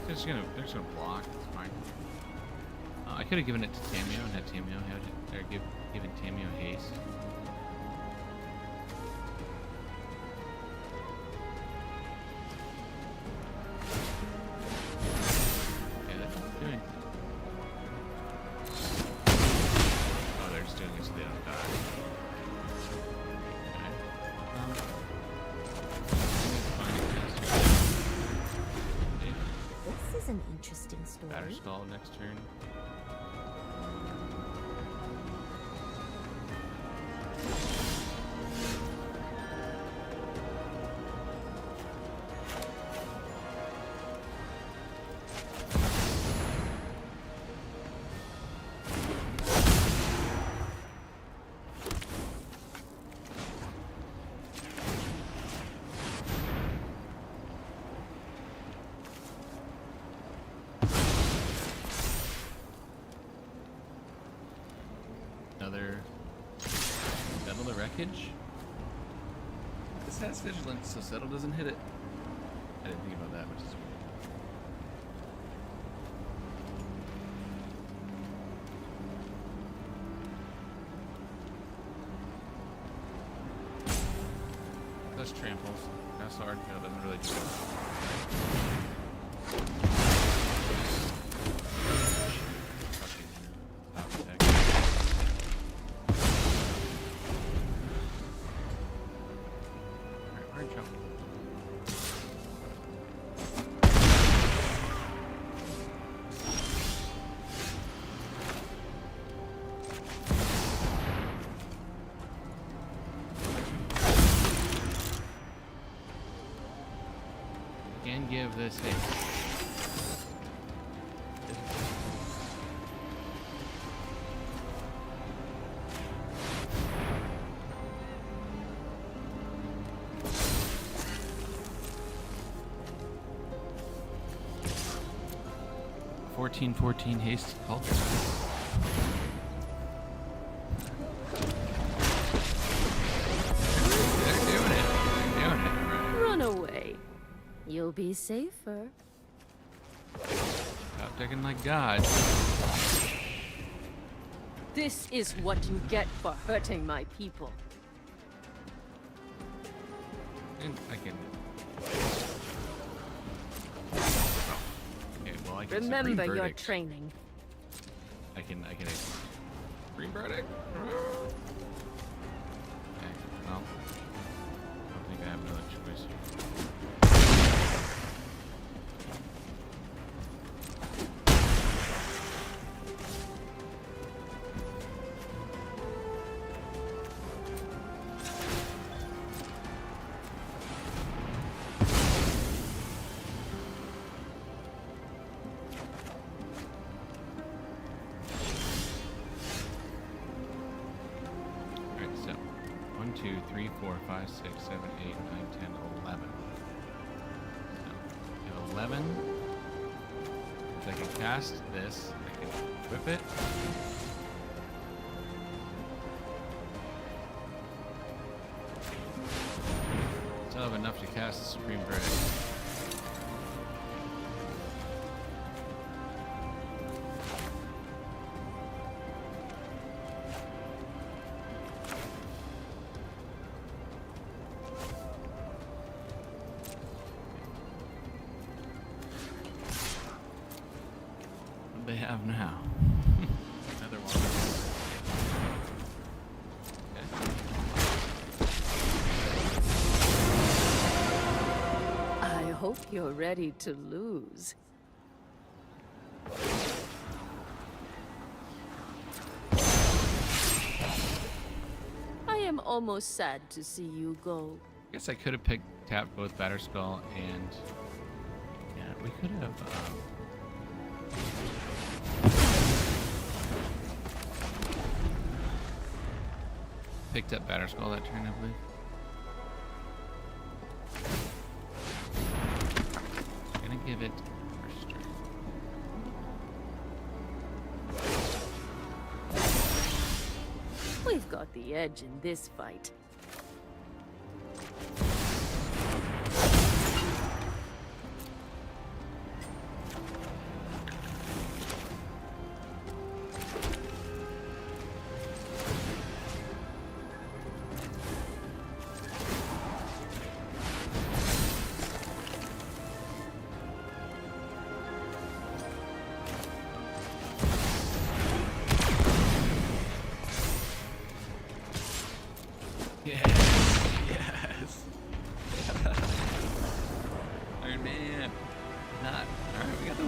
They're just gonna block. It's fine. I could have given it to Tamio and had Tamio had it, or given Tamio haste. Okay, that's not doing. Oh, they're just doing it so they don't die. This is an interesting story. Batter Skull next turn. Another Settle the Wreckage. This has Vigilance, so Settle doesn't hit it. I didn't think about that, which is weird. That's tramples. That's hard. No, it doesn't really do that. Can give this haste. $14 haste culture. They're doing it. They're doing it. Right. Run away. You'll be safer. Stop taking like God. This is what you get for hurting my people. And I can. Okay, well I can. Remember your verdict. training. I can. Green verdict. Okay. Well, I don't think I have another choice here. Alright, so 1, 2, 3, 4, 5, 6, 7, 8, 9, 10, 11. So I have 11. If I can cast this, I can equip it. Still have enough to cast the Supreme Verdict. What do they have now? Another one. I hope you're ready to lose. I am almost sad to see you go. I guess I could have tapped both Batterskull and yeah, we could have. Picked up Batterskull that turn, I believe. Gonna give it first turn. We've got the edge in this fight.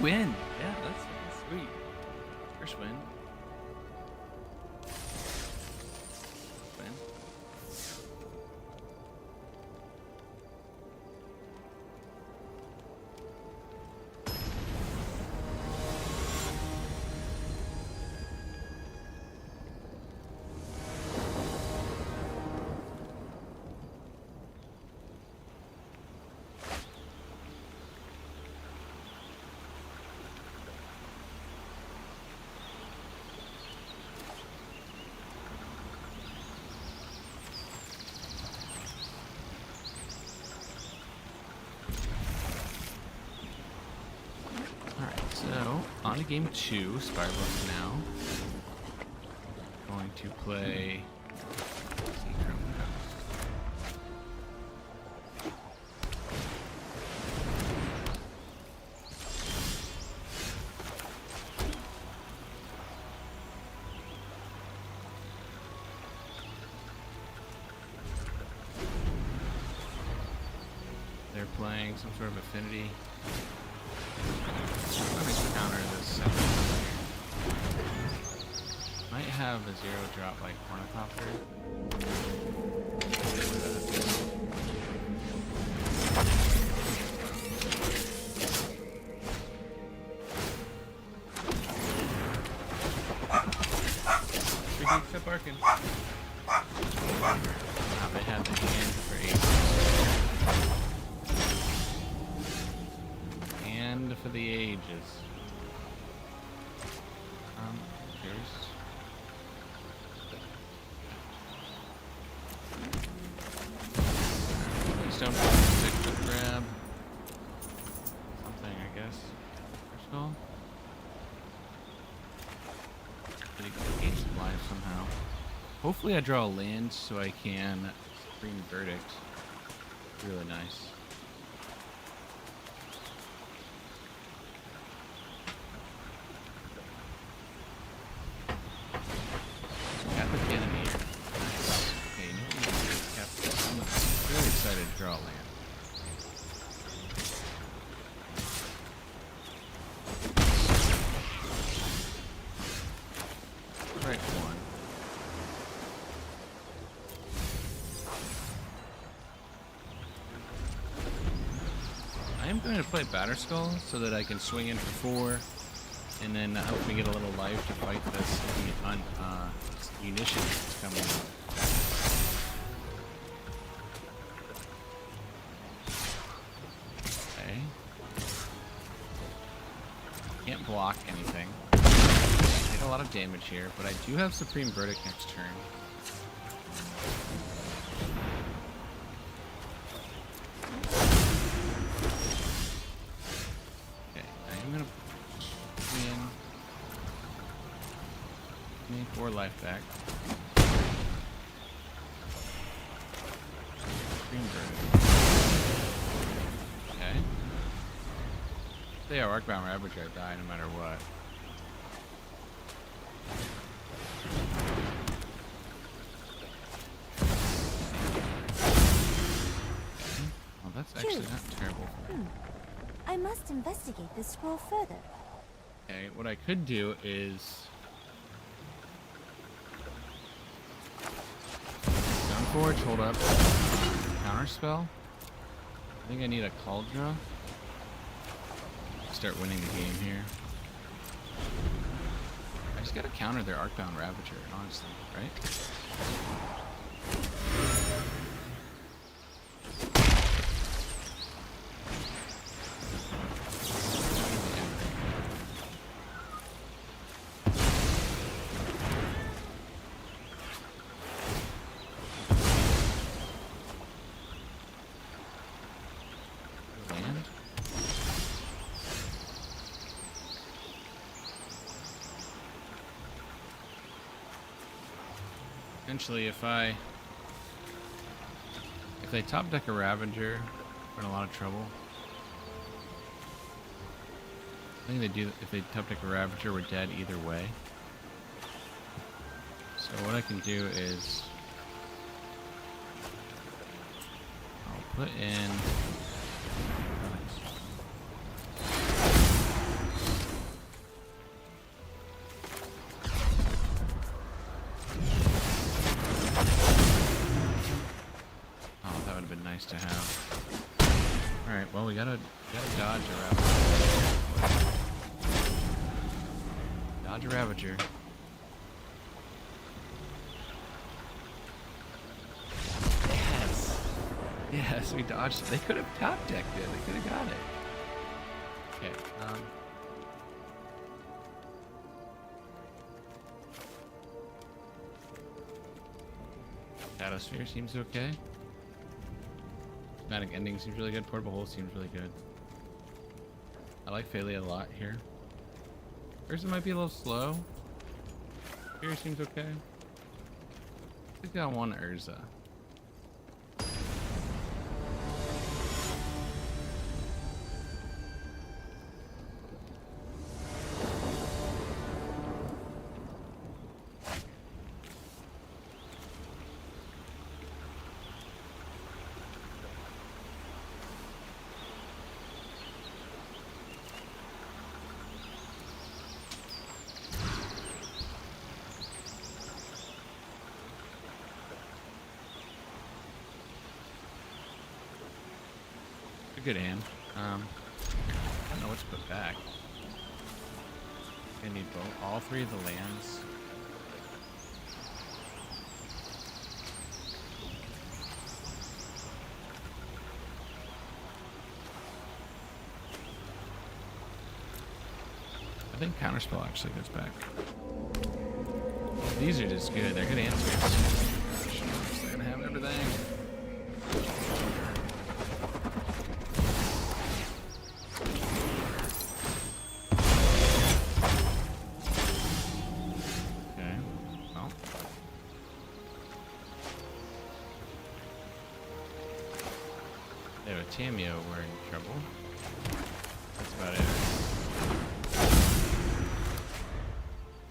win. Yeah, that's sweet. First win. Win. So, on to game 2, Spyro now. Going to play... They're playing some sort of affinity. Let me counter this second player. Might have a 0 drop like Cornucopter. Stop barking. They had the hand for ages. And for the ages. Here's. Stoneblade, stick to grab. Something, I guess. First of all. Pretty good gain of life somehow. Hopefully I draw a land so I can Supreme Verdict. Really nice. Cap the enemy. Nice. Okay, you know what we can do? Cap this. I'm really excited to draw a land. Right one. I am going to play Batterskull so that I can swing in for 4 and then hopefully get a little life to fight this munition that's coming out. Okay. Can't block anything. Did a lot of damage here, but I do have Supreme Verdict next turn. Okay, I'm gonna win 4 life back. Supreme Verdict. Okay. They are Arcbound Ravager, I die no matter what. Well, that's actually not terrible. I must investigate this scroll further. Okay, what I could do is Stoneforge, hold up, counterspell. I think I need a Cauldron. Start winning the game here. I just gotta counter their Arcbound Ravager, honestly, right? Essentially, if they top deck a Ravager, we're in a lot of trouble. I think they do. If they top deck a Ravager, we're dead either way. So what I can do is I'll put in we gotta dodge a Ravager. Dodge a Ravager. Yes. Yes, we dodged it. They could have top decked it. They could have got it. Okay. Shadowsphere seems okay. Dramatic Ending seems really good. Portable Hole seems really good. I like Phalia a lot here. Urza might be a little slow. Here seems okay. I think I want Urza. Good hand. I don't know what to put back. I need both, all three of the lands. I think Counterspell actually goes back. These are just good. They're good answers. They're gonna have everything. Tamio, we're in trouble. That's about it.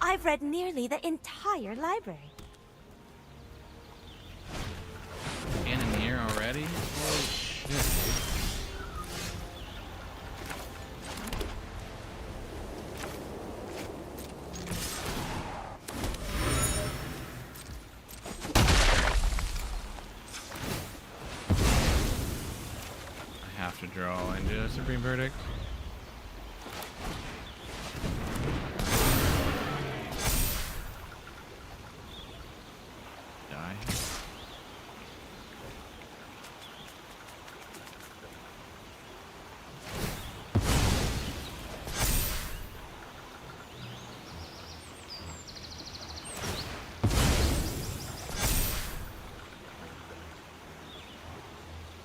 I've read nearly the entire library. Cannoneer already? Holy shit. To draw into a Supreme Verdict. Die.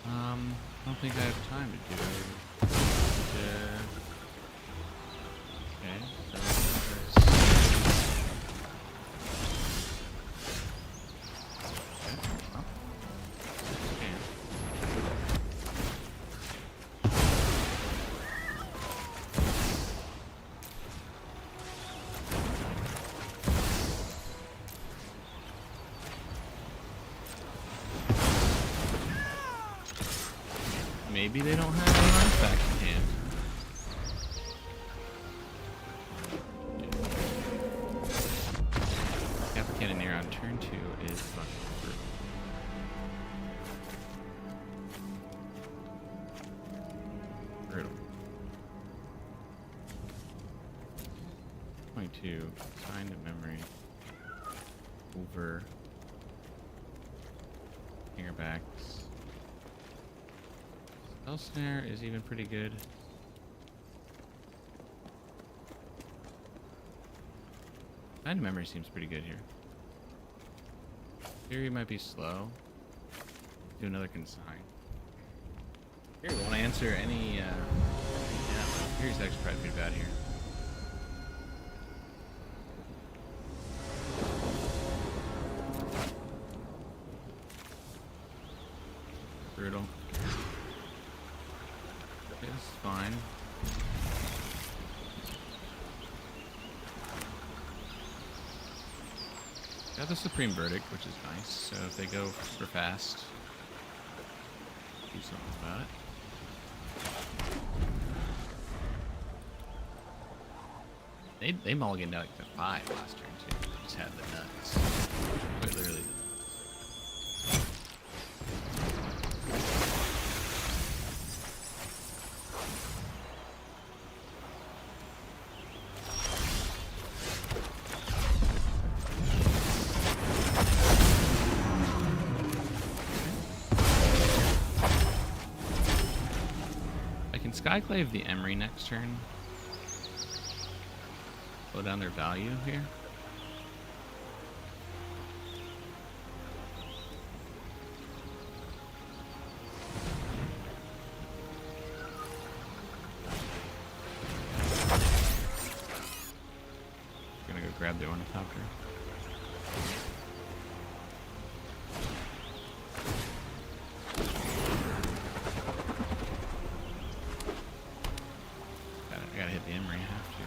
I don't think I have time to do it. Okay, so maybe they don't have any artifacts in hand. Kappa Cannoneer on turn 2 is fucking brutal. Brutal. 22. Sign of memory. Over. Fingerbacks. Spell Snare is even pretty good. Sign of Memory seems pretty good here. Fury might be slow. Do another Consign. Here, won't answer any, yeah, Fury's actually probably pretty bad here. Brutal. It's fine. Got the Supreme Verdict, which is nice. So if they go super fast, do something about it. They mulliganed out like the 5 last turn too. They just had the nuts. Quite literally. Skyclave the Emery next turn? Slow down their value here. Gonna go grab the ornithopter. I gotta hit the Emery, I have to.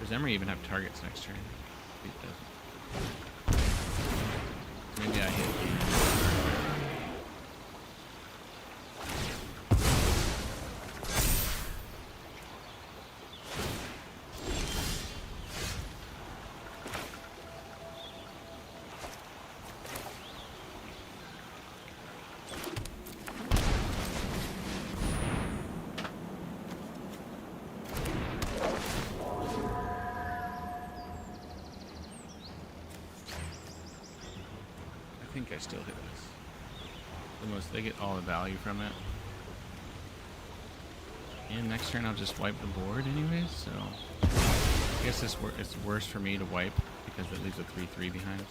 Does Emery even have targets next turn? It doesn't. Maybe I hit the... I think I still hit this. They get all the value from it. And next turn I'll just wipe the board anyways, so... I guess it's worse for me to wipe because it leaves a 3-3 behind.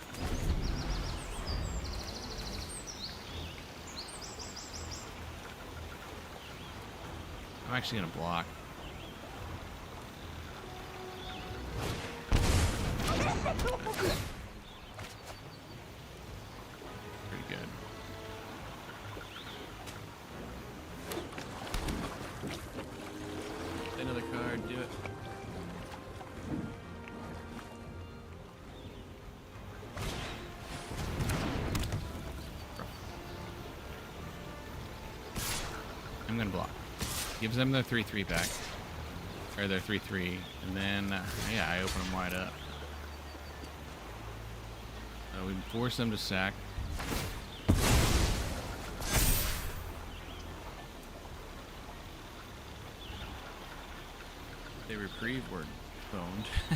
I'm actually gonna block. Pretty good. Another card, do it. I'm gonna block. Gives them their 3-3 back. Or their 3-3. And then, yeah, I open them wide up. We force them to sack. They reprieve, we're boned. I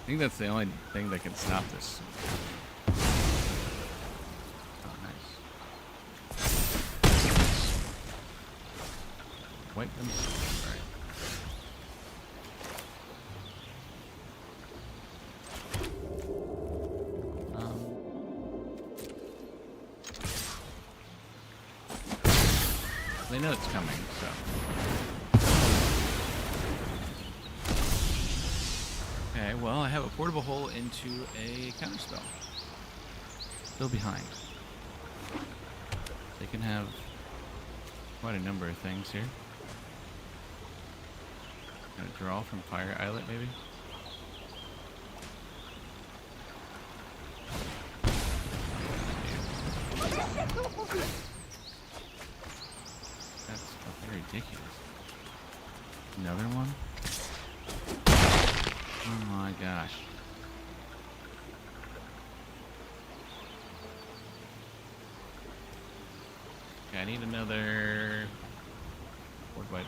think that's the only thing that can stop this. Oh, nice. Wipe them. Alright. They know it's coming, so. Okay, well, I have a portable hole into a counterspell. Still behind. They can have quite a number of things here. Gonna draw from Fire Islet, maybe? That's fucking ridiculous. Another one? Oh my gosh. Okay, I need another board wipe.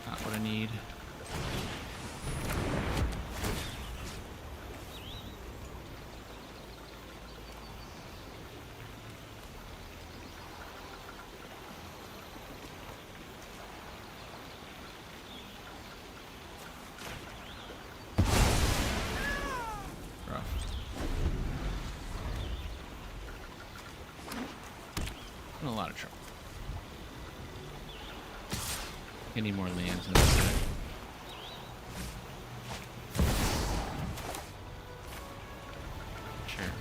Not what I need. In a lot of trouble. I need more lands in this deck. Sure.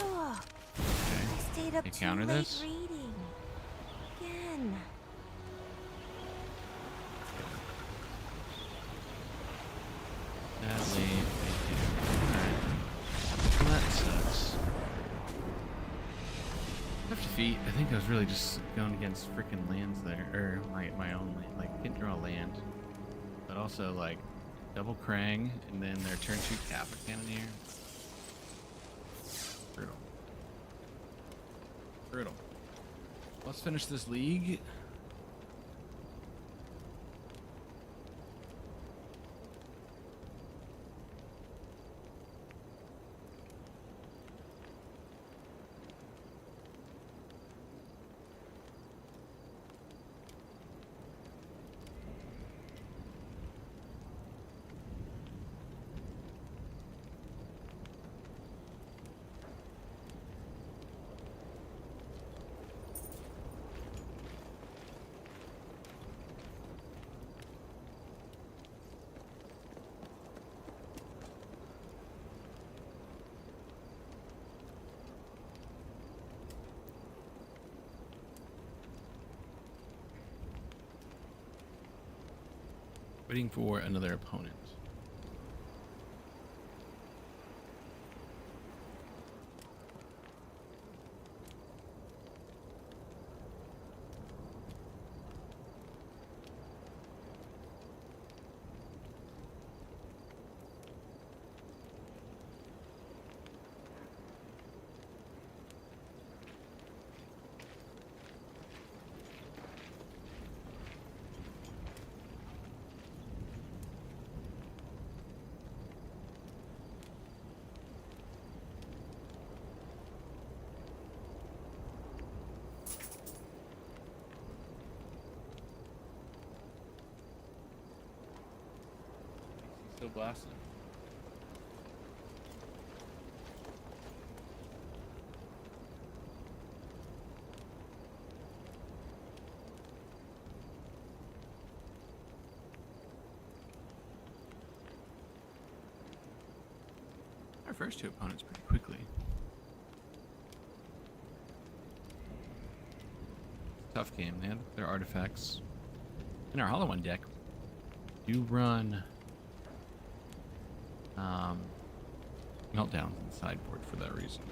Ugh, Okay. I stayed up They too counter late this? reading. Again. Sadly, they do. Alright. Well, that sucks. Tough defeat. I think I was really just going against freaking lands there. Or my own land. Like, can't draw land. But also, like, double Krang, and then their turn 2 Kappa Cannoneer. Brutal. Brutal. Let's finish this league. Waiting for another opponent. Still blasting. Our first two opponents pretty quickly. Tough game. They had their artifacts. In our Hollow One deck, do run meltdowns in the sideboard for that reason.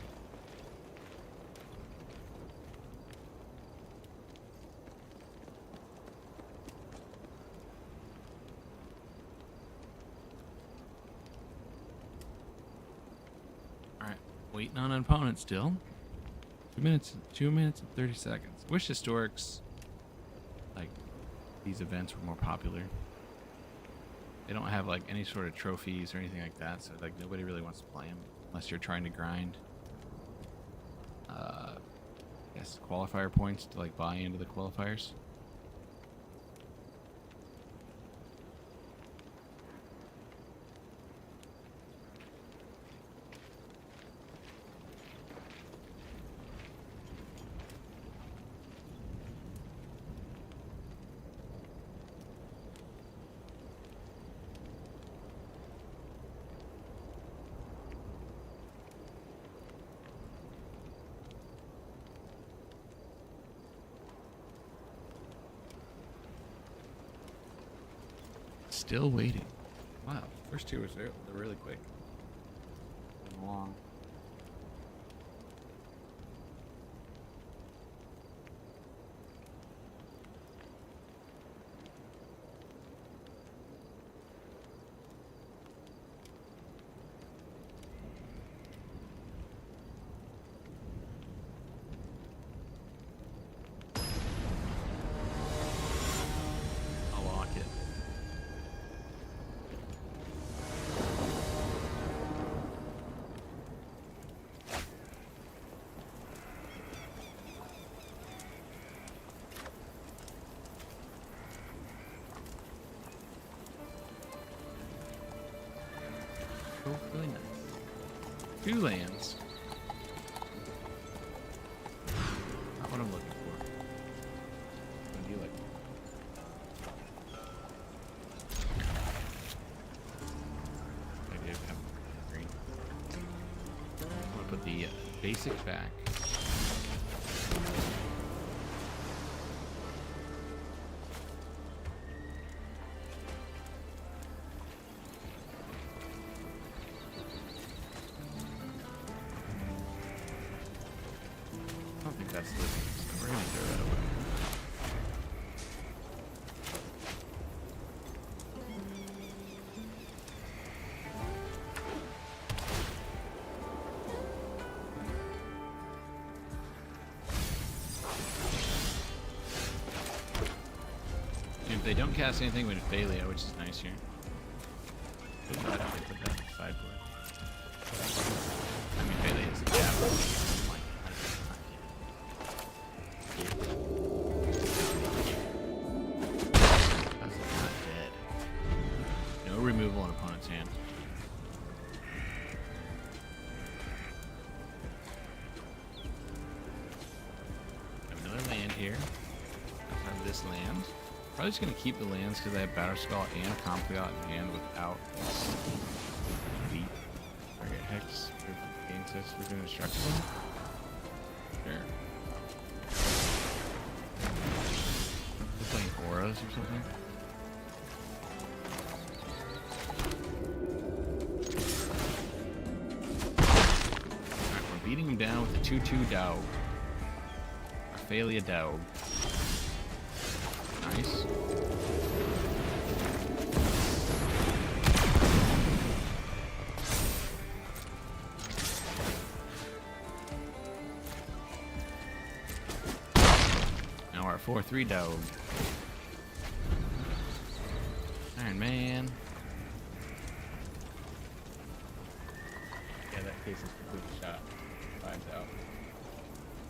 Alright, waiting on an opponent still. 2 minutes and 30 seconds. Wish Historics, like, these events were more popular. They don't have like any sort of trophies or anything like that, so like nobody really wants to play them unless you're trying to grind. I guess qualifier points to like buy into the qualifiers. Still waiting. Wow, first two was they're really quick. Long. I'll lock it. Oh, really nice. 2 lands. Not what I'm looking for. What do you like? I do have green. I'm gonna put the basic back. I don't think that's living. We're gonna throw that away. If they don't cast anything with Phalia, which is nice here. But why don't they put that in the sideboard? I mean, Phalia is a cap. That's not dead. No removal on opponent's hand. Have another land here. I have this land. Probably just gonna keep the lands because I have Battle Skull and Compliot in hand without beat. Target Hex. Game 6. We're doing Destruction. Sure. We're playing Boros or something. beating him down with a 2-2 dog. Ophelia dog. Nice. Now we're at 4-3 dog. Iron Man. Yeah, that case is completely shot. Vibes out.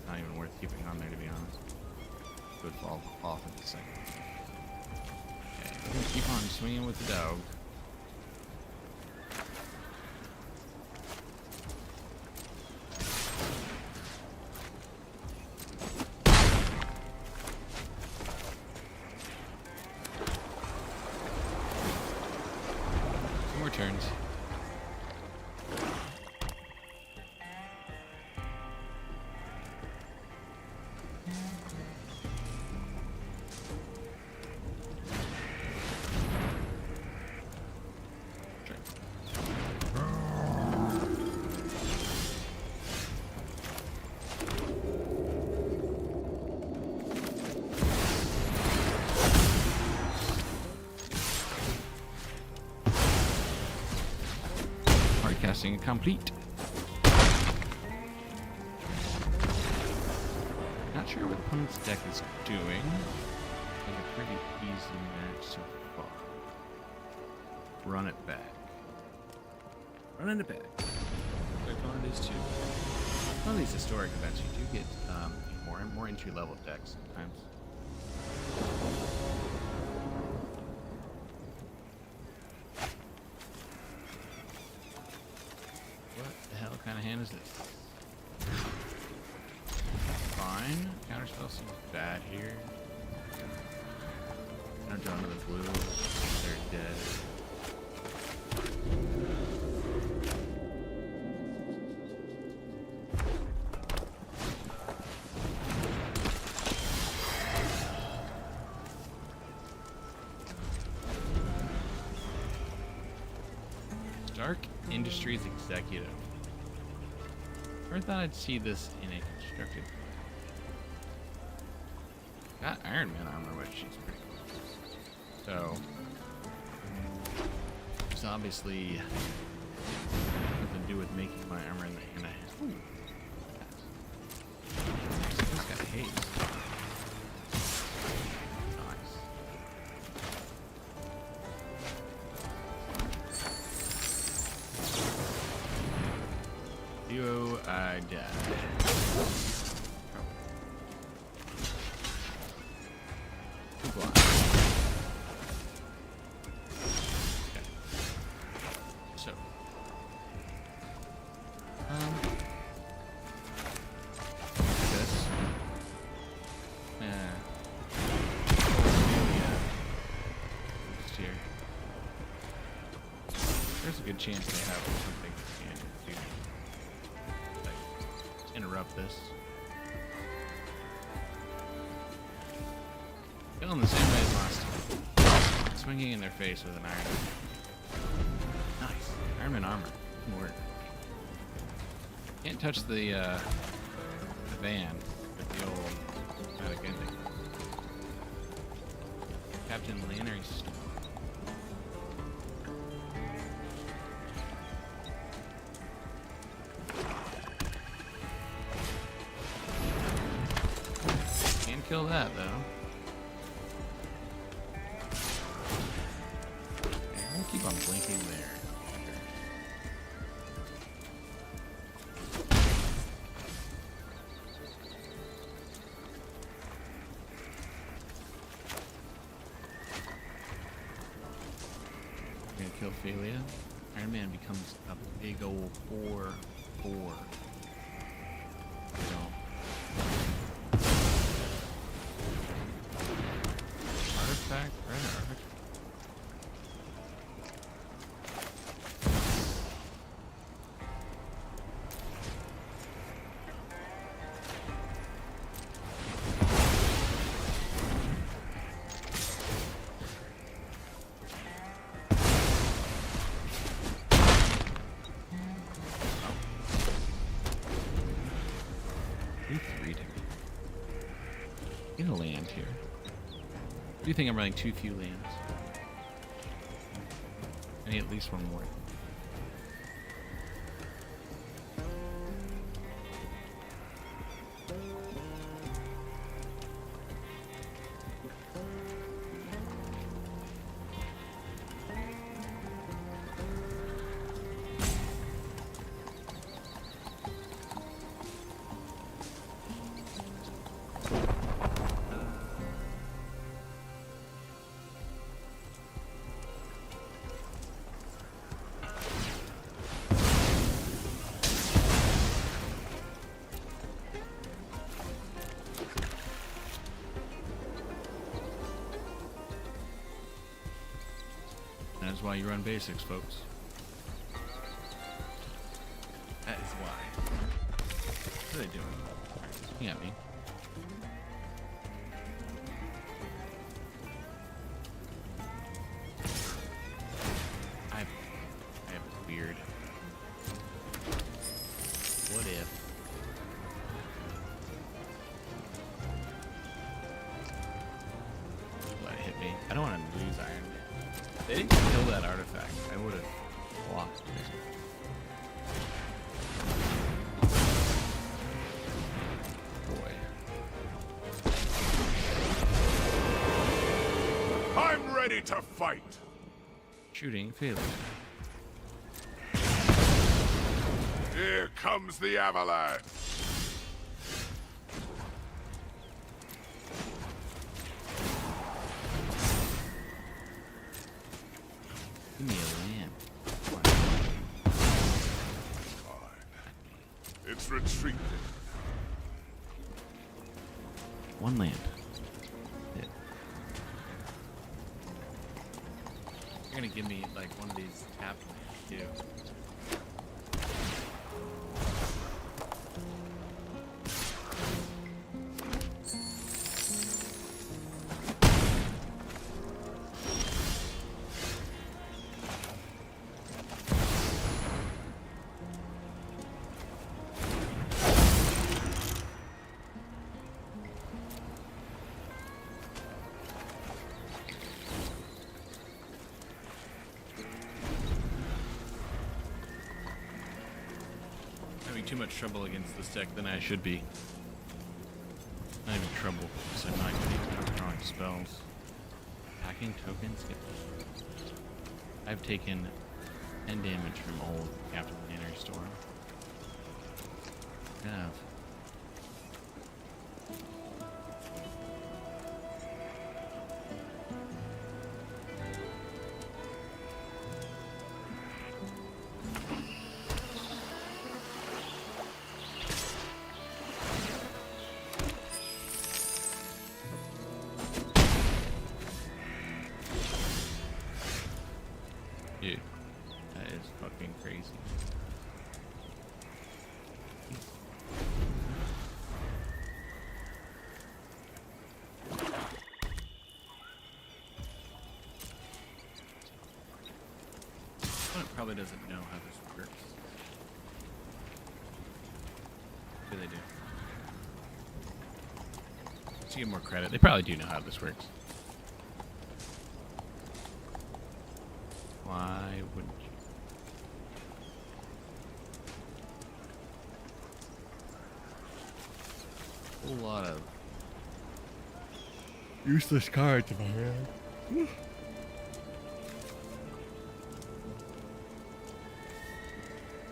Not even worth keeping on there, to be honest. It would fall off in a second. Okay, we're gonna keep on swinging with the dog. Two more turns. Casting complete. Not sure what opponent's deck is doing. Like a pretty easy match so far. Run it back. Running it back. Their opponent is too. One of these historic events, you do get more entry level decks sometimes. What kind of hand is this? Fine. Counterspell seems bad here. No draw to the blue. They're dead. Stark Industries Executive. I thought I'd see this in a constructed. Got Iron Man armor, which is pretty cool. So, it's obviously nothing to do with making my armor in the hand. Ooh. This got haste. Nice. I died. Too blind. Okay. So. This. Just here. There's a good chance they have something to do. Interrupt this. Kill them the same way as last time. Swinging in their face with an iron. Nice. Iron Man armor. Can work. Can't touch the van with the old automatic ending. Captain Lannery Stone. Kill that though. Okay, I'm gonna keep on blinking there. I'm gonna kill Ophelia. Iron Man becomes a big old 4/4. Artifact, right? Artifact. Do 3 to me. Get a land here. Do you think I'm running too few lands? I need at least one more. That's why you run basics, folks. That is why. What are they doing? Alright, looking at me. I have a weird. What if? Let it hit me. I don't want to lose Iron Man. They didn't kill that artifact. I would have lost it. Boy. I'm ready to fight. Shooting failure. Here comes the avalanche. Give me a land. It's retreating. One land. Yeah. You're gonna give me like one of these tapped lands too. Too much trouble against this deck than I should be. Not even trouble, because I'm not going to be drawing spells. Packing tokens? I've taken 10 damage from old Captain Planner Storm. Yeah. Dude, that is fucking crazy. Opponent probably doesn't know how this works. What do they do? Let's give more credit. They probably do know how this works. Why wouldn't you? A whole lot of useless cards in my hand.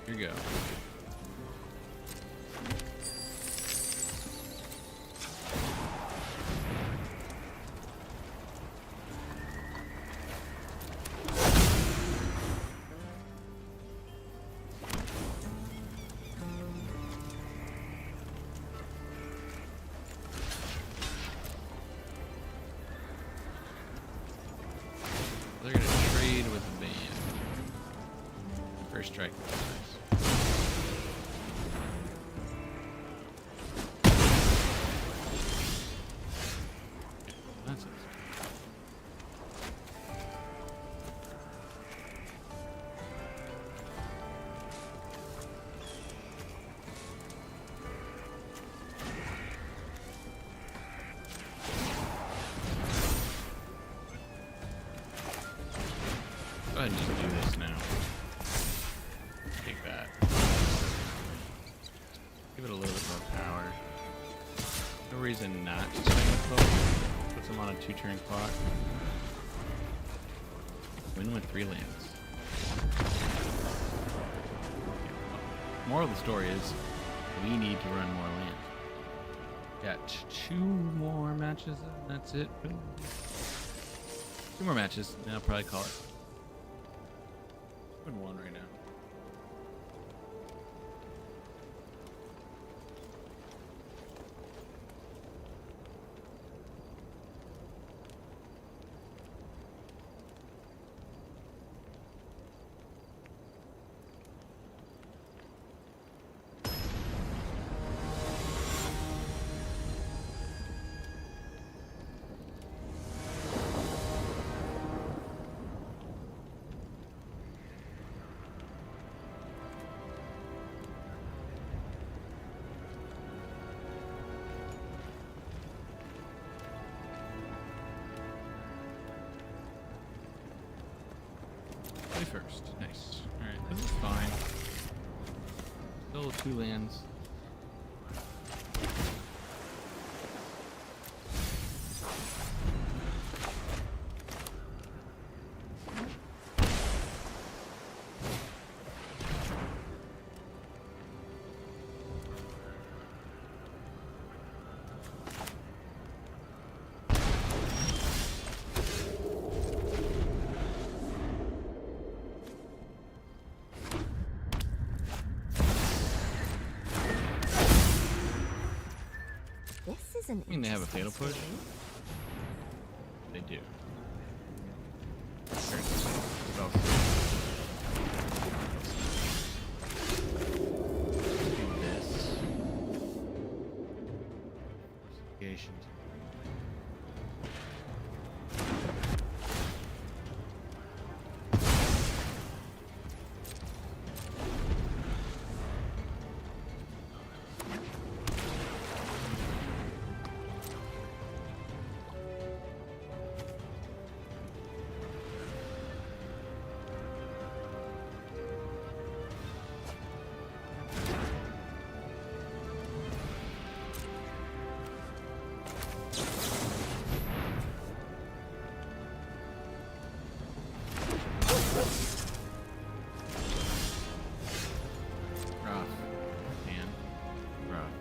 Here you go. They're gonna trade with the band. First strike was nice. That's it. ahead and just do this now. Take that. Give it a little bit more power. No reason not to swing with both. Puts them on a 2-turn clock. Win with 3 lands. Moral of the story is we need to run more land. Got 2 more matches and that's it. Boom. 2 more matches and I'll probably call it. I'm in 1 right now. First. Nice. Alright, this is fine. Still 2 lands. This is an I mean, they have a fatal interesting push. story. They do. Do this. Fortifications. Rough. And rough.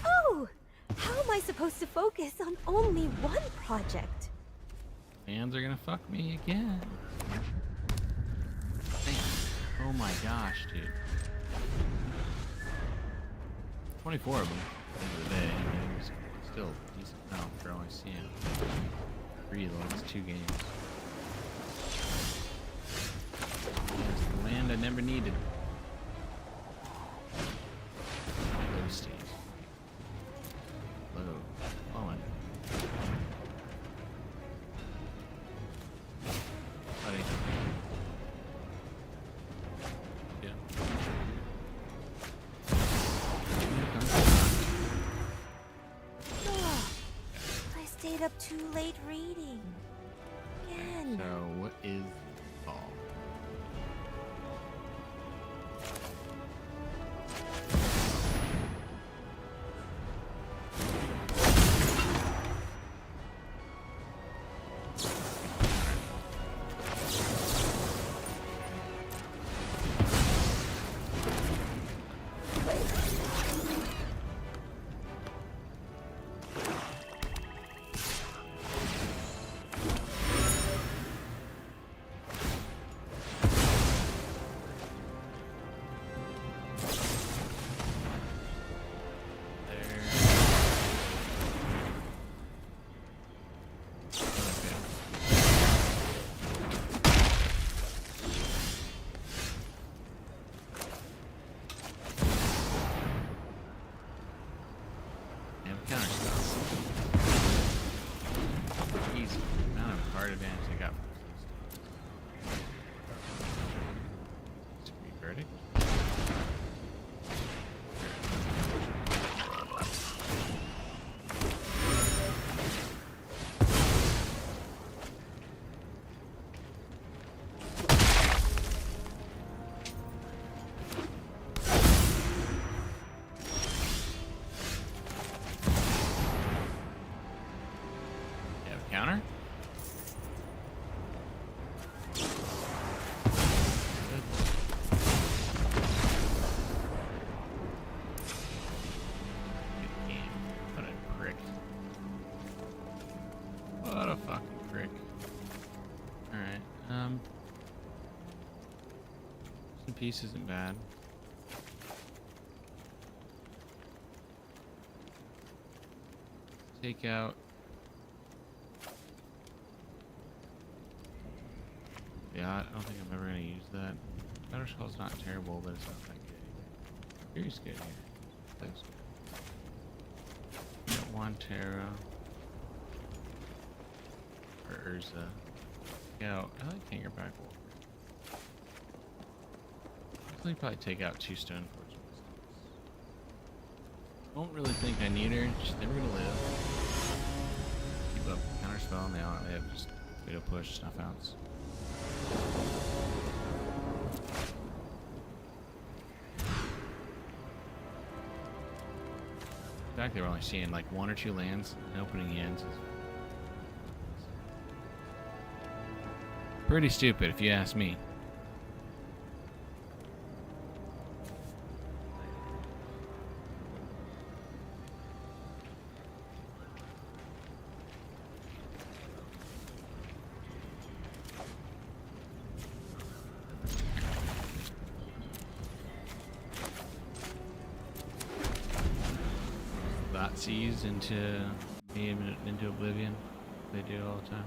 Oh! How am I supposed to focus on only one project? Fans are gonna fuck me again. Thanks. Oh my gosh, dude. 24 of them at the end of the day. I mean, it's still a decent amount for all I see. 3 though, it's 2 games. It's the land I never needed. Low stage. Low. Fallen. Buddy. Yeah. Ugh, I stayed up too late reading. Again. So, what is the call? Card advantage I got. piece isn't bad. Take out. Yeah, I don't think I'm ever gonna use that. Better Skull's not terrible, but it's not that good. Here's good here. That's good. Got one Terra. Or Urza. Yeah, I like Hangerback Wolf. I'll probably take out 2 Stoneforge. Don't really think I need her. She's never gonna live. Keep up counterspell, and they have just way to push snuff outs. In fact, they were only seeing like 1 or 2 lands and opening hands is pretty stupid, if you ask me. Seized into oblivion. They do all the time.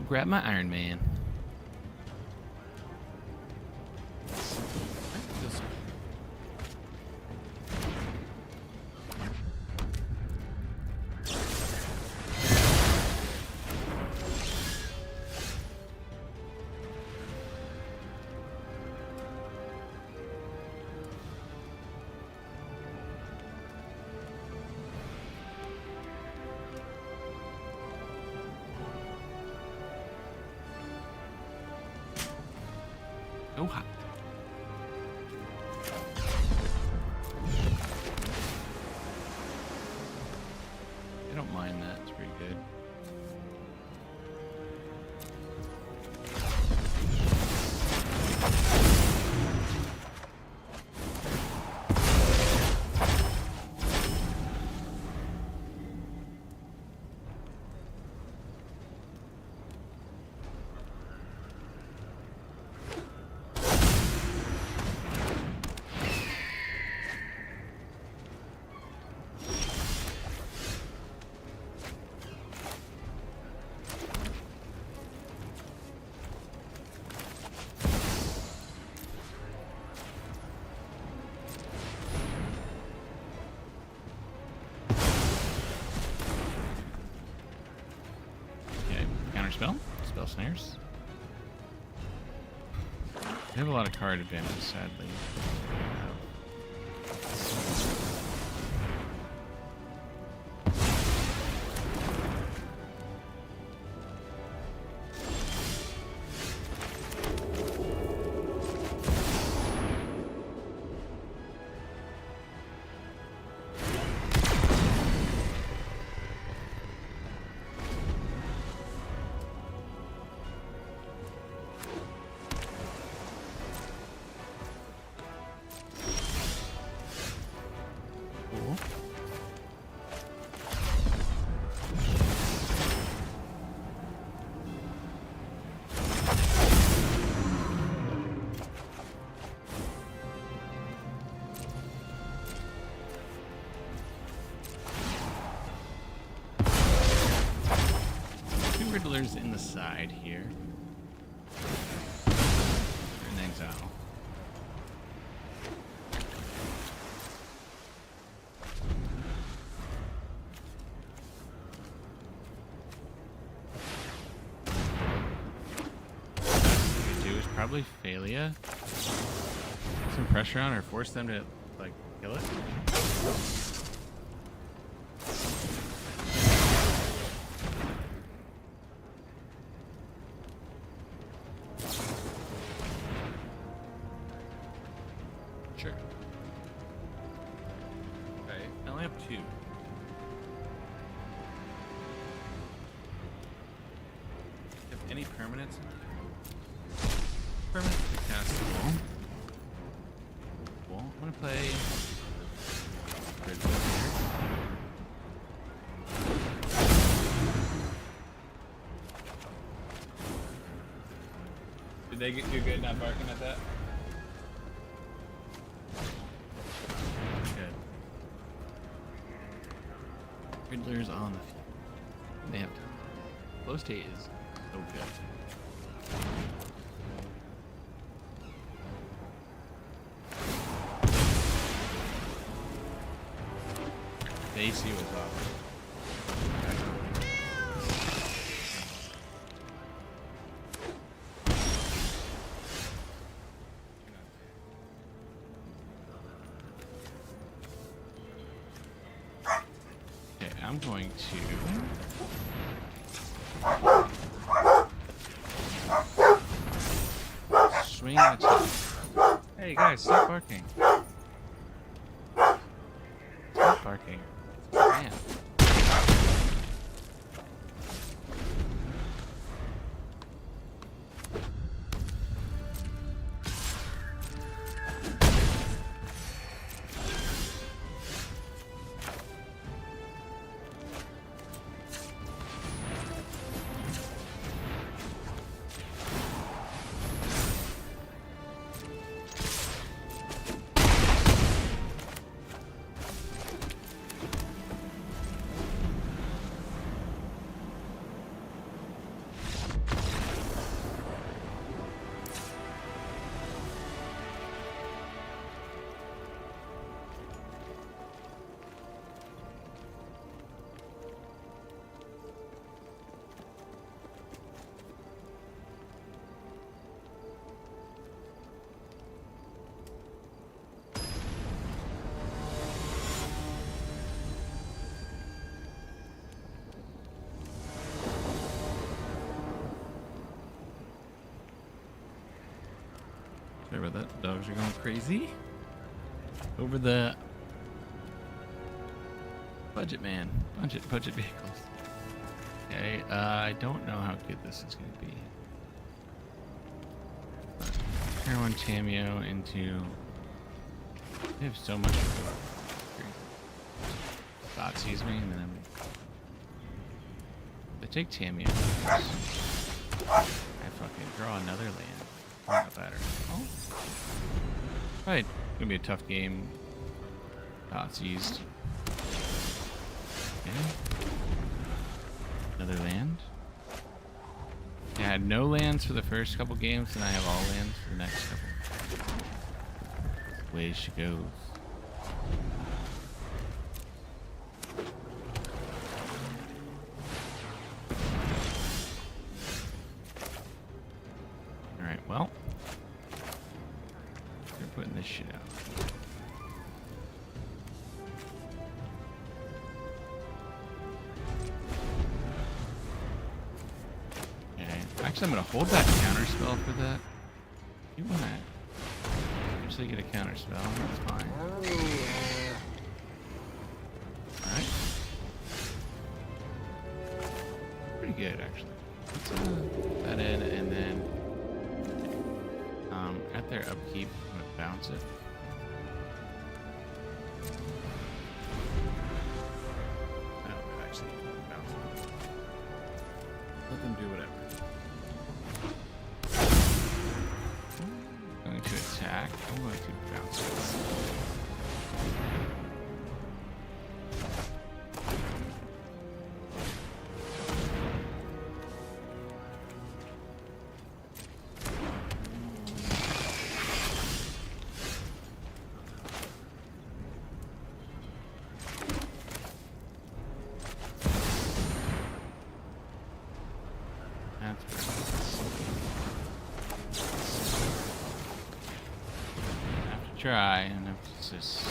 Grab my Iron Man. So hot. I don't mind that. It's pretty good. Spell snares. We have a lot of card advantage, sadly. Riddlers in the side here. An exile. What we do is probably Phalia. Put some pressure on or force them to like kill it. only have 2. Have any permanents in there? Permanents to cast the wall. Cool. I'm gonna play Red Bull here. Did they get too good not barking at that? Good. Riddler's on the field. They have time. Flow state is so good. The AC was off. Okay, I'm going to swing the top. Hey guys, stop barking. Stop barking. Man. Sorry about that. Dogs are going crazy. Over the budget man. Budget vehicles. Okay, I don't know how good this is going to be. But Tier 1 Tameo into... They have so much thought sees me, and then they take Tameo. I fucking draw another land. Not better. Oh. Right. Gonna be a tough game. Dots used. Okay. Another land. Yeah, I had no lands for the first couple games, and I have all lands for the next couple. Way she goes. Alright, well. They're putting this shit out. Okay. Actually, I'm gonna hold that counter spell for that. You wanna actually get a counter spell, that's fine. Alright. Pretty good, actually. Let's put that in, and then at their upkeep, I'm gonna bounce it. Oh, actually, bounce it. Let them do whatever. I'm going to attack. I'm going to bounce it. Try, and it's just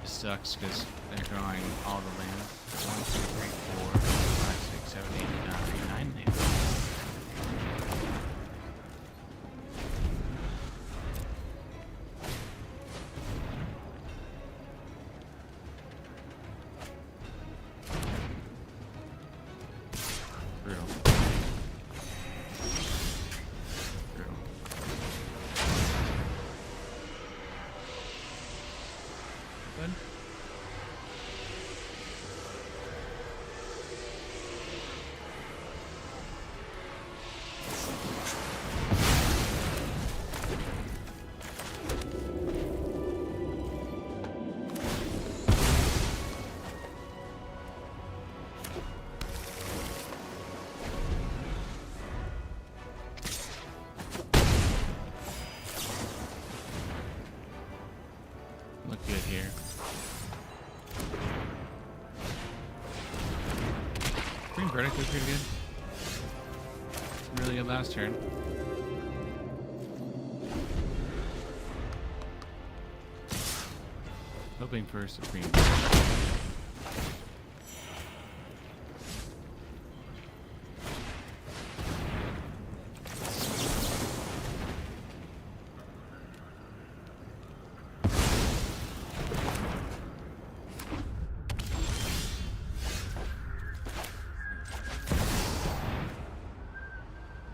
it sucks because they're drawing all the lands. 1, 2, 3, 4, 5, 6, 7, 8, 9 lands. bud? Look good here. Green verdict was pretty good. Really good last turn. Hoping for Supreme.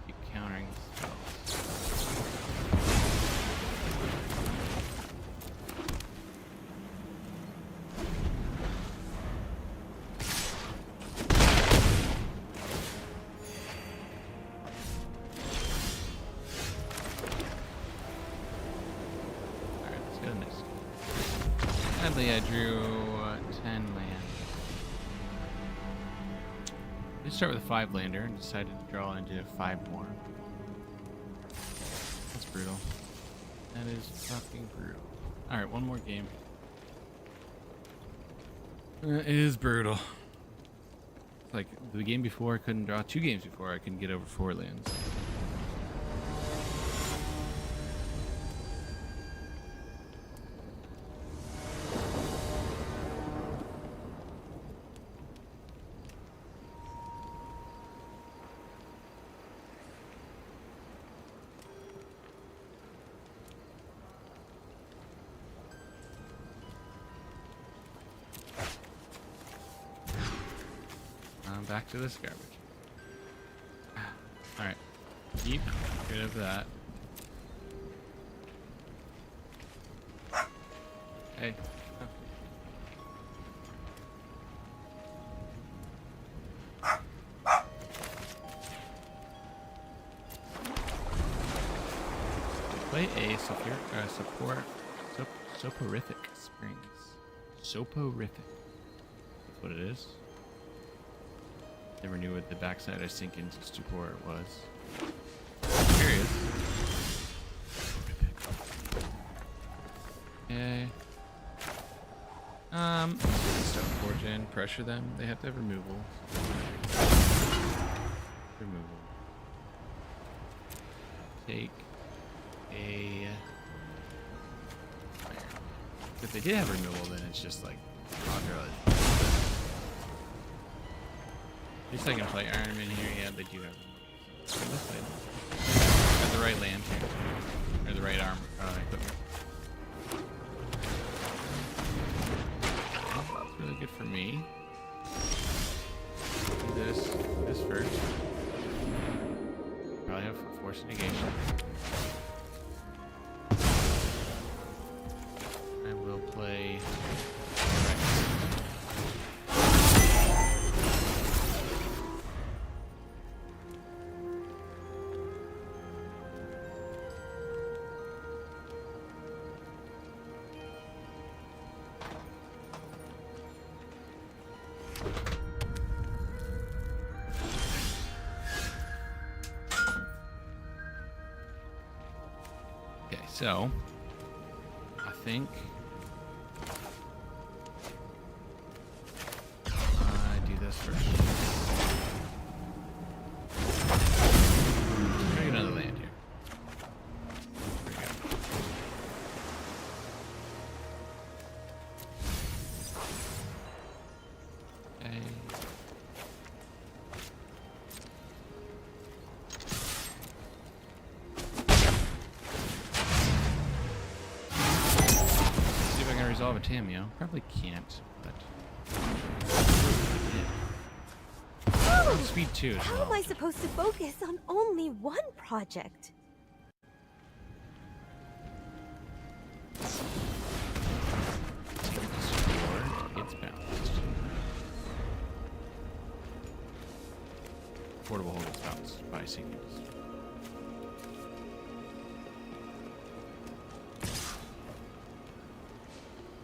Keep countering spells. Alright, let's go next. Sadly, I drew 10 land. Let's start with a 5-lander and decided to draw into 5 more. That's brutal. That is fucking brutal. Alright, one more game. It is brutal. Like, the game before I couldn't draw 2 games before I couldn't get over 4 lands. Back to this garbage. Alright. Keep rid of that. Hey. Play a support soporific springs. Soporific. That's what it is. Never knew what the backside of sink into stupor was. Curious. Okay. Stone Forge in, pressure them. They have to have removal. Removal. Take a iron. If they did have removal, then it's just like I'll draw it. At least I can play Iron Man here. Yeah, they do have them. So let's play them. Got the right land here. Or the right arm equipment. That's really good for me. Do this first. Probably have force negation. I will play. Okay, so I think I do this first. Try to get another land here. There we go. Okay. Resolve a Tameo. Probably can't, but Oh, speed 2 as how well. am I supposed to focus on only one project? portable holding spots by sequence.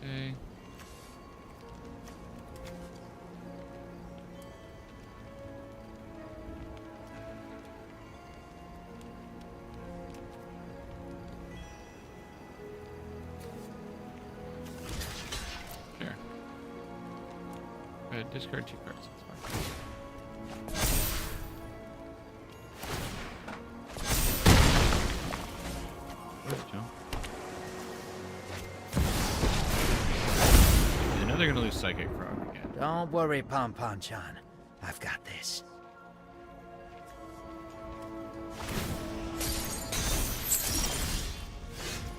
Okay. Sure. Go ahead, discard 2 cards. That's fine. Where's Joe? I know they're gonna lose Psychic Frog again. Don't worry, Pom-Pom-chan. I've got this.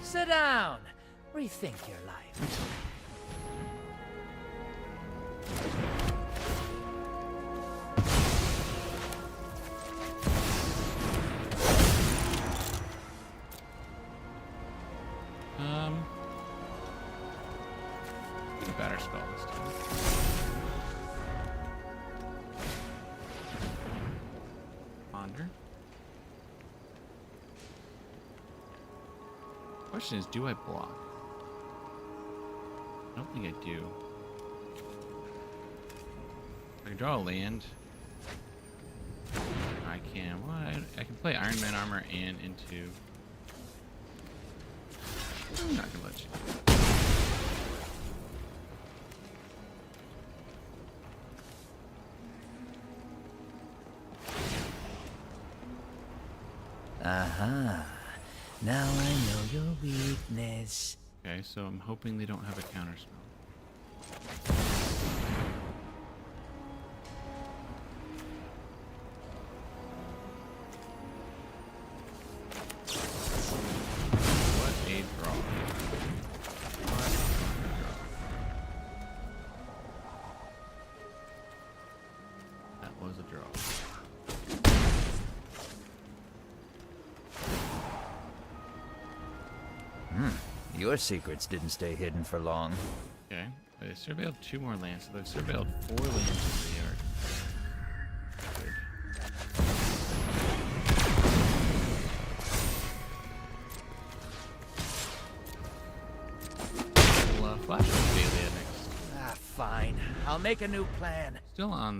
Sit down. Rethink your life. Get a batter spell this time. Ponder. Question is, do I block? I don't think I do. I can draw a land. I can. Well, I can play Iron Man armor and into. I'm not gonna let you. Aha. Now I know your weakness. Okay, so I'm hoping they don't have a counter spell. What a draw. What a draw. That was a draw. Your secrets didn't stay hidden for long. Okay, they surveilled 2 more lands, so they've surveilled 4 lands in the yard. Good. We'll flash Daily next. Ah, fine. I'll make a new plan. Still ahead,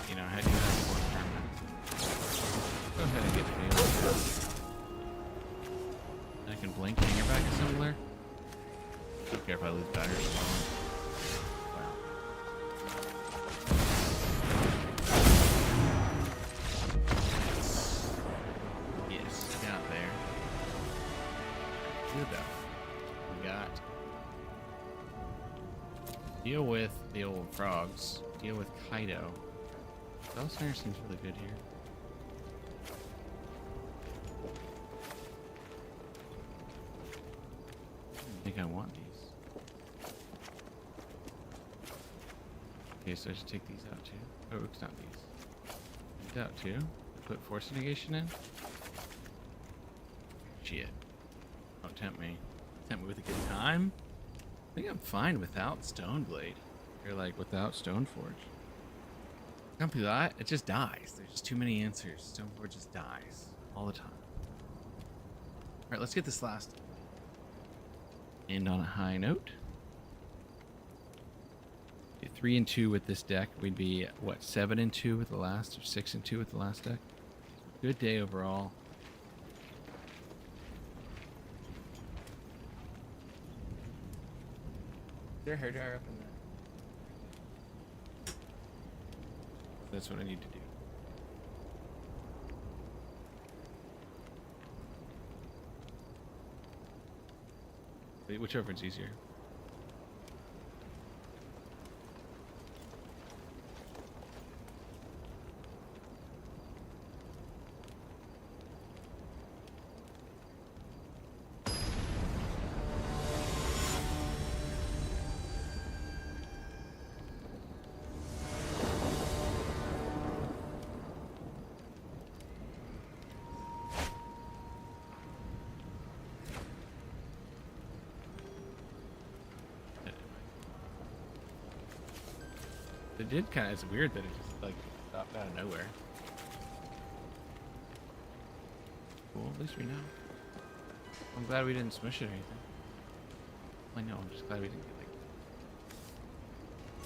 you know, had you had 4 tournaments. Go ahead and get Daily. I can blink Hangerback Assembler. Don't care if I lose batters. Wow. Yes, got there. Good enough. We got. Deal with the old frogs. Deal with Kaido. Spellslinger seems really good here. I think I want these. Okay, so I should take these out too. Oh, it's not these. These out too. Put force negation in. Shit. Don't tempt me. Tempt me with a good time. I think I'm fine without Stoneblade. You're like without Stoneforge. Some people, it just dies. There's just too many answers. Stoneforge just dies all the time. All right, let's get this last. End on a high note. 3 and 2 with this deck. We'd be what, 7 and 2 with the last, or 6 and 2 with the last deck. Good day overall. Is there a hairdryer up in there? That's what I need to do. Whichever is easier. It did kind of, it's weird that it just like dropped out of nowhere. Cool, at least we know. I'm glad we didn't smush it or anything. I know, I'm just glad we didn't get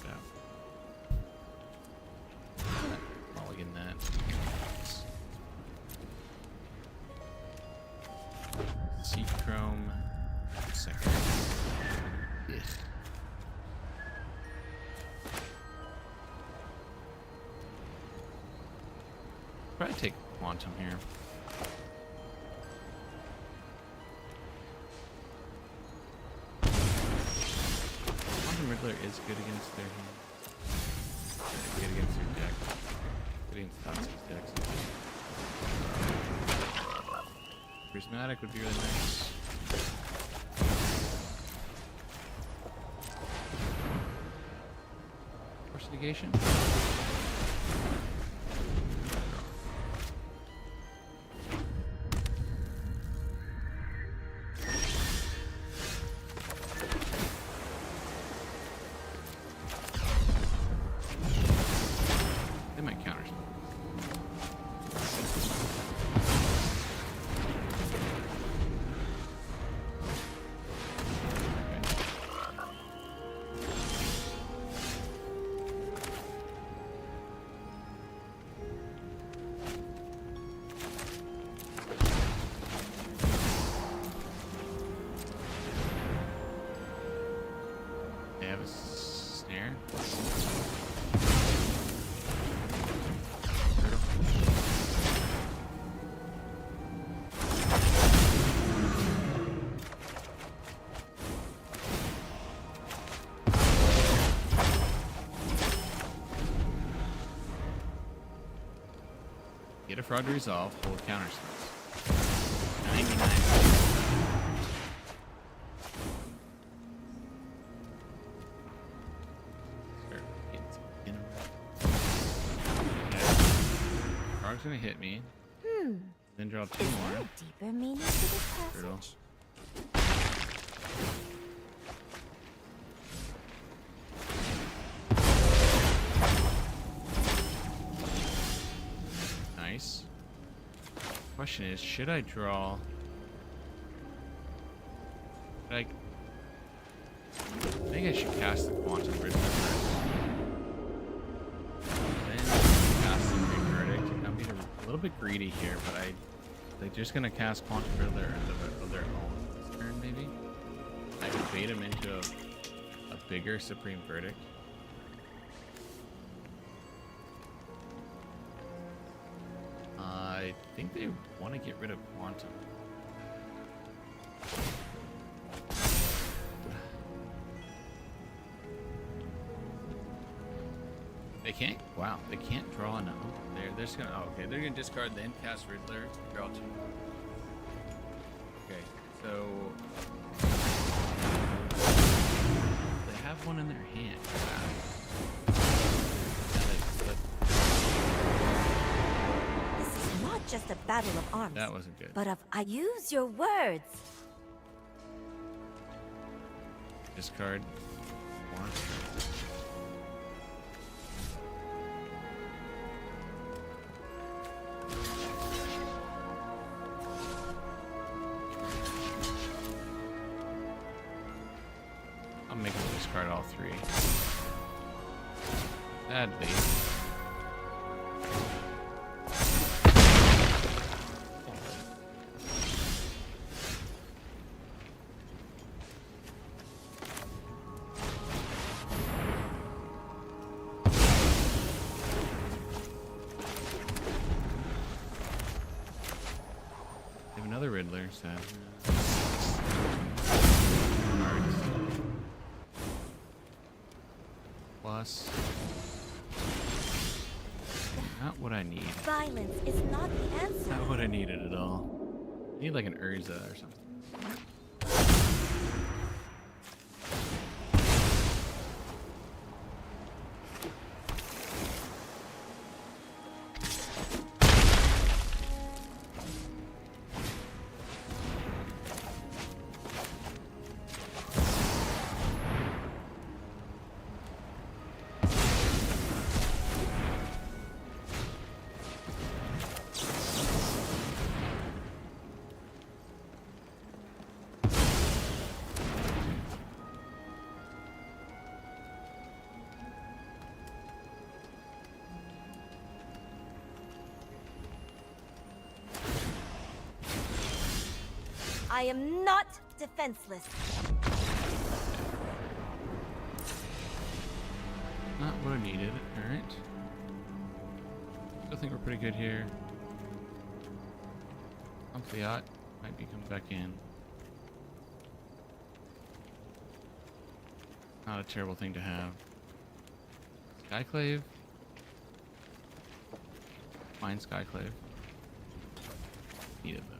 like... out. Mulligan that. Sea chrome. Second. Yeah. Probably take quantum here. Quantum Riddler is good against their hand. Good against their deck. Good against Toxic's decks. Prismatic would be really nice. Force negation. They might counter. They have a snare. Get a fraud to resolve, hold counter spells. 99. Frog's gonna hit me. Then draw 2 Is there more. a deeper meaning to this Turtle. passage? Nice. Question is, should I draw? Should I think I should cast the Quantum Riddler first. Then cast the Great Verdict. I'm being a little bit greedy here, but they're just gonna cast Quantum Riddler of their own this turn, maybe. I could bait them into a bigger Supreme Verdict. I think they want to get rid of Quantum. They can't. Wow, they can't draw enough. They're just gonna. Oh, okay, they're gonna discard then cast Riddler. Draw 2. Okay, so they have one in their hand. Wow. Now they flip. This is not just a battle of arms, That wasn't good. but of I use your words. Discard 1. I'm making them discard all 3. Sadly. They have another Riddler, so cards. Plus, not what I need. Violence is not the answer. Not what I needed at all. I need like an Urza or something. I am not defenseless. Not what I needed. Alright. Still think we're pretty good here. Yacht might be coming back in. Not a terrible thing to have. Skyclave. Fine Skyclave. Need it though.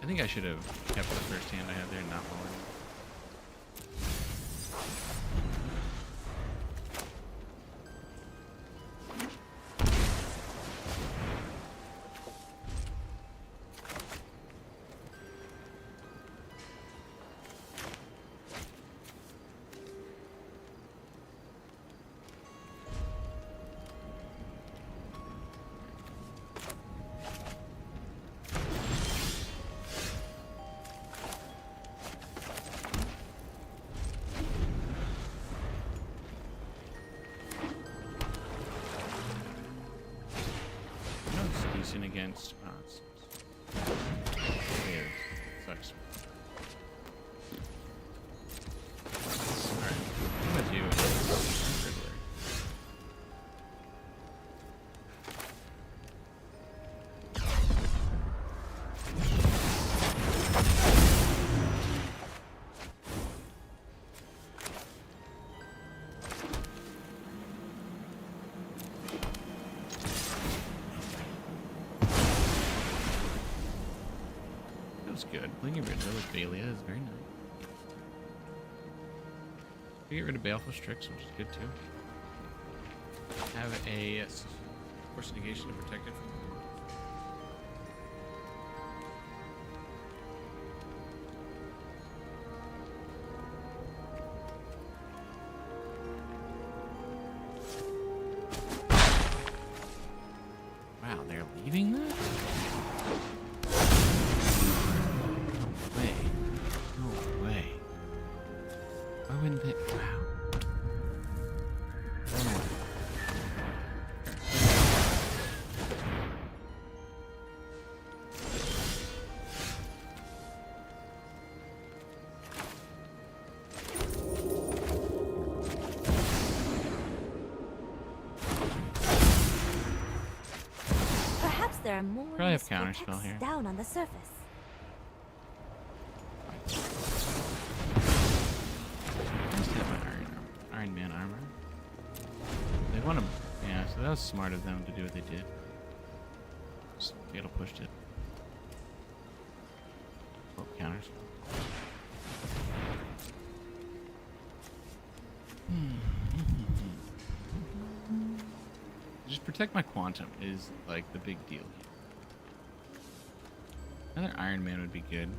I think I should have kept the first hand I had there, not lower. Against sucks. Alright, what I'm gonna do is good. Getting rid of Balia is very nice. We get rid of Baleful Strix, which is good too. Have a force negation to protect it from Wow, they're leaving that? Wow. Perhaps there are more Probably have useful counterspell texts here. down on the surface. Iron Man armor. They want to, yeah. So that was smart of them to do what they did. Just fatal pushed it. Oh, counters. Just protect my quantum is like the big deal here. Another Iron Man would be good.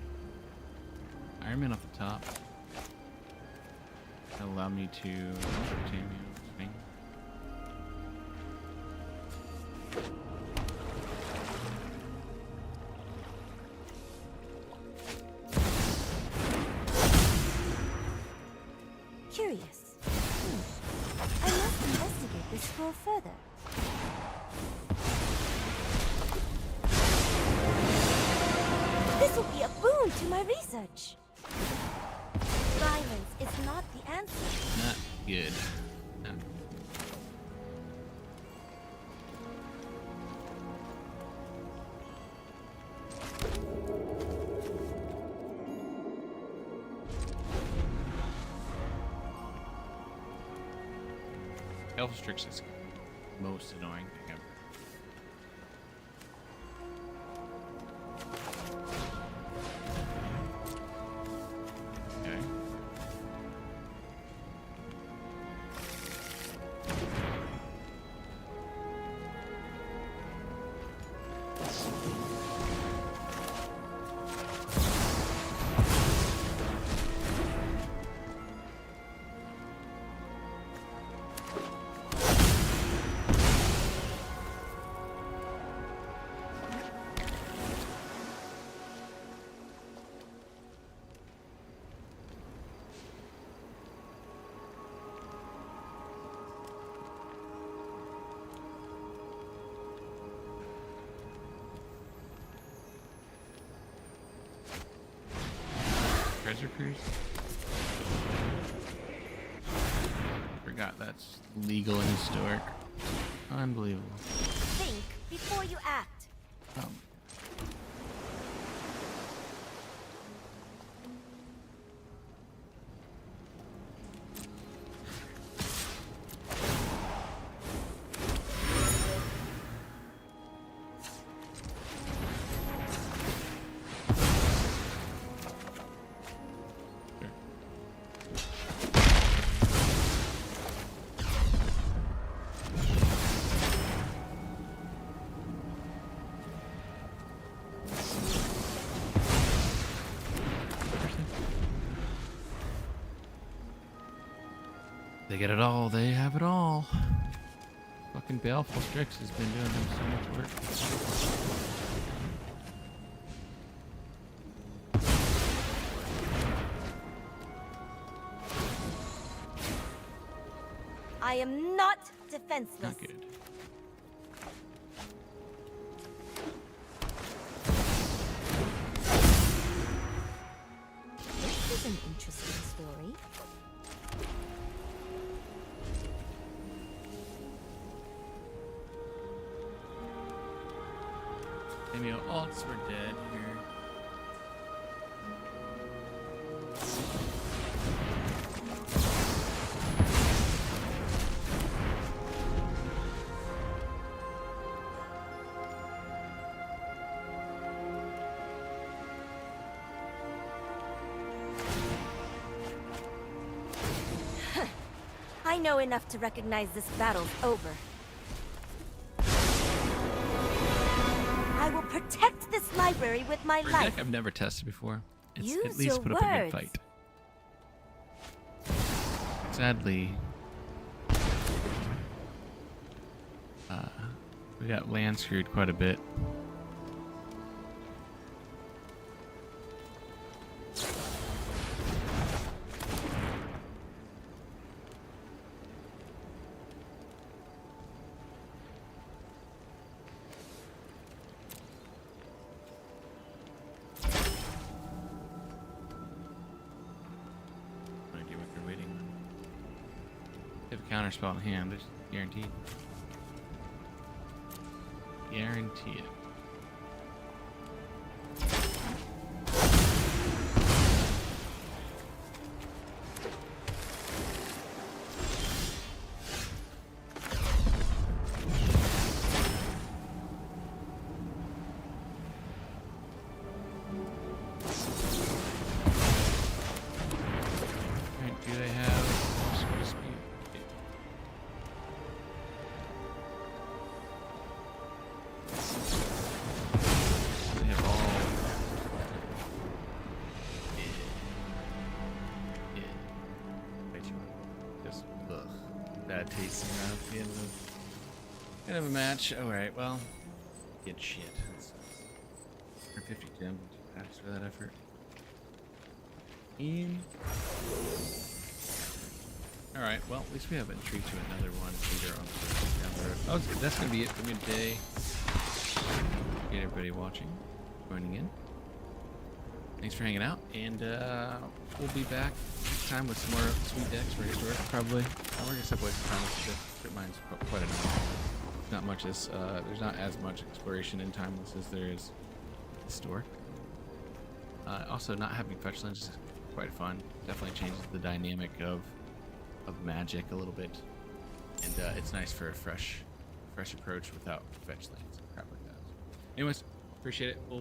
Iron Man off the top. Allow me to swing. Curious. I must investigate this scroll further. This will be a boon to my research. Violence is not the answer. Not good. No. Alpha Strix is most annoying thing ever. Okay. treasure cruise. Forgot that's legal and historic. Unbelievable. Think before you act. They get it all. They have it all. Fucking Baleful Strix has been doing them so much work. I am not defenseless. Not good. This is an interesting story. Maybe alts were dead here. I know enough to recognize this battle's over. I will protect this library with my For a life. deck I've never tested before. It's Use at least your put up a good words. fight. Sadly, we got land screwed quite a bit. No idea what they're waiting on. They have a counter spell in hand, it's guaranteed. Guarantee it. Alright, do they have Oscar Dispute? Yeah. They have all. Yeah. Way too much. Just ugh. Bad tasting around at the end of a match. Alright, well. Get shit. That sucks. For 50 gems, 2 packs for that effort. Alright, well, at least we have intrigue to another one. Leader on the road. Oh, that's gonna be it for midday. Appreciate everybody watching, joining in. Thanks for hanging out, and we'll be back next time with some more sweet decks for historic, probably. We're gonna step away from time with the mine's quite enough. Not much as there's not as much exploration in timeless as there is historic. Also, not having fetch lands is quite fun. Definitely changes the dynamic of Magic a little bit, and it's nice for a fresh approach without fetch lands and crap like that. Anyways, appreciate it. We'll